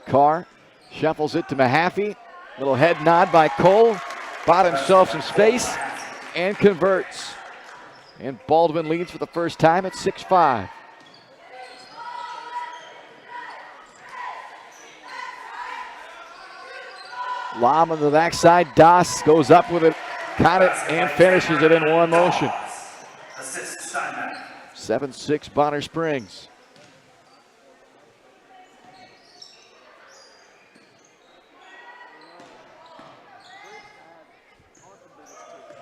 Carr shuffles it to Mahaffey. Little head nod by Cole. Bought himself some space and converts. And Baldwin leads for the first time at 6-5. Lob on the backside. Doss goes up with it, caught it, and finishes it in one motion. 7-6 Bonner Springs.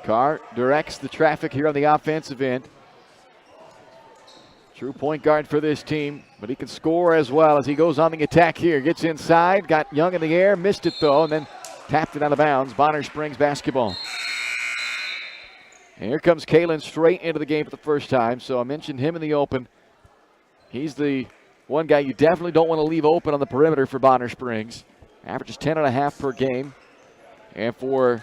Carr directs the traffic here on the offensive end. True point guard for this team, but he can score as well as he goes on the attack here. Gets inside, got Young in the air, missed it though, and then tapped it out of bounds. Bonner Springs basketball. And here comes Kalen straight into the game for the first time, so I mentioned him in the open. He's the one guy you definitely don't want to leave open on the perimeter for Bonner Springs. Averages 10.5 per game. And for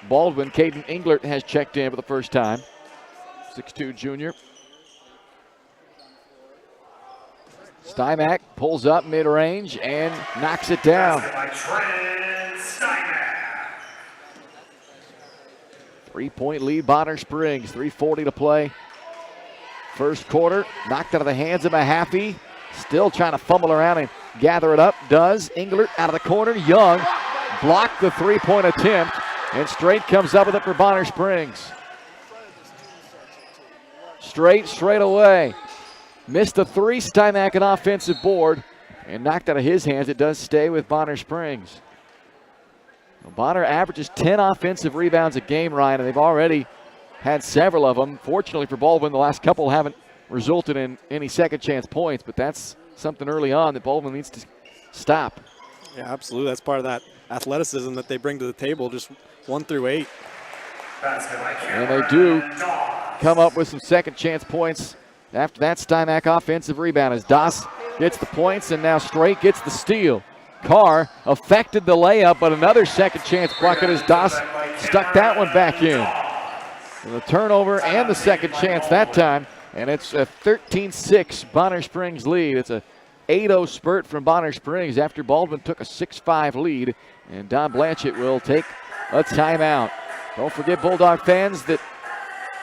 Baldwin, Caden Englert has checked in for the first time. 6'2 junior. Stymack pulls up mid-range and knocks it down. 3-point lead, Bonner Springs. 3:40 to play. First quarter, knocked out of the hands of Mahaffey. Still trying to fumble around and gather it up. Does. Englert out of the corner. Young blocked the three-point attempt. And Straight comes up with it for Bonner Springs. Straight away. Missed the three. Stymack an offensive board. And knocked out of his hands. It does stay with Bonner Springs. Well, Bonner averages 10 offensive rebounds a game, Ryan, and they've already had several of them. Fortunately for Baldwin, the last couple haven't resulted in any second chance points, but that's something early on that Baldwin needs to stop. Yeah, absolutely. That's part of that athleticism that they bring to the table, just 1 through 8. And they do come up with some second chance points after that Stymack offensive rebound as Doss gets the points and now Straight gets the steal. Carr affected the layup, but another second chance bucket as Doss stuck that one back in. And the turnover and the second chance that time, and it's a 13-6 Bonner Springs lead. It's a 8-0 spurt from Bonner Springs after Baldwin took a 6-5 lead, and Don Blanchett will take a timeout. Don't forget, Bulldog fans, that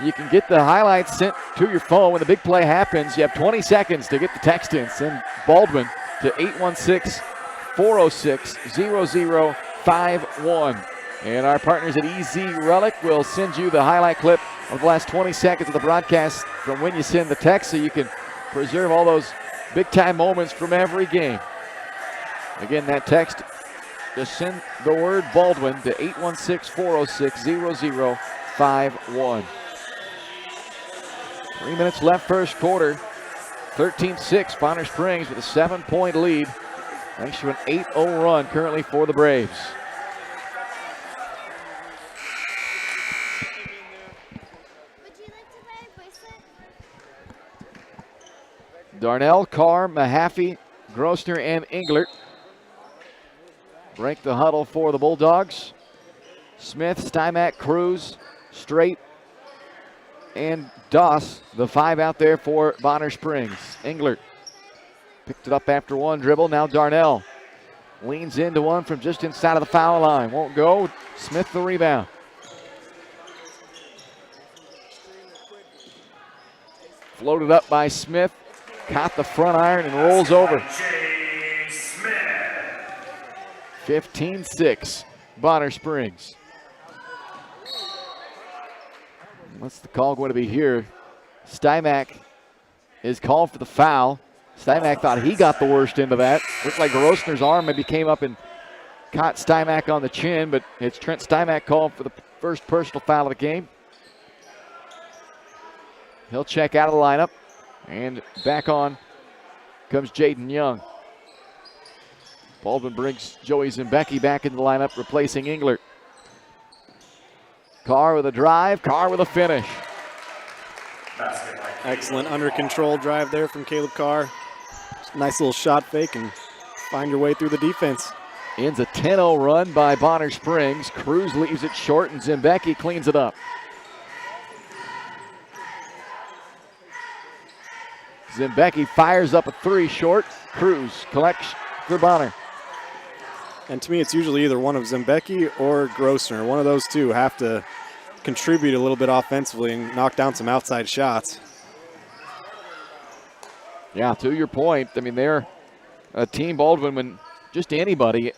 you can get the highlights sent to your phone when the big play happens. You have 20 seconds to get the text in. Send Baldwin to 816-406-0051. And our partners at EZ Relic will send you the highlight clip of the last 20 seconds of the broadcast from when you send the text, so you can preserve all those big-time moments from every game. Again, that text, just send the word Baldwin to 816-406-0051. 3 minutes left first quarter. 13-6, Bonner Springs with a 7-point lead. Thanks to an 8-0 run currently for the Braves. Darnell, Carr, Mahaffey, Grossner, and Englert break the huddle for the Bulldogs. Smith, Stymack, Cruz, Straight, and Doss, the 5 out there for Bonner Springs. Englert picked it up after one dribble. Now Darnell leans into one from just inside of the foul line. Won't go. Smith the rebound. Floated up by Smith. Caught the front iron and rolls over. 15-6, Bonner Springs. What's the call going to be here? Stymack is called for the foul. Stymack thought he got the worst end of that. Looked like Grossner's arm maybe came up and caught Stymack on the chin, but it's Trent Stymack called for the first personal foul of the game. He'll check out of the lineup, and back on comes Jaden Young. Baldwin brings Joey Zimbecki back into the lineup, replacing Englert. Carr with a drive, Carr with a finish. Excellent under control drive there from Caleb Carr. Nice little shot fake and find your way through the defense. Ends a 10-0 run by Bonner Springs. Cruz leaves it short and Zimbecki cleans it up. Zimbecki fires up a 3 short. Cruz collects for Bonner. And to me, it's usually either one of Zimbecki or Grossner. One of those two have to contribute a little bit offensively and knock down some outside shots. Yeah, to your point, I mean, they're a team, Baldwin, when just anybody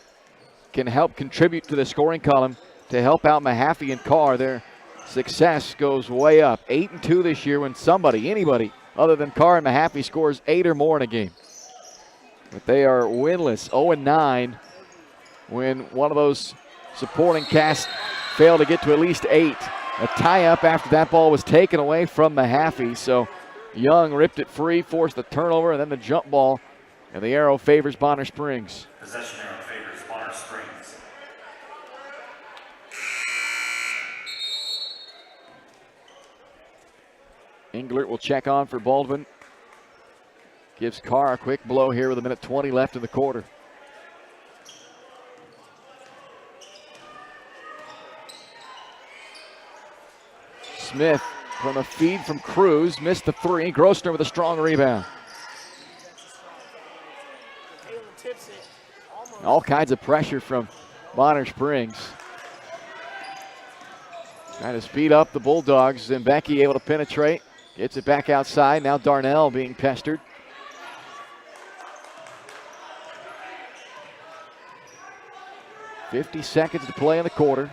can help contribute to the scoring column to help out Mahaffey and Carr, their success goes way up. 8-2 this year when somebody, anybody other than Carr and Mahaffey scores 8 or more in a game. But they are winless, 0-9, when one of those supporting cast failed to get to at least 8. A tie-up after that ball was taken away from Mahaffey, so Young ripped it free, forced the turnover, and then the jump ball, and the arrow favors Bonner Springs. Possession arrow favors Bonner Springs. Englert will check on for Baldwin. Gives Carr a quick blow here with 1:20 left in the quarter. Smith from a feed from Cruz, missed the 3. Grossner with a strong rebound. All kinds of pressure from Bonner Springs. Trying to speed up the Bulldogs. Zimbecki able to penetrate. Gets it back outside. Now Darnell being pestered. .50 seconds to play in the quarter.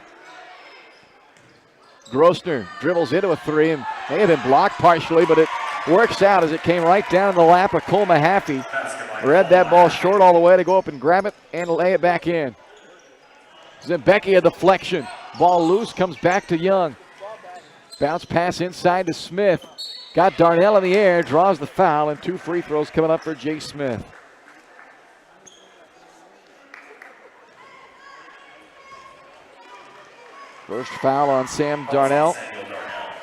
Grossner dribbles into a 3 and may have been blocked partially, but it works out as it came right down in the lap of Cole Mahaffey. Read that ball short all the way to go up and grab it and lay it back in. Zimbecki a deflection. Ball loose, comes back to Young. Bounce pass inside to Smith. Got Darnell in the air, draws the foul, and 2 free throws coming up for Jay Smith. First foul on Sam Darnell.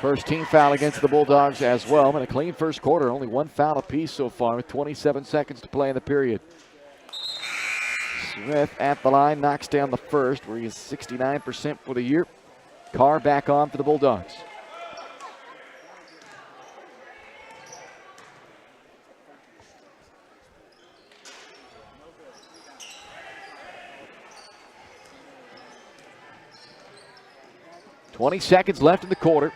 First team foul against the Bulldogs as well. And a clean first quarter, only 1 foul apiece so far with 27 seconds to play in the period. Smith at the line, knocks down the first, where he is 69% for the year. Carr back on for the Bulldogs. .20 seconds left in the quarter.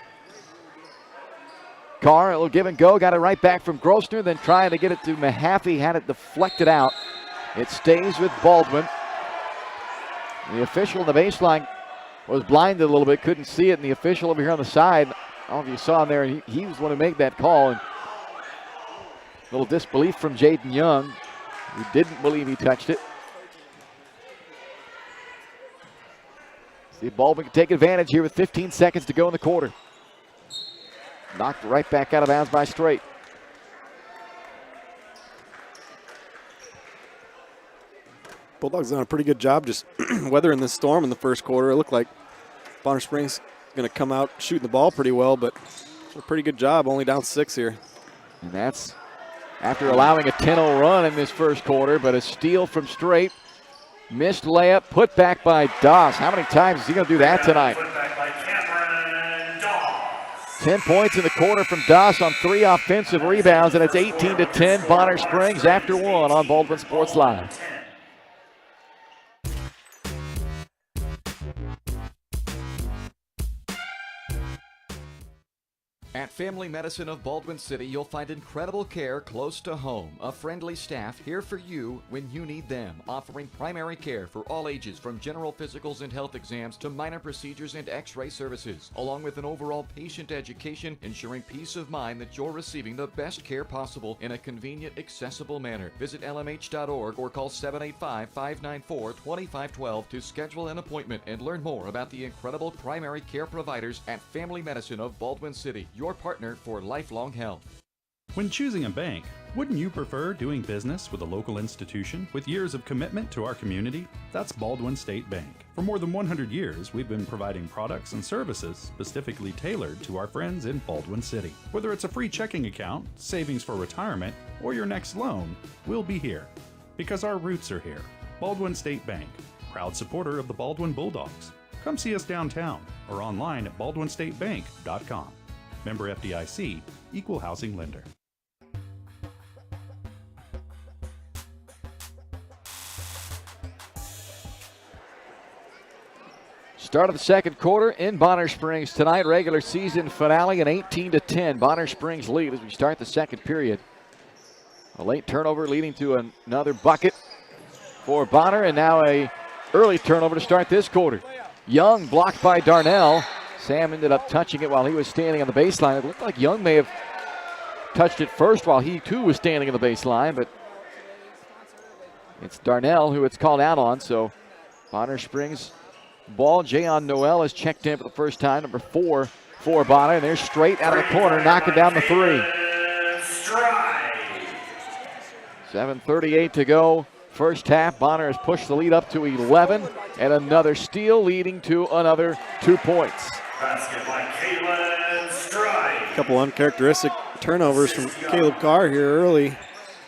Carr, a little give and go, got it right back from Grossner, then trying to get it to Mahaffey, had it deflected out. It stays with Baldwin. The official in the baseline was blinded a little bit, couldn't see it, and the official over here on the side, I don't know if you saw him there, he was the one who made that call. And a little disbelief from Jaden Young, who didn't believe he touched it. See if Baldwin can take advantage here with 15 seconds to go in the quarter. Knocked right back out of bounds by Straight. Bulldogs done a pretty good job just weathering this storm in the first quarter. It looked like Bonner Springs going to come out shooting the ball pretty well, but a pretty good job, only down 6 here. And that's after allowing a 10-0 run in this first quarter, but a steal from Straight. Missed layup, put back by Doss. How many times is he going to do that tonight? 10 points in the quarter from Doss on 3 offensive rebounds, and it's 18-10 Bonner Springs after 1 on Baldwin Sports Live. At Family Medicine of Baldwin City, you'll find incredible care close to home. A friendly staff here for you when you need them, offering primary care for all ages from general physicals and health exams to minor procedures and x-ray services, along with an overall patient education, ensuring peace of mind that you're receiving the best care possible in a convenient, accessible manner. Visit lmh.org or call 785-594-2512 to schedule an appointment and learn more about the incredible primary care providers at Family Medicine of Baldwin City, your partner for lifelong health. When choosing a bank, wouldn't you prefer doing business with a local institution with years of commitment to our community? That's Baldwin State Bank. For more than 100 years, we've been providing products and services specifically tailored to our friends in Baldwin City. Whether it's a free checking account, savings for retirement, or your next loan, we'll be here. Because our roots are here. Baldwin State Bank, proud supporter of the Baldwin Bulldogs. Come see us downtown or online at baldwinstatebank.com. Member FDIC, Equal Housing Lender. Start of the second quarter in Bonner Springs tonight. Regular season finale, an 18-10 Bonner Springs lead as we start the second period. A late turnover leading to another bucket for Bonner, and now a early turnover to start this quarter. Young blocked by Darnell. Sam ended up touching it while he was standing on the baseline. It looked like Young may have touched it first while he too was standing on the baseline, but it's Darnell who it's called out on. So Bonner Springs ball. Jayon Noel has checked in for the first time, number 4 for Bonner. And they're straight out of the corner, knocking down the 3. 7:38 to go. First half, Bonner has pushed the lead up to 11, and another steal leading to another 2 points. Basket by Caleb Stride. A couple uncharacteristic turnovers from Caleb Carr here early.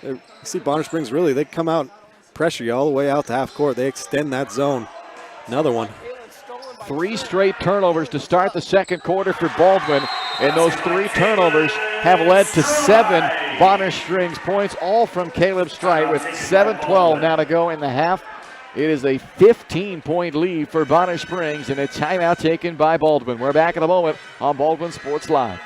You see Bonner Springs really, they come out, pressure you all the way out to half court. They extend that zone. Another one. 3 straight turnovers to start the second quarter for Baldwin, and those 3 turnovers have led to 7 Bonner Springs points, all from Caleb Strite, with 7:12 now to go in the half. It is a 15-point lead for Bonner Springs, and a timeout taken by Baldwin. We're back in a moment on Baldwin Sports Live.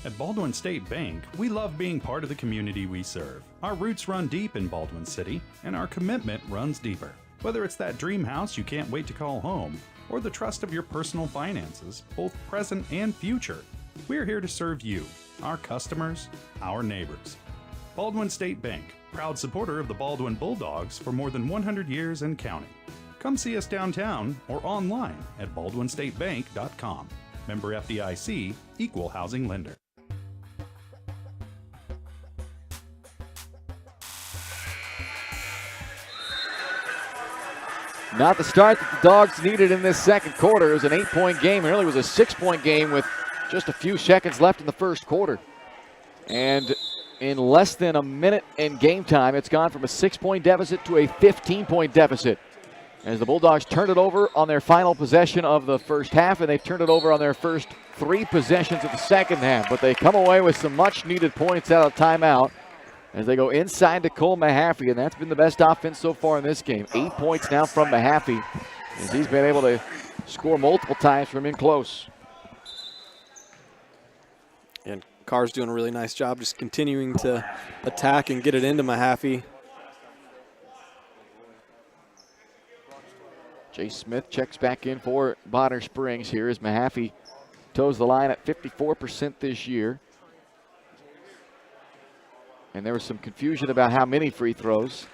At Baldwin State Bank, we love being part of the community we serve. Our roots run deep in Baldwin City, and our commitment runs deeper. Whether it's that dream house you can't wait to call home, or the trust of your personal finances, both present and future, we're here to serve you, our customers, our neighbors. Baldwin State Bank, proud supporter of the Baldwin Bulldogs for more than 100 years and counting. Come see us downtown or online at baldwinstatebank.com. Member FDIC, Equal Housing Lender. Not the start that the Dogs needed in this second quarter. It was an 8-point game. It really was a 6-point game with just a few seconds left in the first quarter. And in less than a minute in game time, it's gone from a 6-point deficit to a 15-point deficit, as the Bulldogs turned it over on their final possession of the first half, and they've turned it over on their first 3 possessions of the second half. But they come away with some much-needed points out of timeout as they go inside to Cole Mahaffey, and that's been the best offense so far in this game. 8 points now from Mahaffey, as he's been able to score multiple times from in close. And Carr's doing a really nice job just continuing to attack and get it into Mahaffey. Jay Smith checks back in for Bonner Springs here as Mahaffey toes the line at 54% this year. And there was some confusion about how many free throws.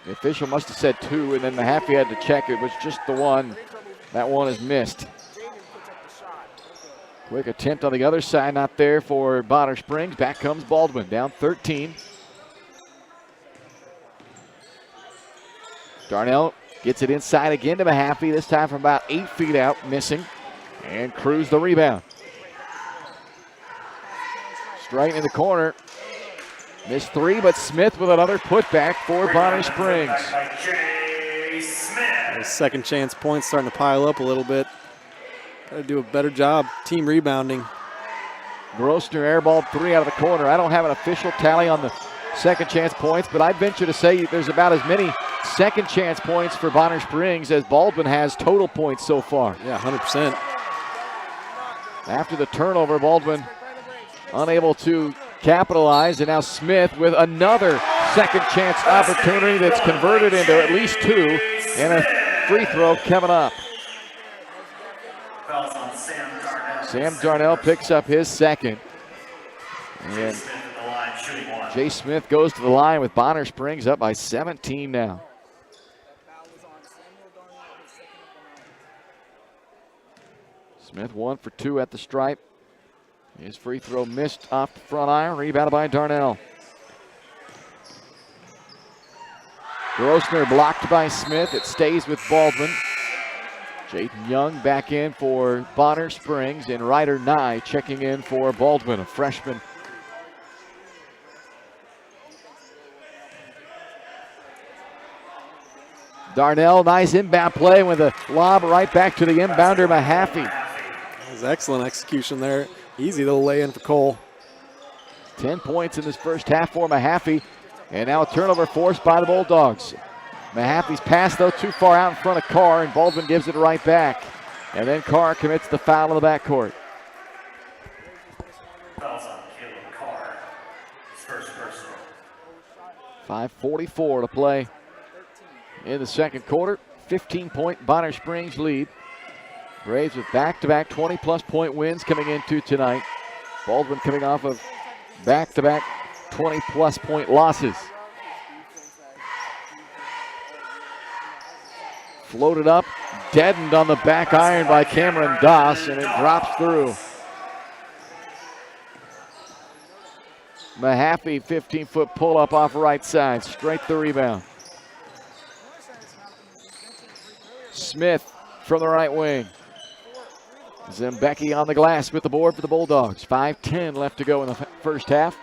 The official must have said 2, and then Mahaffey had to check. It was just the one. That one is missed. Quick attempt on the other side, not there for Bonner Springs. Back comes Baldwin, down 13. Darnell Gets it inside again to Mahaffey, this time from about 8 feet out, missing. And Cruz the rebound. Straight in the corner. Missed 3, but Smith with another putback for Bonner Springs. Those second chance points starting to pile up a little bit. Got to do a better job team rebounding. Grossner airballed 3 out of the corner. I don't have an official tally on the second chance points, but I'd venture to say there's about as many second chance points for Bonner Springs as Baldwin has total points so far. Yeah, 100%. After the turnover, Baldwin unable to capitalize, and now Smith with another second chance opportunity that's converted into at least 2, and a free throw coming up. Sam Darnell picks up his second. And Jay Smith goes to the line with Bonner Springs up by 17 now. Smith 1 for 2 at the stripe. His free throw missed off the front iron, rebounded by Darnell. Grossner blocked by Smith. It stays with Baldwin. Jaden Young back in for Bonner Springs, and Ryder Nye checking in for Baldwin, a freshman. Darnell, nice inbound play with a lob right back to the inbounder, Mahaffey. That was excellent execution there. Easy little lay-in for Cole. 10 points in this first half for Mahaffey, and now a turnover forced by the Bulldogs. Mahaffey's pass, though, too far out in front of Carr, and Baldwin gives it right back. And then Carr commits the foul in the backcourt. Fouls on Caleb Carr. His first personal. 5:44 to play in the second quarter. 15-point Bonner Springs lead. Braves with back-to-back 20-plus point wins coming into tonight. Baldwin coming off of back-to-back 20-plus point losses. Floated up, deadened on the back iron by Cameron Doss, and it drops through. Mahaffey, 15-foot pull-up off right side, straight the rebound. Smith from the right wing. Zembecki on the glass with the board for the Bulldogs. 5:10 left to go in the first half.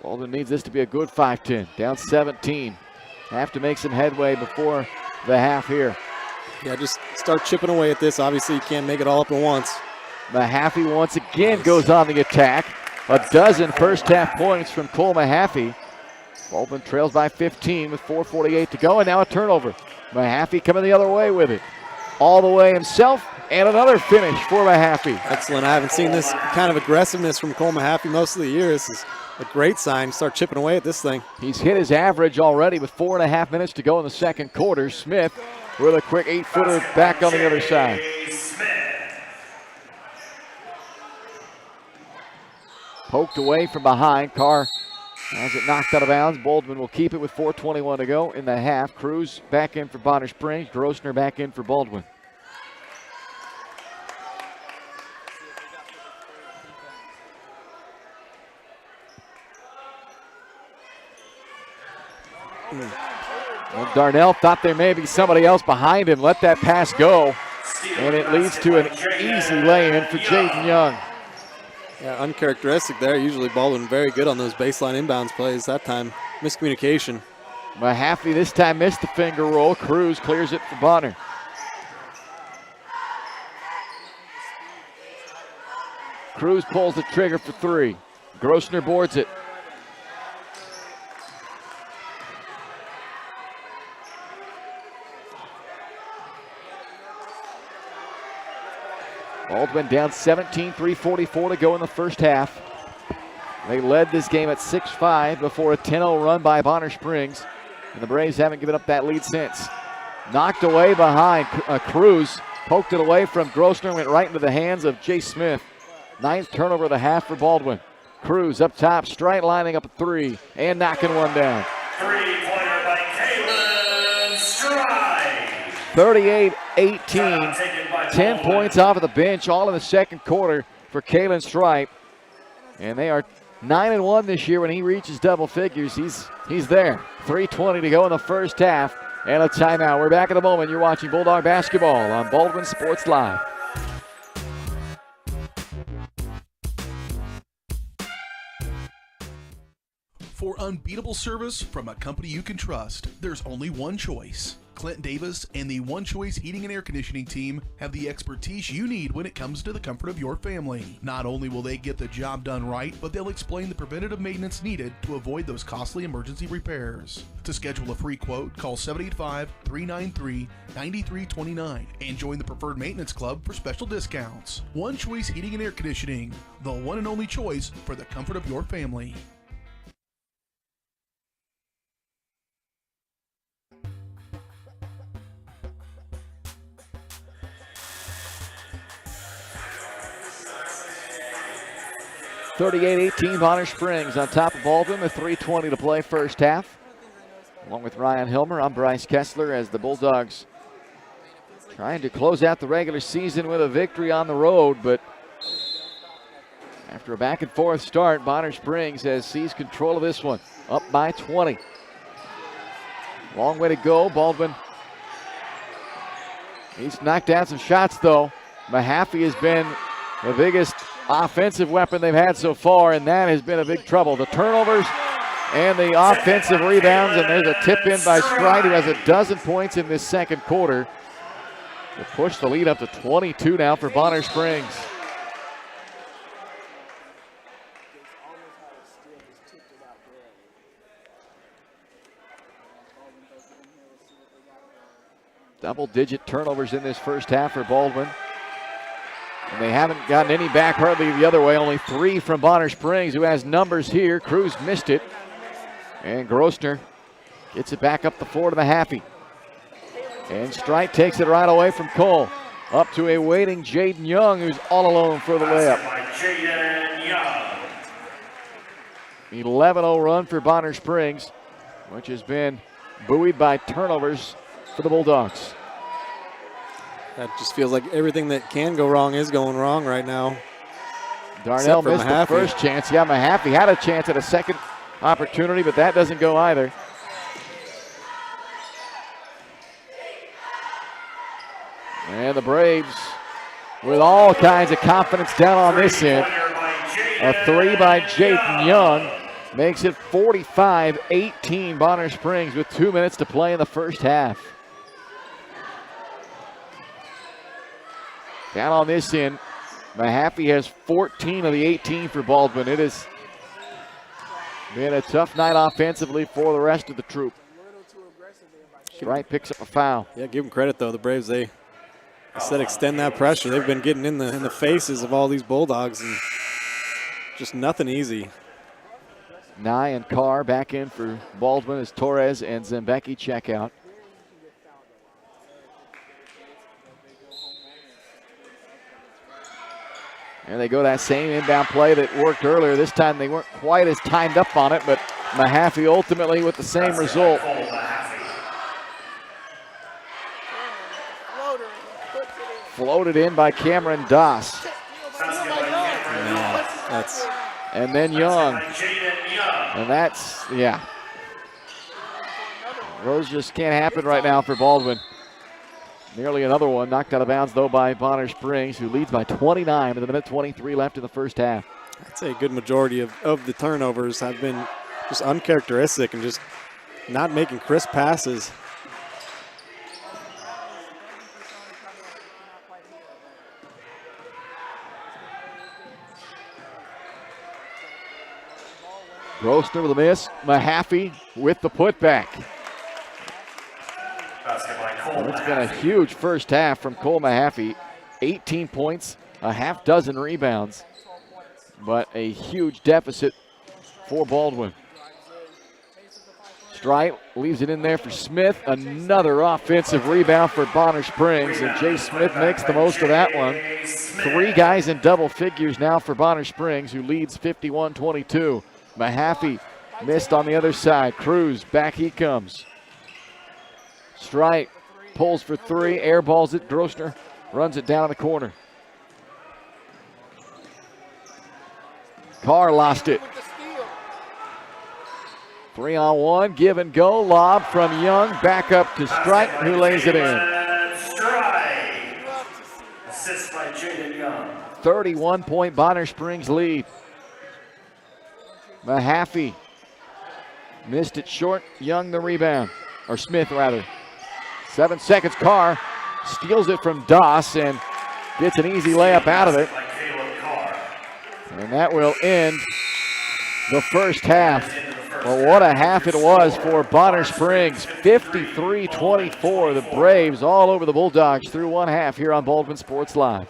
Baldwin needs this to be a good 5-10. Down 17. Have to make some headway before the half here. Yeah, just start chipping away at this. Obviously, you can't make it all up at once. Mahaffey once again goes on the attack. A dozen first half points from Cole Mahaffey. Baldwin trails by 15 with 4:48 to go, and now a turnover. Mahaffey coming the other way with it. All the way himself, and another finish for Mahaffey. Excellent. I haven't seen this kind of aggressiveness from Cole Mahaffey most of the year. This is a great sign. Start chipping away at this thing. He's hit his average already with 4.5 minutes to go in the second quarter. Smith with a quick 8-footer back on the other side. Poked away from behind. Carr has it knocked out of bounds. Baldwin will keep it with 4:21 to go in the half. Cruz back in for Bonner Springs. Grossner back in for Baldwin. Well, Darnell thought there may be somebody else behind him. Let that pass go. And it leads to an easy lay-in for Jaden Young. Yeah, uncharacteristic there. Usually Baldwin very good on those baseline inbounds plays. That time, miscommunication. Mahaffey this time missed the finger roll. Cruz clears it for Bonner. Cruz pulls the trigger for 3. Grossner boards it. Baldwin down 17, 3:44 to go in the first half. They led this game at 6-5 before a 10-0 run by Bonner Springs, and the Braves haven't given up that lead since. Knocked away behind Cruz, poked it away from Grossner, went right into the hands of Jay Smith. 9th turnover of the half for Baldwin. Cruz up top, straight lining up a 3 and knocking one down. Three-pointer by Kalen Stride. 38-18. 10 points off of the bench, all in the second quarter for Kalen Stripe. And they are 9-1 this year when he reaches double figures. He's there. 3:20 to go in the first half. and a timeout. We're back in a moment. You're watching Bulldog basketball on Baldwin Sports Live. For unbeatable service from a company you can trust, there's only one choice. Clint Davis and the One Choice Heating and Air Conditioning team have the expertise you need when it comes to the comfort of your family. Not only will they get the job done right, but they'll explain the preventative maintenance needed to avoid those costly emergency repairs. To schedule a free quote, call 785-393-9329 and join the Preferred Maintenance Club for special discounts. One Choice Heating and Air Conditioning, the one and only choice for the comfort of your family. (38-18) Bonner Springs on top of Baldwin with 3:20 to play first half. Along with Ryan Hilmer, I'm Bryce Kessler as the Bulldogs trying to close out the regular season with a victory on the road, but after a back and forth start, Bonner Springs has seized control of this one, up by 20. Long way to go. Baldwin, he's knocked down some shots though. Mahaffey has been the biggest offensive weapon they've had so far, and that has been a big trouble. The turnovers and the offensive rebounds, and there's a tip in by Stride, who has a dozen points in this second quarter to push the lead up to 22 now for Bonner Springs. Double-digit turnovers in this first half for Baldwin. And they haven't gotten any back hardly the other way. Only 3 from Bonner Springs, who has numbers here. Cruz missed it. And Grossner gets it back up the floor to Mahaffey. And Strite takes it right away from Cole. Up to a waiting Jaden Young, who's all alone for the layup. 11-0 run for Bonner Springs, which has been buoyed by turnovers for the Bulldogs. That just feels like everything that can go wrong is going wrong right now. Darnell missed the first chance. Yeah, Mahaffey had a chance at a second opportunity, but that doesn't go either. And the Braves with all kinds of confidence down on this end. A 3 by Jaden Young makes it 45-18 Bonner Springs with 2 minutes to play in the first half. Down on this end, Mahaffey has 14 of the 18 for Baldwin. It has been a tough night offensively for the rest of the troop. Strite picks up a foul. Yeah, give them credit though. The Braves, they instead extend that pressure. They've been getting in the faces of all these Bulldogs, and just nothing easy. Nye and Carr back in for Baldwin as Torres and Zembecki check out. And they go that same inbound play that worked earlier. This time they weren't quite as timed up on it, but Mahaffey ultimately with the same result. Floated in by Cameron Doss. And then Young. And that's, yeah. Those just can't happen right now for Baldwin. Nearly another one knocked out of bounds, though, by Bonner Springs, who leads by 29 with a minute 23 left in the first half. I'd say a good majority of the turnovers have been just uncharacteristic and just not making crisp passes. Grossner with a miss. Mahaffey with the putback. It's been a huge first half from Cole Mahaffey. 18 points, a half dozen rebounds, but a huge deficit for Baldwin. Strite leaves it in there for Smith. Another offensive rebound for Bonner Springs, and Jay Smith makes the most of that one. 3 guys in double figures now for Bonner Springs, who leads 51-22. Mahaffey missed on the other side. Cruz, back he comes. Strite pulls for 3, airballs it. Grossner runs it down in the corner. Carr lost it. 3-on-1, give and go, lob from Young, back up to Strike, who lays it in. Strike. Assist by Jaden Young. 31-point Bonner Springs lead. Mahaffey missed it short. Young the rebound, or Smith rather. 7 seconds. Carr steals it from Doss and gets an easy layup out of it. And that will end the first half. Well, what a half it was for Bonner Springs. 53-24. The Braves all over the Bulldogs through one half here on Baldwin Sports Live.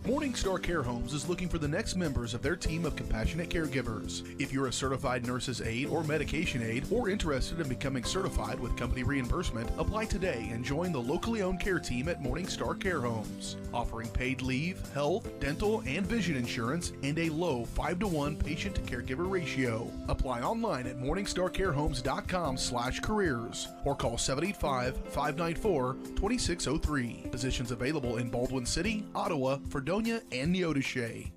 Morningstar Care Homes is looking for the next members of their team of compassionate caregivers. If you're a certified nurse's aide or medication aide or interested in becoming certified with company reimbursement, apply today and join the locally owned care team at Morningstar Care Homes. Offering paid leave, health, dental, and vision insurance, and a low 5-to-1 patient to caregiver ratio. Apply online at morningstarcarehomes.com/careers or call 785-594-2603. Positions available in Baldwin City, Ottawa, Fredonia, and Neodesha.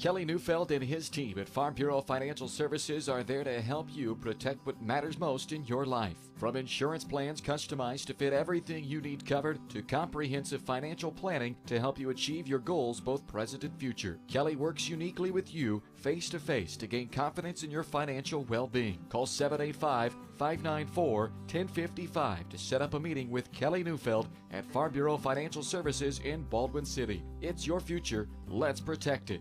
Kelly Neufeld and his team at Farm Bureau Financial Services are there to help you protect what matters most in your life. From insurance plans customized to fit everything you need covered to comprehensive financial planning to help you achieve your goals both present and future. Kelly works uniquely with you face-to-face to gain confidence in your financial well-being. Call 785-594-1055 to set up a meeting with Kelly Neufeld at Farm Bureau Financial Services in Baldwin City. It's your future. Let's protect it.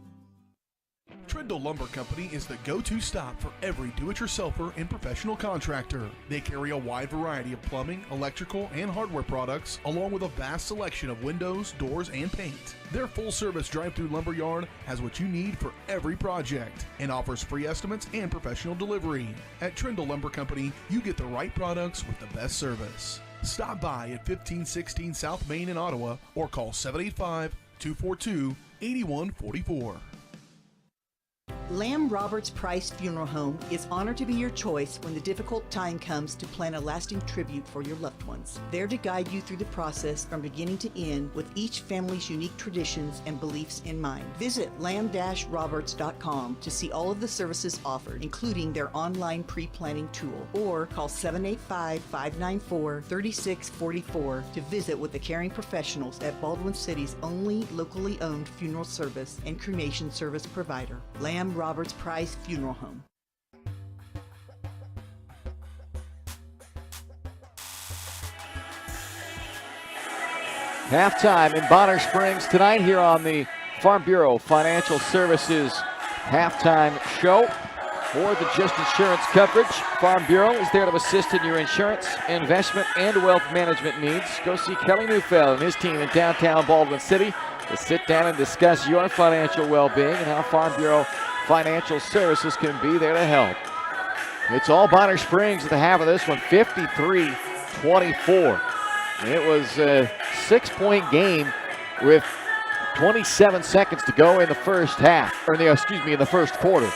Trindle Lumber Company is the go-to stop for every do-it-yourselfer and professional contractor. They carry a wide variety of plumbing, electrical, and hardware products, along with a vast selection of windows, doors, and paint. Their full-service drive-through lumber yard has what you need for every project and offers free estimates and professional delivery. At Trindle Lumber Company, you get the right products with the best service. Stop by at 1516 South Main in Ottawa or call 785-242-8144. Lamb Roberts Price Funeral Home is honored to be your choice when the difficult time comes to plan a lasting tribute for your loved ones. There to guide you through the process from beginning to end with each family's unique traditions and beliefs in mind. Visit lamb-roberts.com to see all of the services offered, including their online pre-planning tool, or call 785-594-3644 to visit with the caring professionals at Baldwin City's only locally owned funeral service and cremation service provider, Lamb Roberts Price Funeral Home. Halftime in Bonner Springs tonight here on the Farm Bureau Financial Services halftime show. For the Just Insurance coverage, Farm Bureau is there to assist in your insurance, investment, and wealth management needs. Go see Kelly Neufeld and his team in downtown Baldwin City to sit down and discuss your financial well-being and how Farm Bureau Financial Services can be there to help. It's all Bonner Springs at the half of this one, 53-24. It was a 6-point game with 27 seconds to go in the first half, in the first quarter.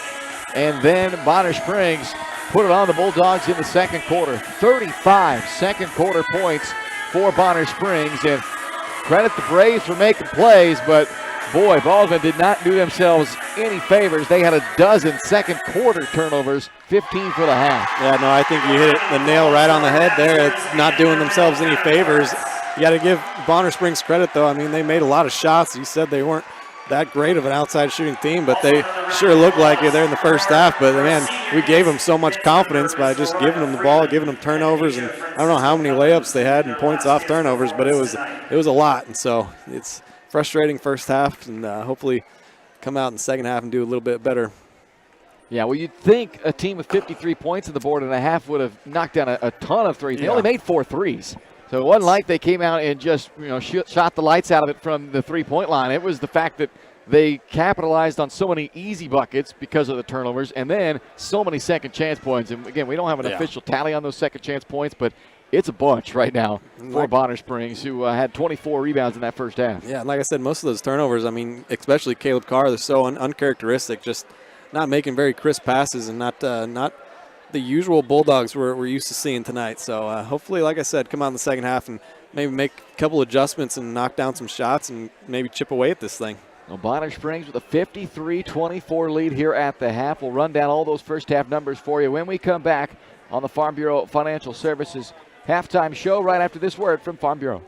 And then Bonner Springs put it on the Bulldogs in the second quarter. 35 second quarter points for Bonner Springs. And credit the Braves for making plays, but boy, Baldwin did not do themselves any favors. They had a dozen second quarter turnovers, 15 for the half. Yeah, no, I think you hit the nail right on the head there. It's not doing themselves any favors. You got to give Bonner Springs credit, though. I mean, they made a lot of shots. You said they weren't that great of an outside shooting team, but they sure looked like it there in the first half. But, man, we gave them so much confidence by just giving them the ball, giving them turnovers, and I don't know how many layups they had and points off turnovers, but it was a lot. And so it's frustrating first half, and hopefully come out in the second half and do a little bit better. Yeah, well, you'd think a team with 53 points on the board and a half would have knocked down a ton of threes. They only made 4 threes. So it wasn't like they came out and just shot the lights out of it from the three-point line. It was the fact that they capitalized on so many easy buckets because of the turnovers and then so many second chance points. And, again, we don't have an official tally on those second chance points, but it's a bunch right now for Bonner Springs, who had 24 rebounds in that first half. Yeah, and like I said, most of those turnovers, I mean, especially Caleb Carr, they're so uncharacteristic, just not making very crisp passes and not the usual Bulldogs we're used to seeing tonight. So hopefully, like I said, come out in the second half and maybe make a couple adjustments and knock down some shots and maybe chip away at this thing. Well, Bonner Springs with a 53-24 lead here at the half. We'll run down all those first half numbers for you when we come back on the Farm Bureau Financial Services halftime show right after this word from Farm Bureau.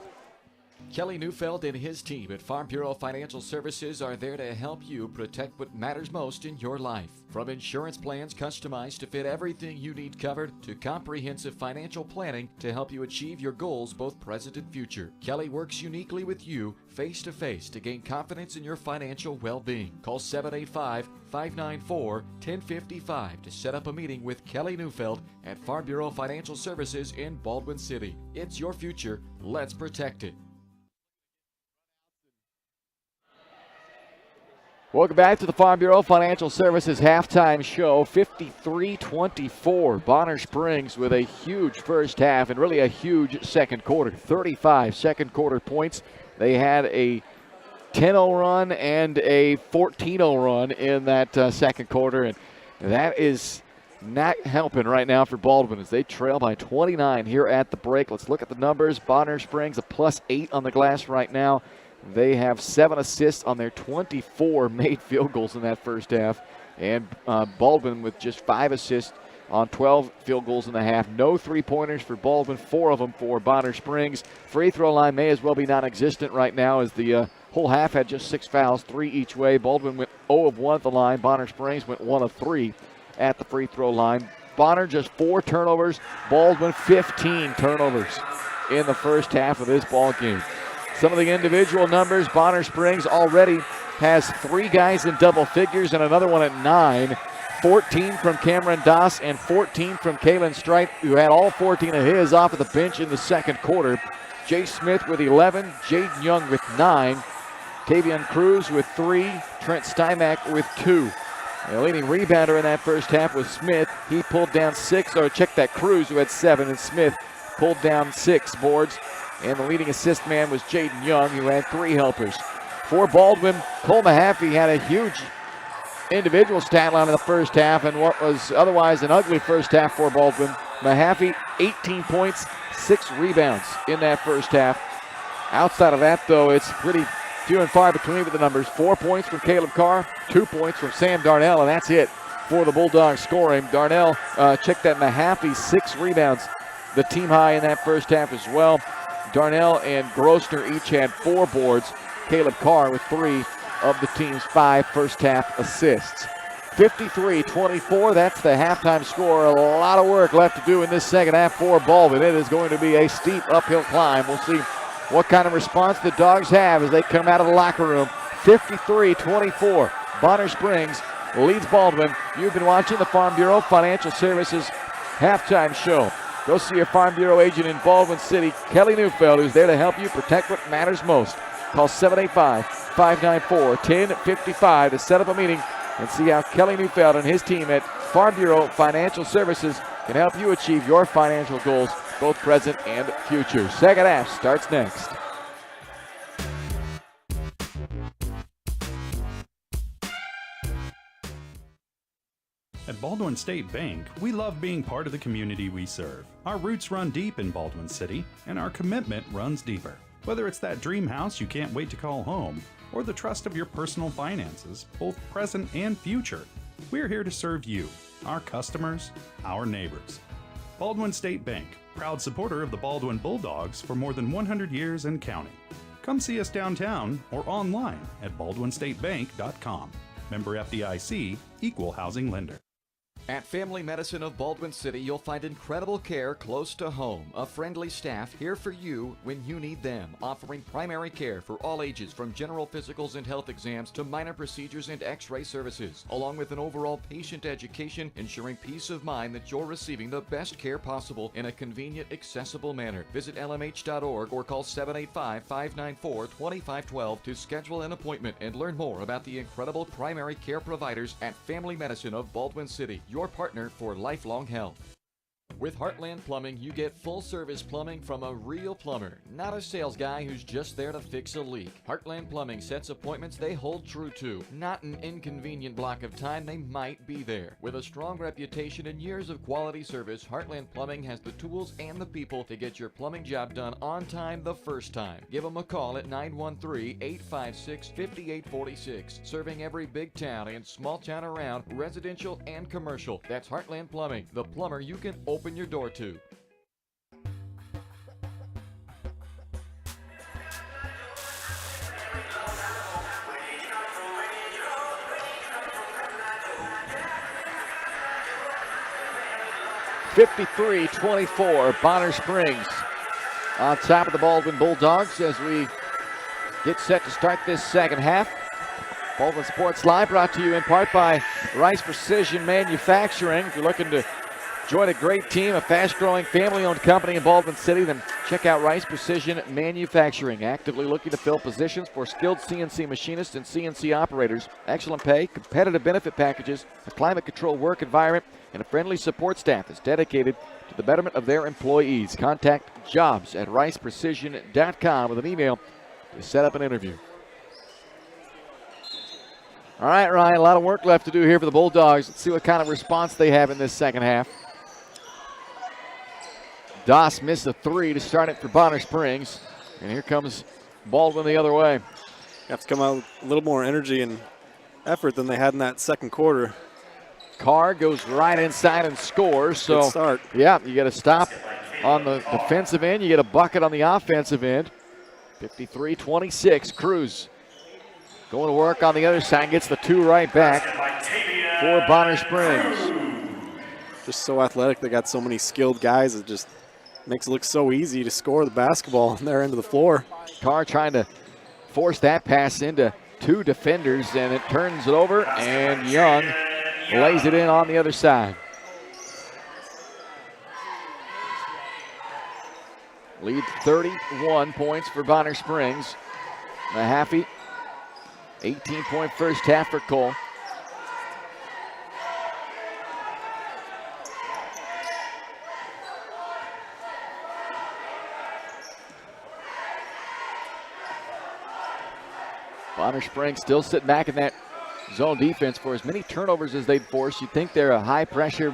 Kelly Neufeld and his team at Farm Bureau Financial Services are there to help you protect what matters most in your life. From insurance plans customized to fit everything you need covered to comprehensive financial planning to help you achieve your goals both present and future. Kelly works uniquely with you face to face to gain confidence in your financial well-being. Call 785-594-1055 to set up a meeting with Kelly Neufeld at Farm Bureau Financial Services in Baldwin City. It's your future. Let's protect it. Welcome back to the Farm Bureau Financial Services halftime show. 53-24. Bonner Springs with a huge first half and really a huge second quarter. 35 second quarter points. They had a 10-0 run and a 14-0 run in that second quarter, and that is not helping right now for Baldwin as they trail by 29 here at the break. Let's look at the numbers. Bonner Springs a +8 on the glass right now. They have 7 assists on their 24 made field goals in that first half. And Baldwin with just 5 assists on 12 field goals in the half. No three-pointers for Baldwin, 4 of them for Bonner Springs. Free throw line may as well be non-existent right now as the whole half had just 6 fouls, 3 each way. Baldwin went 0 of 1 at the line. Bonner Springs went 1 of 3 at the free throw line. Bonner just 4 turnovers. Baldwin 15 turnovers in the first half of this ball game. Some of the individual numbers, Bonner Springs already has 3 guys in double figures and another one at 9. 14 from Cameron Doss and 14 from Kalen Strite, who had all 14 of his off of the bench in the second quarter. Jay Smith with 11, Jaden Young with 9, Tavion Cruz with 3, Trent Stymack with 2. The leading rebounder in that first half was Smith. He pulled down 6, or check that, Cruz who had 7, and Smith pulled down 6 boards. And the leading assist man was Jaden Young, who had 3 helpers. For Baldwin, Cole Mahaffey had a huge individual stat line in the first half and what was otherwise an ugly first half for Baldwin. Mahaffey, 18 points, 6 rebounds in that first half. Outside of that, though, it's pretty few and far between with the numbers. 4 points from Caleb Carr, 2 points from Sam Darnell, and that's it for the Bulldogs scoring. Darnell, check that, Mahaffey, 6 rebounds, the team high in that first half as well. Darnell and Grossner each had 4 boards. Caleb Carr with 3 of the team's 5 first half assists. 53-24, that's the halftime score. A lot of work left to do in this second half for Baldwin. It is going to be a steep uphill climb. We'll see what kind of response the Dogs have as they come out of the locker room. 53-24, Bonner Springs leads Baldwin. You've been watching the Farm Bureau Financial Services halftime show. Go see your Farm Bureau agent in Baldwin City, Kelly Neufeld, who's there to help you protect what matters most. Call 785-594-1055 to set up a meeting and see how Kelly Neufeld and his team at Farm Bureau Financial Services can help you achieve your financial goals, both present and future. Second half starts next. At Baldwin State Bank, we love being part of the community we serve. Our roots run deep in Baldwin City, and our commitment runs deeper. Whether it's that dream house you can't wait to call home, or the trust of your personal finances, both present and future, we're here to serve you, our customers, our neighbors. Baldwin State Bank, proud supporter of the Baldwin Bulldogs for more than 100 years and counting. Come see us downtown or online at baldwinstatebank.com. Member FDIC, Equal Housing Lender. At Family Medicine of Baldwin City, you'll find incredible care close to home. A friendly staff here for you when you need them, offering primary care for all ages from general physicals and health exams to minor procedures and x-ray services, along with an overall patient education, ensuring peace of mind that you're receiving the best care possible in a convenient, accessible manner. Visit lmh.org or call 785-594-2512 to schedule an appointment and learn more about the incredible primary care providers at Family Medicine of Baldwin City, your partner for lifelong health. With Heartland Plumbing, you get full-service plumbing from a real plumber, not a sales guy who's just there to fix a leak. Heartland Plumbing sets appointments they hold true to, not an inconvenient block of time they might be there. With a strong reputation and years of quality service, Heartland Plumbing has the tools and the people to get your plumbing job done on time the first time. Give them a call at 913-856-5846. Serving every big town and small town around, residential and commercial. That's Heartland Plumbing, the plumber you can open your door to. (53-24), Bonner Springs on top of the Baldwin Bulldogs as we get set to start this second half. Baldwin Sports Live brought to you in part by Rice Precision Manufacturing. If you're looking to join a great team, a fast-growing, family-owned company in Baldwin City, then check out Rice Precision Manufacturing. Actively looking to fill positions for skilled CNC machinists and CNC operators. Excellent pay, competitive benefit packages, a climate-controlled work environment, and a friendly support staff that's dedicated to the betterment of their employees. Contact jobs@riceprecision.com with an email to set up an interview. All right, Ryan, a lot of work left to do here for the Bulldogs. Let's see what kind of response they have in this second half. Doss missed a three to start it for Bonner Springs. And here comes Baldwin the other way. Have to come out with a little more energy and effort than they had in that second quarter. Carr goes right inside and scores. So, good start. Yeah, you get a stop on the defensive end. You get a bucket on the offensive end. 53-26, Cruz going to work on the other side. Gets the two right back for Bonner Springs. Just so athletic. They got so many skilled guys. It just makes it look so easy to score the basketball on their end of the floor. Carr trying to force that pass into two defenders, and it turns it over, and Young lays it in on the other side. Lead 31 points for Bonner Springs. Mahaffey, 18-point first half for Cole. Bonner Springs still sitting back in that zone defense. For as many turnovers as they'd force, you'd think they're a high-pressure,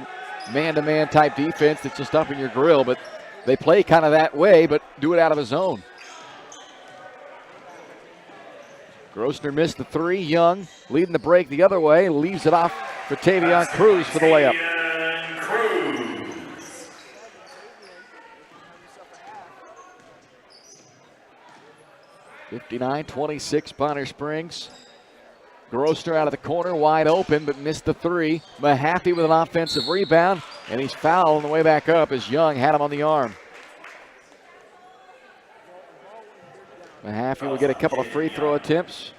man-to-man type defense that's just up in your grill, but they play kind of that way, but do it out of a zone. Grossner missed the three. Young leading the break the other way, leaves it off for Tavion Cruz for the layup. 59-26, Bonner Springs. Grossner out of the corner, wide open, but missed the three. Mahaffey with an offensive rebound, and he's fouled on the way back up as Young had him on the arm. Mahaffey will get a couple of free throw attempts.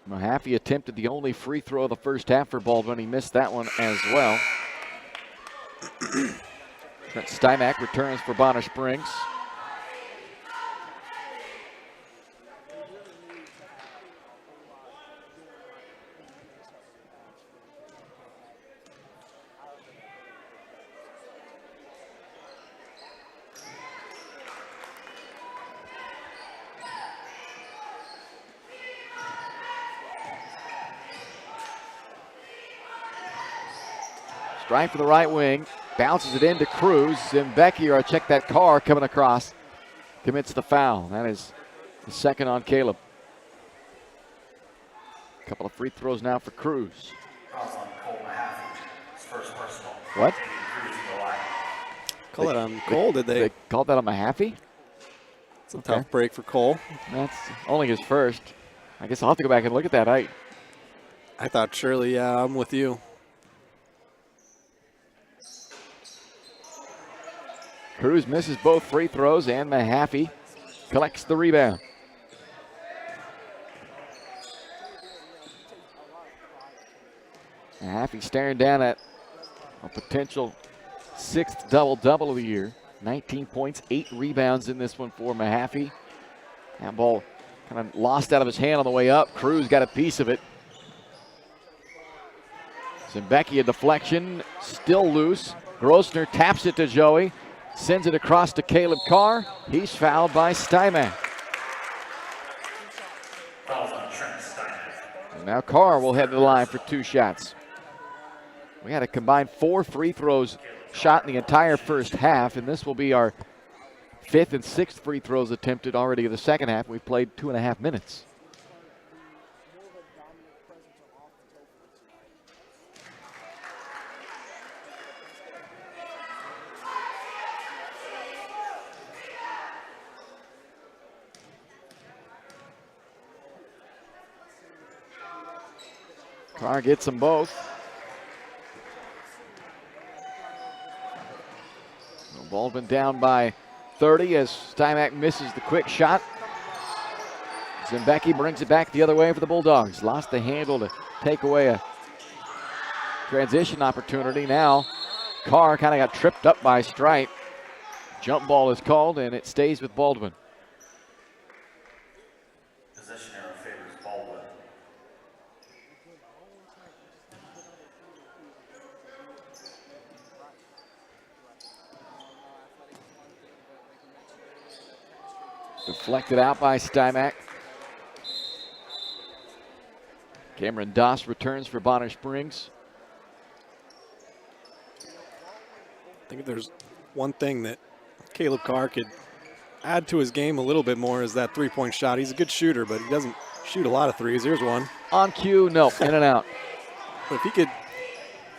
Mahaffey attempted the only free throw of the first half for Baldwin. He missed that one as well. Trent Stymack returns for Bonner Springs. Strike for the right wing, bounces it into Cruz, and Becky, or check that Carr coming across, commits the foul. That is the second on Caleb. A couple of free throws now for Cruz. What? Call that on Cole, did they? They called that on Mahaffey? It's a tough break for Cole. That's only his first. I guess I'll have to go back and look at that. I thought surely, yeah, I'm with you. Cruz misses both free throws, and Mahaffey collects the rebound. Mahaffey staring down at a potential sixth double-double of the year. 19 points, 8 rebounds in this one for Mahaffey. That ball Kind of lost out of his hand on the way up. Cruz got a piece of it. Zimbecki, a deflection, still loose. Grossner taps it to Joey, sends it across to Caleb Carr. He's fouled by Stymack. And now Carr will head to the line for 2 shots. We had a combined 4 free throws shot in the entire first half, and this will be our 5th and 6th free throws attempted already in the second half. We've played 2.5 minutes. Carr gets them both. Baldwin down by 30 as Stymack misses the quick shot. Zimbecki brings it back the other way for the Bulldogs. Lost the handle to take away a transition opportunity. Now Carr kind of got tripped up by Stripe. Jump ball is called and it stays with Baldwin. Possession arrow favors Baldwin. Deflected out by Stymack. Cameron Doss returns for Bonner Springs. I think if there's one thing that Caleb Carr could add to his game a little bit more is that three-point shot. He's a good shooter, but he doesn't shoot a lot of threes. Here's one. On cue, no, in and out. But if he could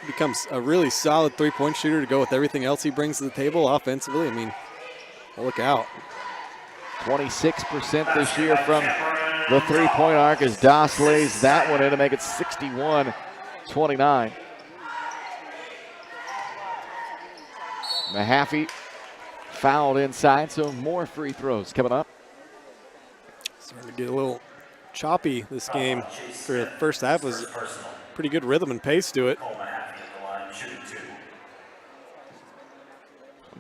become a really solid three-point shooter to go with everything else he brings to the table offensively, I mean, look out. 26% this year from the three-point arc as Doss lays that one in to make it 61-29. Mahaffey fouled inside, so more free throws coming up. Starting to get a little choppy this game. For the first half was pretty good rhythm and pace to it.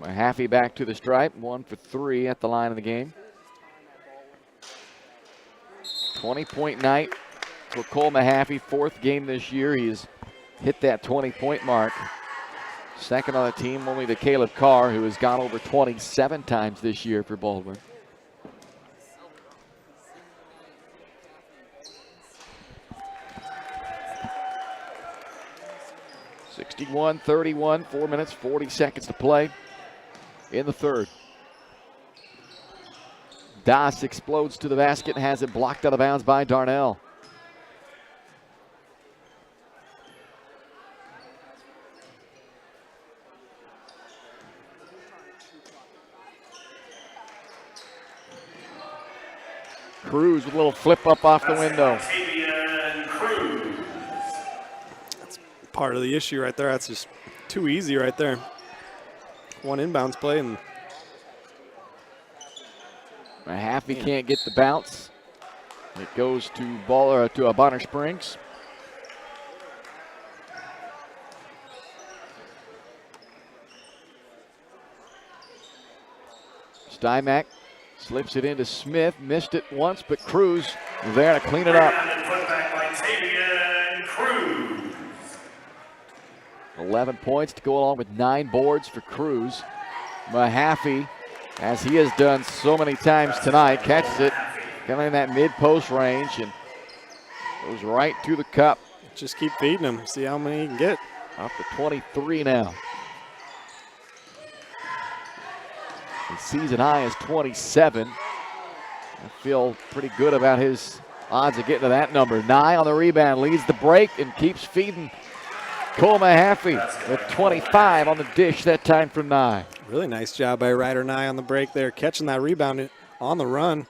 Mahaffey back to the stripe, 1 for 3 at the line of the game. 20-point night for Cole Mahaffey, 4th game this year. He's hit that 20-point mark. Second on the team, only to Caleb Carr, who has gone over 27 times this year for Baldwin. (61-31), 4 minutes, 40 seconds to play in the third. Doss explodes to the basket and has it blocked out of bounds by Darnell. Cruz with a little flip up off the window. That's part of the issue right there. That's just too easy right there. One inbounds play and Mahaffey can't get the bounce. It goes to Bonner Springs. Stymack slips it into Smith, missed it once, but Cruz there to clean it up. 11 points to go along with 9 boards for Cruz. Mahaffey, as he has done so many times tonight, catches it, coming in that mid-post range and goes right to the cup. Just keep feeding him, see how many he can get. Up to 23 now. His season high is 27. I feel pretty good about his odds of getting to that number. Nye on the rebound, leads the break and keeps feeding. Cole Mahaffey with 25 on the dish that time from Nye. Really nice job by Ryder Nye on the break there, catching that rebound on the run,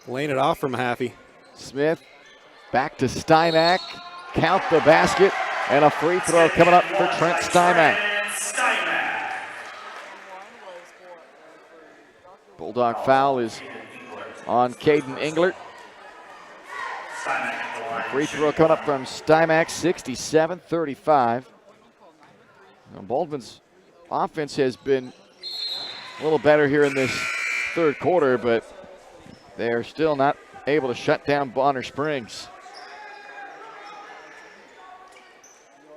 laying it off from Mahaffey. Smith back to Stymack, count the basket, and a free throw coming up for Trent Stymack. Bulldog foul is on Caden Englert. Free throw coming up from Stymack, 67-35. Baldwin's offense has been a little better here in this third quarter, but they are still not able to shut down Bonner Springs.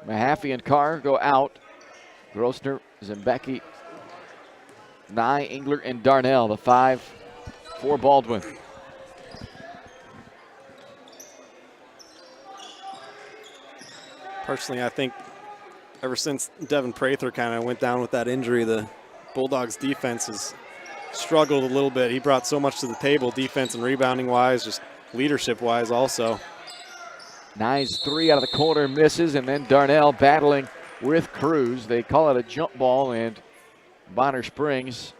Mahaffey and Carr go out. Grossner, Zembecki, Nye, Engler, and Darnell, the 5 for Baldwin. Personally, I think ever since Devin Prather kind of went down with that injury, the Bulldogs defense has struggled a little bit. He brought so much to the table, defense and rebounding-wise, just leadership-wise also. Nye's 3 out of the corner misses, and then Darnell battling with Cruz. They call it a jump ball, and Bonner Springs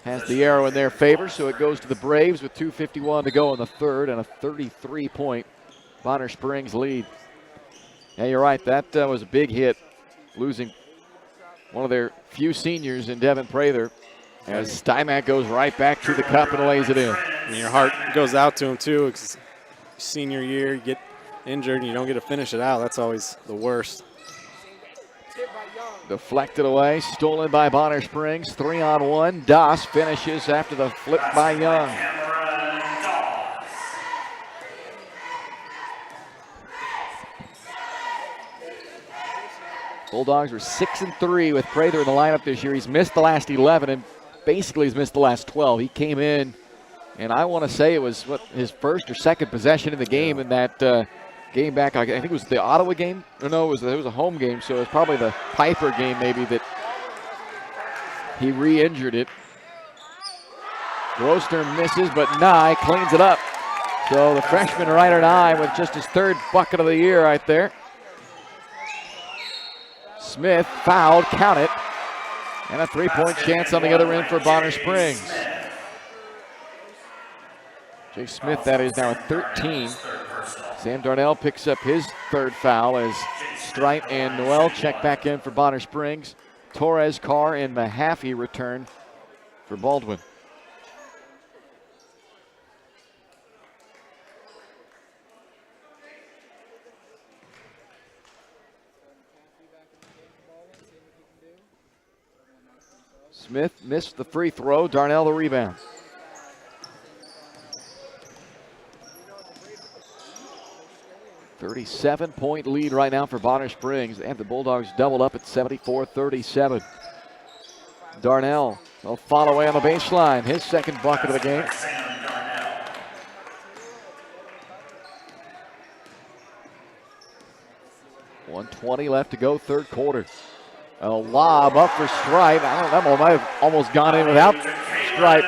has the arrow in their favor, so it goes to the Braves with 2:51 to go in the third and a 33-point Bonner Springs lead. Yeah, you're right. That was a big hit, losing one of their few seniors in Devin Prather, as Stymack goes right back to the cup and lays it in. And your heart goes out to him, too. It's senior year, you get injured and you don't get to finish it out. That's always the worst. Deflected away, stolen by Bonner Springs. 3-on-1. Doss finishes after the flip by Young. Bulldogs were 6-3 with Prather in the lineup this year. He's missed the last 11 and basically he's missed the last 12. He came in, and I want to say it was his first or second possession in the game in that game back. I think it was the Ottawa game. No, it was a home game, so it was probably the Piper game maybe that he re-injured it. Grossner misses, but Nye cleans it up. So the freshman Ryder Nye with just his 3rd bucket of the year right there. Smith fouled, count it, and a 3-point chance on the other end for Bonner Springs. Jay Smith, that is now at 13. Sam Darnell picks up his 3rd foul as Strite and Noel check back in for Bonner Springs. Torres, Carr, and Mahaffey return for Baldwin. Smith missed the free throw. Darnell the rebound. $37-point lead right now for Bonner Springs. They have the Bulldogs doubled up at 74-37. Darnell will fall away on the baseline. His 2nd bucket of the game. .120 left to go, 3rd quarter. A lob up for Stripe. I don't know, that one might have almost gone in without Stripe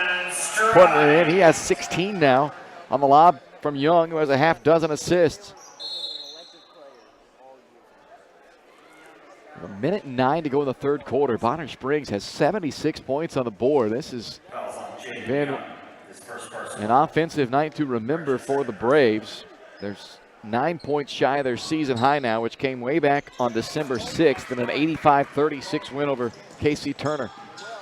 putting it in. He has 16 now on the lob from Young, who has a half dozen assists. 1:09 to go in the 3rd quarter. Bonner Springs has 76 points on the board. This has been an offensive night to remember for the Braves. There's 9 points shy of their season high now, which came way back on December 6th in an 85-36 win over Casey Turner.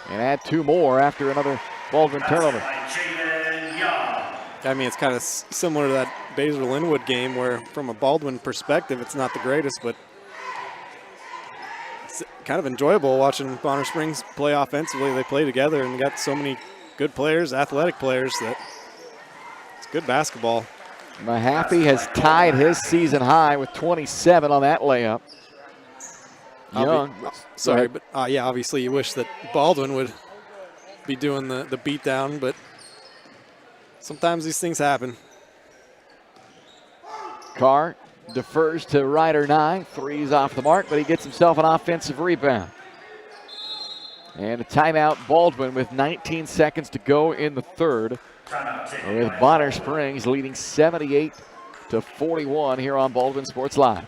And add 2 more after another Baldwin turnover. I mean, it's kind of similar to that Baser-Linwood game where, from a Baldwin perspective, it's not the greatest, but it's kind of enjoyable watching Bonner Springs play offensively. They play together and got so many good players, athletic players, that it's good basketball. Mahaffey has tied his season high with 27 on that layup. Young. Sorry, but yeah, obviously you wish that Baldwin would be doing the beatdown, but sometimes these things happen. Carr defers to Ryder Nye. 3's off the mark, but he gets himself an offensive rebound. And a timeout, Baldwin, with 19 seconds to go in the 3rd. With Bonner Springs leading 78-41 here on Baldwin Sports Live.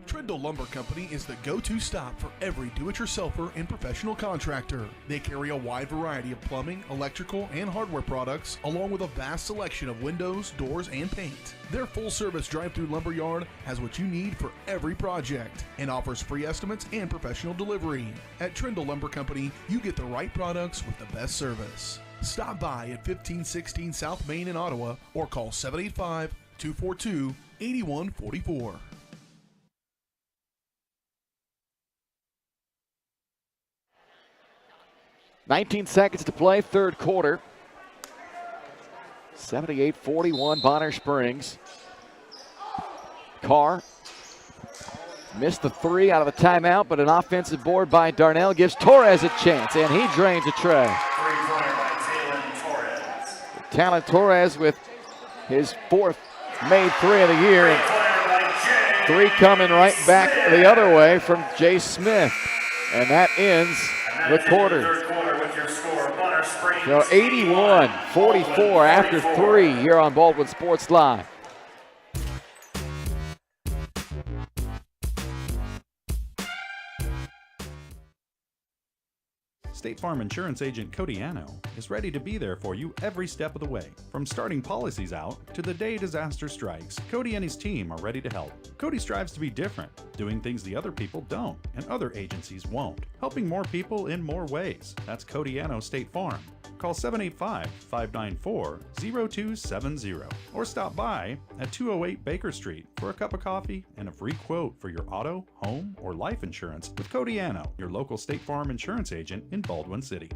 Trindle Lumber Company is the go-to stop for every do-it-yourselfer and professional contractor. They carry a wide variety of plumbing, electrical, and hardware products, along with a vast selection of windows, doors, and paint. Their full-service drive-through lumber yard has what you need for every project and offers free estimates and professional delivery. At Trindle Lumber Company, you get the right products with the best service. Stop by at 1516 South Main in Ottawa or call 785-242-8144. 19 seconds to play, third quarter. 78-41 Bonner Springs. Carr missed the three out of the timeout, but an offensive board by Darnell gives Torres a chance, and he drains a tray. Three-pointer by Talon Torres. Talon Torres with his fourth made three of the year, and Three-pointer by Jay three coming right back the other way from Jay Smith. And that ends And the that is quarter. Third quarter with your score, Bonner Springs So 81-44 after 44. three here on Baldwin Sports Live. State Farm Insurance Agent Cody Anno is ready to be there for you every step of the way. From starting policies out to the day disaster strikes, Cody and his team are ready to help. Cody strives to be different, doing things the other people don't and other agencies won't, helping more people in more ways. That's Cody Anno State Farm. Call 785-594-0270 or stop by at 208 Baker Street for a cup of coffee and a free quote for your auto, home, or life insurance with Cody Anno, your local State Farm insurance agent in Baldwin City.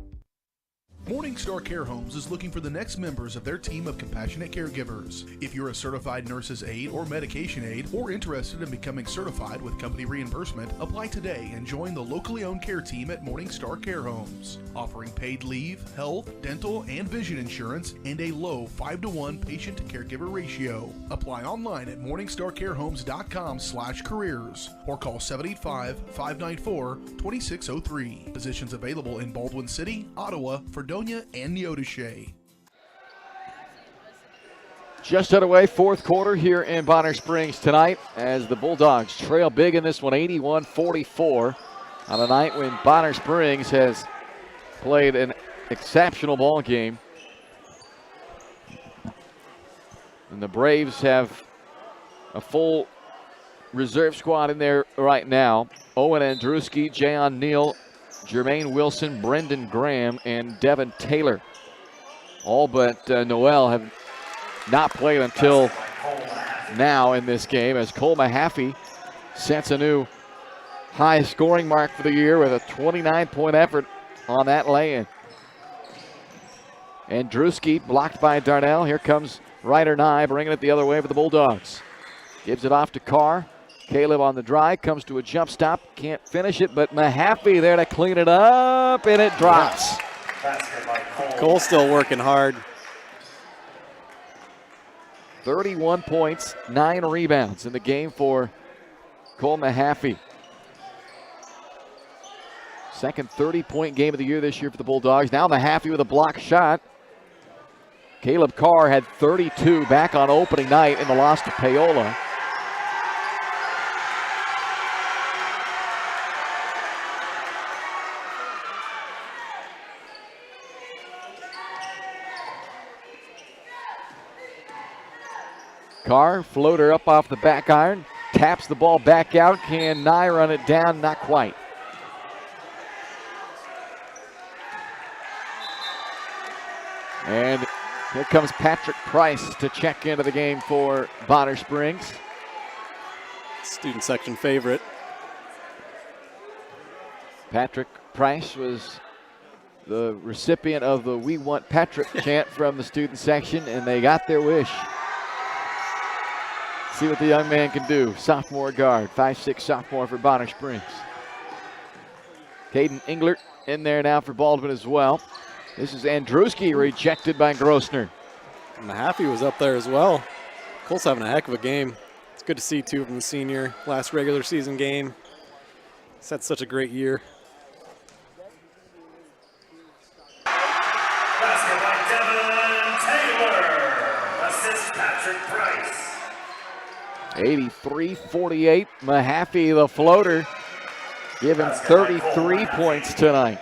Morningstar Care Homes is looking for the next members of their team of compassionate caregivers. If you're a certified nurse's aide or medication aide or interested in becoming certified with company reimbursement, apply today and join the locally owned care team at Morningstar Care Homes, offering paid leave, health, dental, and vision insurance and a low 5-to-1 patient to caregiver ratio. Apply online at morningstarcarehomes.com/careers or call 785-594-2603. Positions available in Baldwin City, Ottawa, Fredonia, and Neodesha. Just underway, fourth quarter here in Bonner Springs tonight as the Bulldogs trail big in this one, 81-44, on a night when Bonner Springs has played an exceptional ball game. And the Braves have a full reserve squad in there right now. Owen Andruski, Jayon Neal, Jermaine Wilson, Brendan Graham, and Devin Taylor. All but Noel have not played until now in this game, as Cole Mahaffey sets a new high scoring mark for the year with a 29-point effort on that lay-in. And Drewski blocked by Darnell. Here comes Ryder Nye bringing it the other way for the Bulldogs. Gives it off to Carr. Caleb on the drive, comes to a jump stop, can't finish it, but Mahaffey there to clean it up, and it drops. Cole still working hard. 31 points, 9 rebounds in the game for Cole Mahaffey. Second 30-point game of the year this year for the Bulldogs. Now Mahaffey with a block shot. Caleb Carr had 32 back on opening night in the loss to Paola. Carr, floater up off the back iron, taps the ball back out. Can Nye run it down? Not quite. And here comes Patrick Price to check into the game for Bonner Springs. Student section favorite. Patrick Price was the recipient of the "We Want Patrick" chant from the student section, and they got their wish. See what the young man can do. Sophomore guard, 5'6" sophomore for Bonner Springs. Caden Englert in there now for Baldwin as well. This is Andruski rejected by Grossner. Mahaffey was up there as well. Cole's having a heck of a game. It's good to see two from the senior last regular season game. He's had such a great year. Basket by Devin Taylor. Assist Patrick Price. 83-48. Mahaffey, the floater, give him 33 points tonight.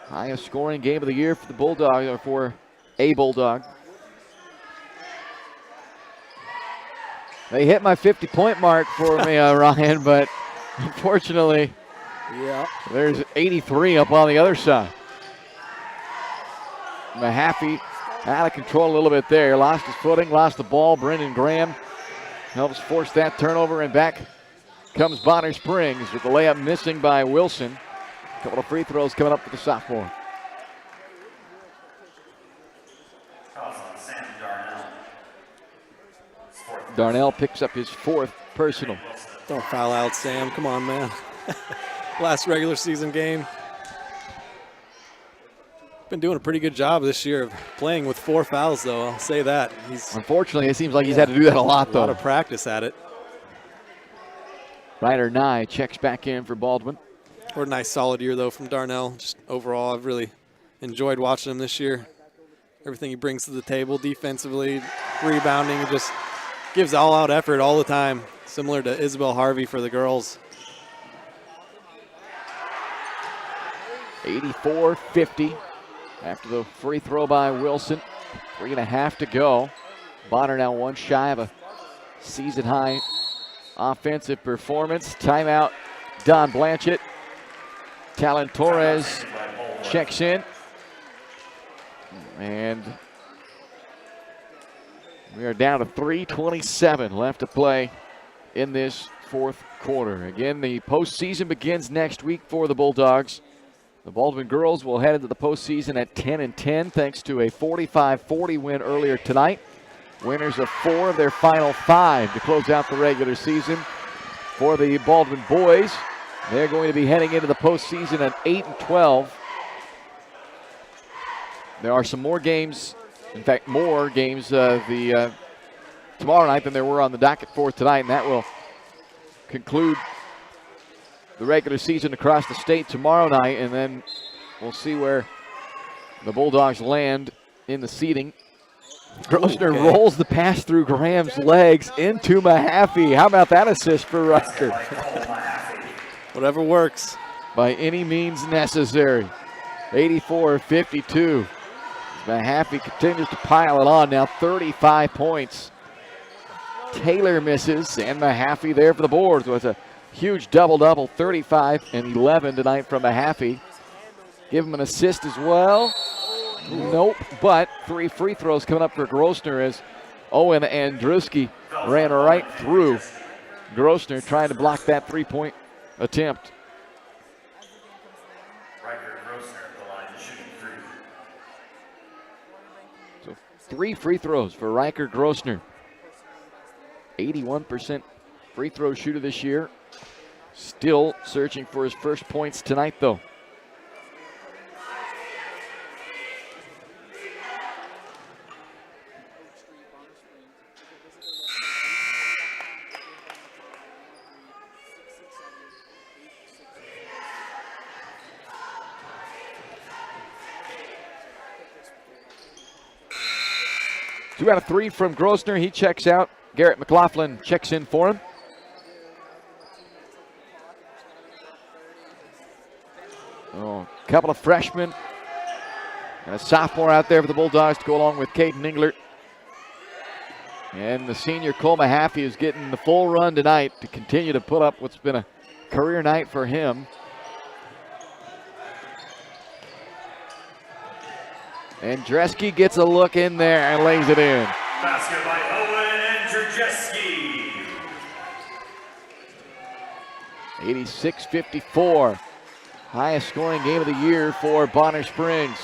Highest scoring game of the year for the Bulldog, or for a Bulldog. They hit my 50-point mark for me, Ryan, but unfortunately, there's 83 up on the other side. Mahaffey out of control a little bit there. Lost his footing, lost the ball. Brendan Graham helps force that turnover, and back comes Bonner Springs with the layup missing by Wilson. A couple of free throws coming up for the sophomore. Darnell picks up his 4th personal. Don't foul out, Sam. Come on, man. Last regular season game. Been doing a pretty good job this year of playing with 4 fouls, though. I'll say that. Unfortunately, it seems like he's had to do that a lot, though. A lot of practice at it. Ryder Nye checks back in for Baldwin. What a nice solid year, though, from Darnell. Just overall, I've really enjoyed watching him this year. Everything he brings to the table defensively, rebounding, he just gives all-out effort all the time, similar to Isabel Harvey for the girls. 84-50 after the free throw by Wilson. 3.5 to go. Bonner now 1 shy of a season-high offensive performance. Timeout, Don Blanchett. Talon Torres checks in. And we are down to 3:27 left to play in this 4th quarter. Again, the postseason begins next week for the Bulldogs. The Baldwin girls will head into the postseason at 10-10 thanks to a 45-40 win earlier tonight. Winners of 4 of their final 5 to close out the regular season. For the Baldwin boys, they're going to be heading into the postseason at 8-12. There are some more games, in fact, more games tomorrow night than there were on the docket for tonight, and that will conclude the regular season across the state tomorrow night, and then we'll see where the Bulldogs land in the seeding. Grosner rolls the pass through Graham's legs into Mahaffey. How about that assist for Riker? Whatever works. By any means necessary. 84-52. Mahaffey continues to pile it on, now 35 points. Taylor misses, and Mahaffey there for the boards. So it's a huge double-double, 35 and 11 tonight from Mahaffey. Give him an assist as well. Nope, but 3 free throws coming up for Grosner as Owen Andruski ran right through Grosner trying to block that 3-point attempt. So 3 free throws for Riker Grosner. 81% free throw shooter this year. Still searching for his first points tonight, though. Two out of 3 from Grosner. He checks out. Garrett McLaughlin checks in for him. Oh, a couple of freshmen and a sophomore out there for the Bulldogs to go along with Caden Englert. And the senior Cole Mahaffey is getting the full run tonight to continue to put up what's been a career night for him. And Andreski gets a look in there and lays it in. Basket by Owen Andrzejewski. 86-54. Highest scoring game of the year for Bonner Springs.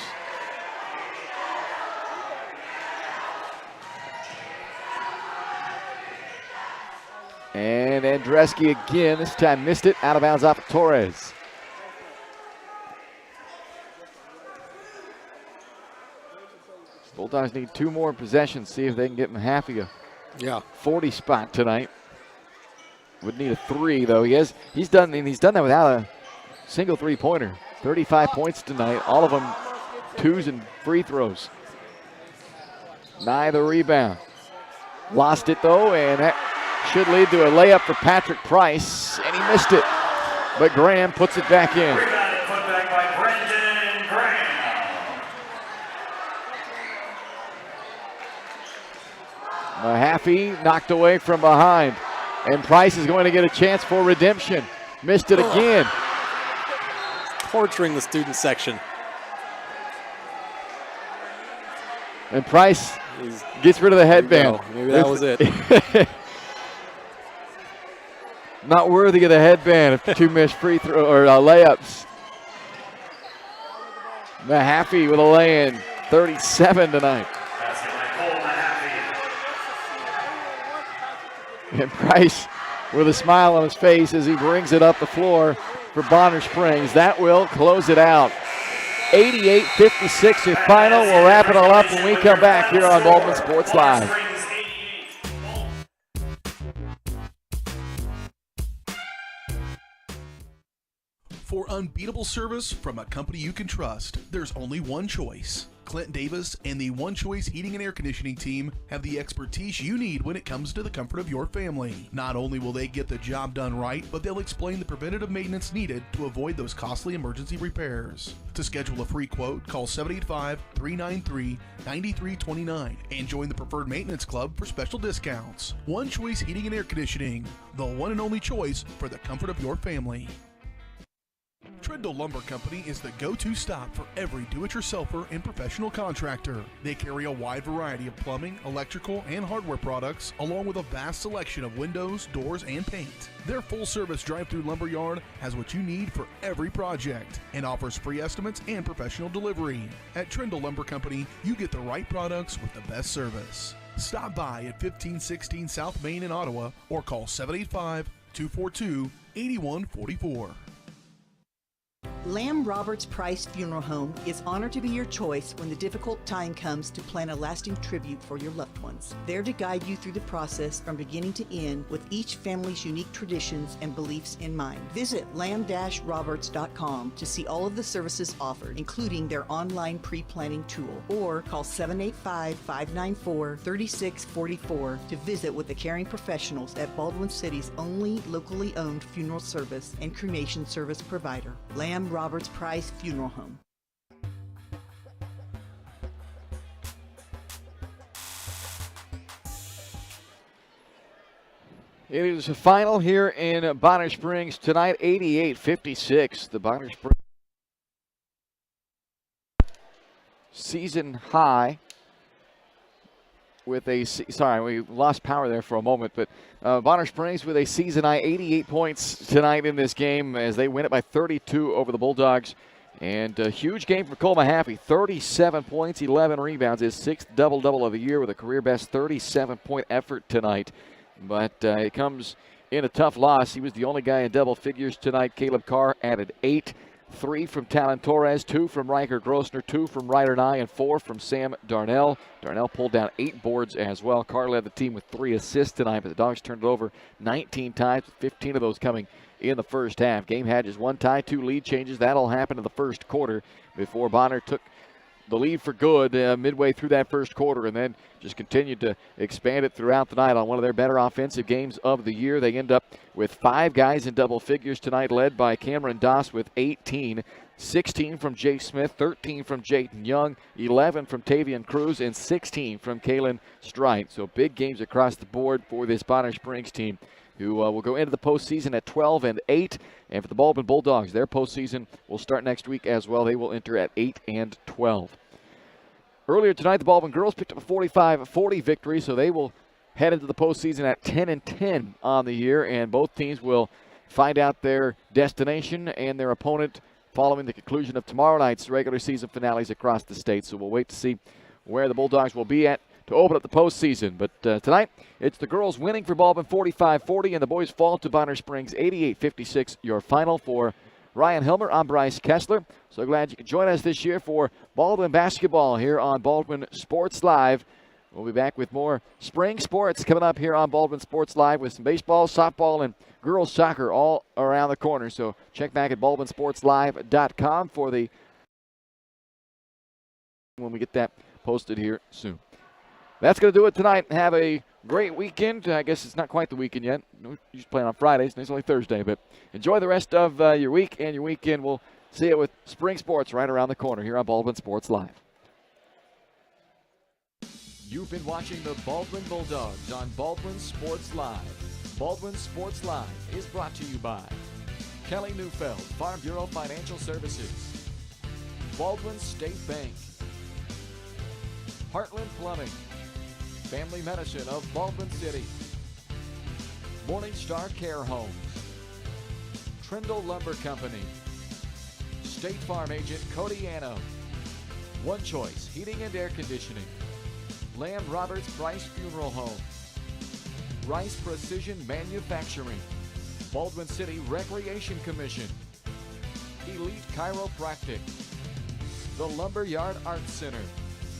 And Andreski again, this time missed it, out of bounds off of Torres. Bulldogs need 2 more possessions, see if they can get Mahaffey a 40 spot tonight. Would need a 3 though. He's done that without a single 3-pointer. 35 points tonight, all of them 2s and free throws. Nye the rebound. Lost it though, and that should lead to a layup for Patrick Price, and he missed it. But Graham puts it back in. Rebounded, put back by Brendan Graham. Mahaffey knocked away from behind, and Price is going to get a chance for redemption. Missed it again. Torturing the student section. And Price gets rid of the headband. Maybe that was it. Not worthy of the headband of 2 missed free throw or layups. Mahaffey with a lay-in, 37 tonight. Basket by Cole Mahaffey. And Price with a smile on his face as he brings it up the floor for Bonner Springs. That will close it out. 88-56 your final. We'll wrap it all up when we come back here on Baldwin Sports Live. For unbeatable service from a company you can trust, there's only one choice. Clint Davis and the One Choice Heating and Air Conditioning team have the expertise you need when it comes to the comfort of your family. Not only will they get the job done right, but they'll explain the preventative maintenance needed to avoid those costly emergency repairs. To schedule a free quote, call 785-393-9329 and join the Preferred Maintenance Club for special discounts. One Choice Heating and Air Conditioning, the one and only choice for the comfort of your family. Trindle Lumber Company is the go-to stop for every do-it-yourselfer and professional contractor. They carry a wide variety of plumbing, electrical, and hardware products, along with a vast selection of windows, doors, and paint. Their full-service drive-through lumber yard has what you need for every project and offers free estimates and professional delivery. At Trindle Lumber Company, you get the right products with the best service. Stop by at 1516 South Main in Ottawa or call 785-242-8144. Lamb Roberts Price Funeral Home is honored to be your choice when the difficult time comes to plan a lasting tribute for your loved ones. There to guide you through the process from beginning to end with each family's unique traditions and beliefs in mind. Visit lamb-roberts.com to see all of the services offered, including their online pre-planning tool, or call 785-594-3644 to visit with the caring professionals at Baldwin City's only locally owned funeral service and cremation service provider. Lamb Roberts Price Funeral Home. It is a final here in Bonner Springs tonight, 88-56. The Bonner Springs season high with a, sorry, we lost power there for a moment, but Bonner Springs with a season high 88 points tonight in this game as they win it by 32 over the Bulldogs. And a huge game for Cole Mahaffey, 37 points, 11 rebounds, his 6th double-double of the year with a career-best 37-point effort tonight. But it comes in a tough loss. He was the only guy in double figures tonight. Caleb Carr added 8. 3 from Talon Torres, 2 from Riker Grossner, 2 from Ryder Nye, and 4 from Sam Darnell. Darnell pulled down 8 boards as well. Carr led the team with 3 assists tonight, but the Dogs turned it over 19 times, 15 of those coming in the first half. Game had just 1 tie, 2 lead changes. That'll happen in the first quarter before Bonner took the lead for good midway through that first quarter and then just continued to expand it throughout the night on one of their better offensive games of the year. They end up with 5 guys in double figures tonight, led by Cameron Doss with 18, 16 from Jay Smith, 13 from Jayden Young, 11 from Tavian Cruz, and 16 from Kalen Strite. So big games across the board for this Bonner Springs team, who will go into the postseason at 12-8. And for the Baldwin Bulldogs, their postseason will start next week as well. They will enter at 8-12. Earlier tonight, the Baldwin girls picked up a 45-40 victory, so they will head into the postseason at 10-10 on the year. And both teams will find out their destination and their opponent following the conclusion of tomorrow night's regular season finales across the state. So we'll wait to see where the Bulldogs will be at to open up the postseason. But tonight, it's the girls winning for Baldwin 45-40, and the boys fall to Bonner Springs 88-56, your final. For Ryan Hilmer, I'm Bryce Kessler. So glad you could join us this year for Baldwin basketball here on Baldwin Sports Live. We'll be back with more spring sports coming up here on Baldwin Sports Live with some baseball, softball, and girls soccer all around the corner. So check back at baldwinsportslive.com for the when we get that posted here soon. That's going to do it tonight. Have a great weekend. I guess it's not quite the weekend yet. You're playing on Fridays, and it's only Thursday. But enjoy the rest of your week and your weekend. We'll see you with spring sports right around the corner here on Baldwin Sports Live. You've been watching the Baldwin Bulldogs on Baldwin Sports Live. Baldwin Sports Live is brought to you by Kelly Neufeld, Farm Bureau Financial Services, Baldwin State Bank, Heartland Plumbing, Family Medicine of Baldwin City, Morning Star Care Homes, Trindle Lumber Company, State Farm agent Cody Anno, One Choice Heating and Air Conditioning, Lamb Roberts Price Funeral Home, Rice Precision Manufacturing, Baldwin City Recreation Commission, Elite Chiropractic, the Lumberyard Arts Center,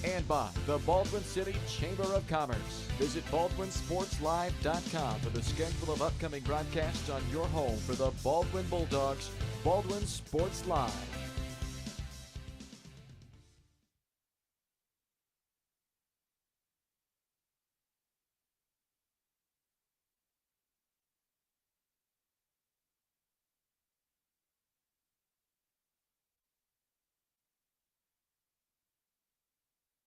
and by the Baldwin City Chamber of Commerce. Visit BaldwinSportsLive.com for the schedule of upcoming broadcasts on your home for the Baldwin Bulldogs. Baldwin Sports Live.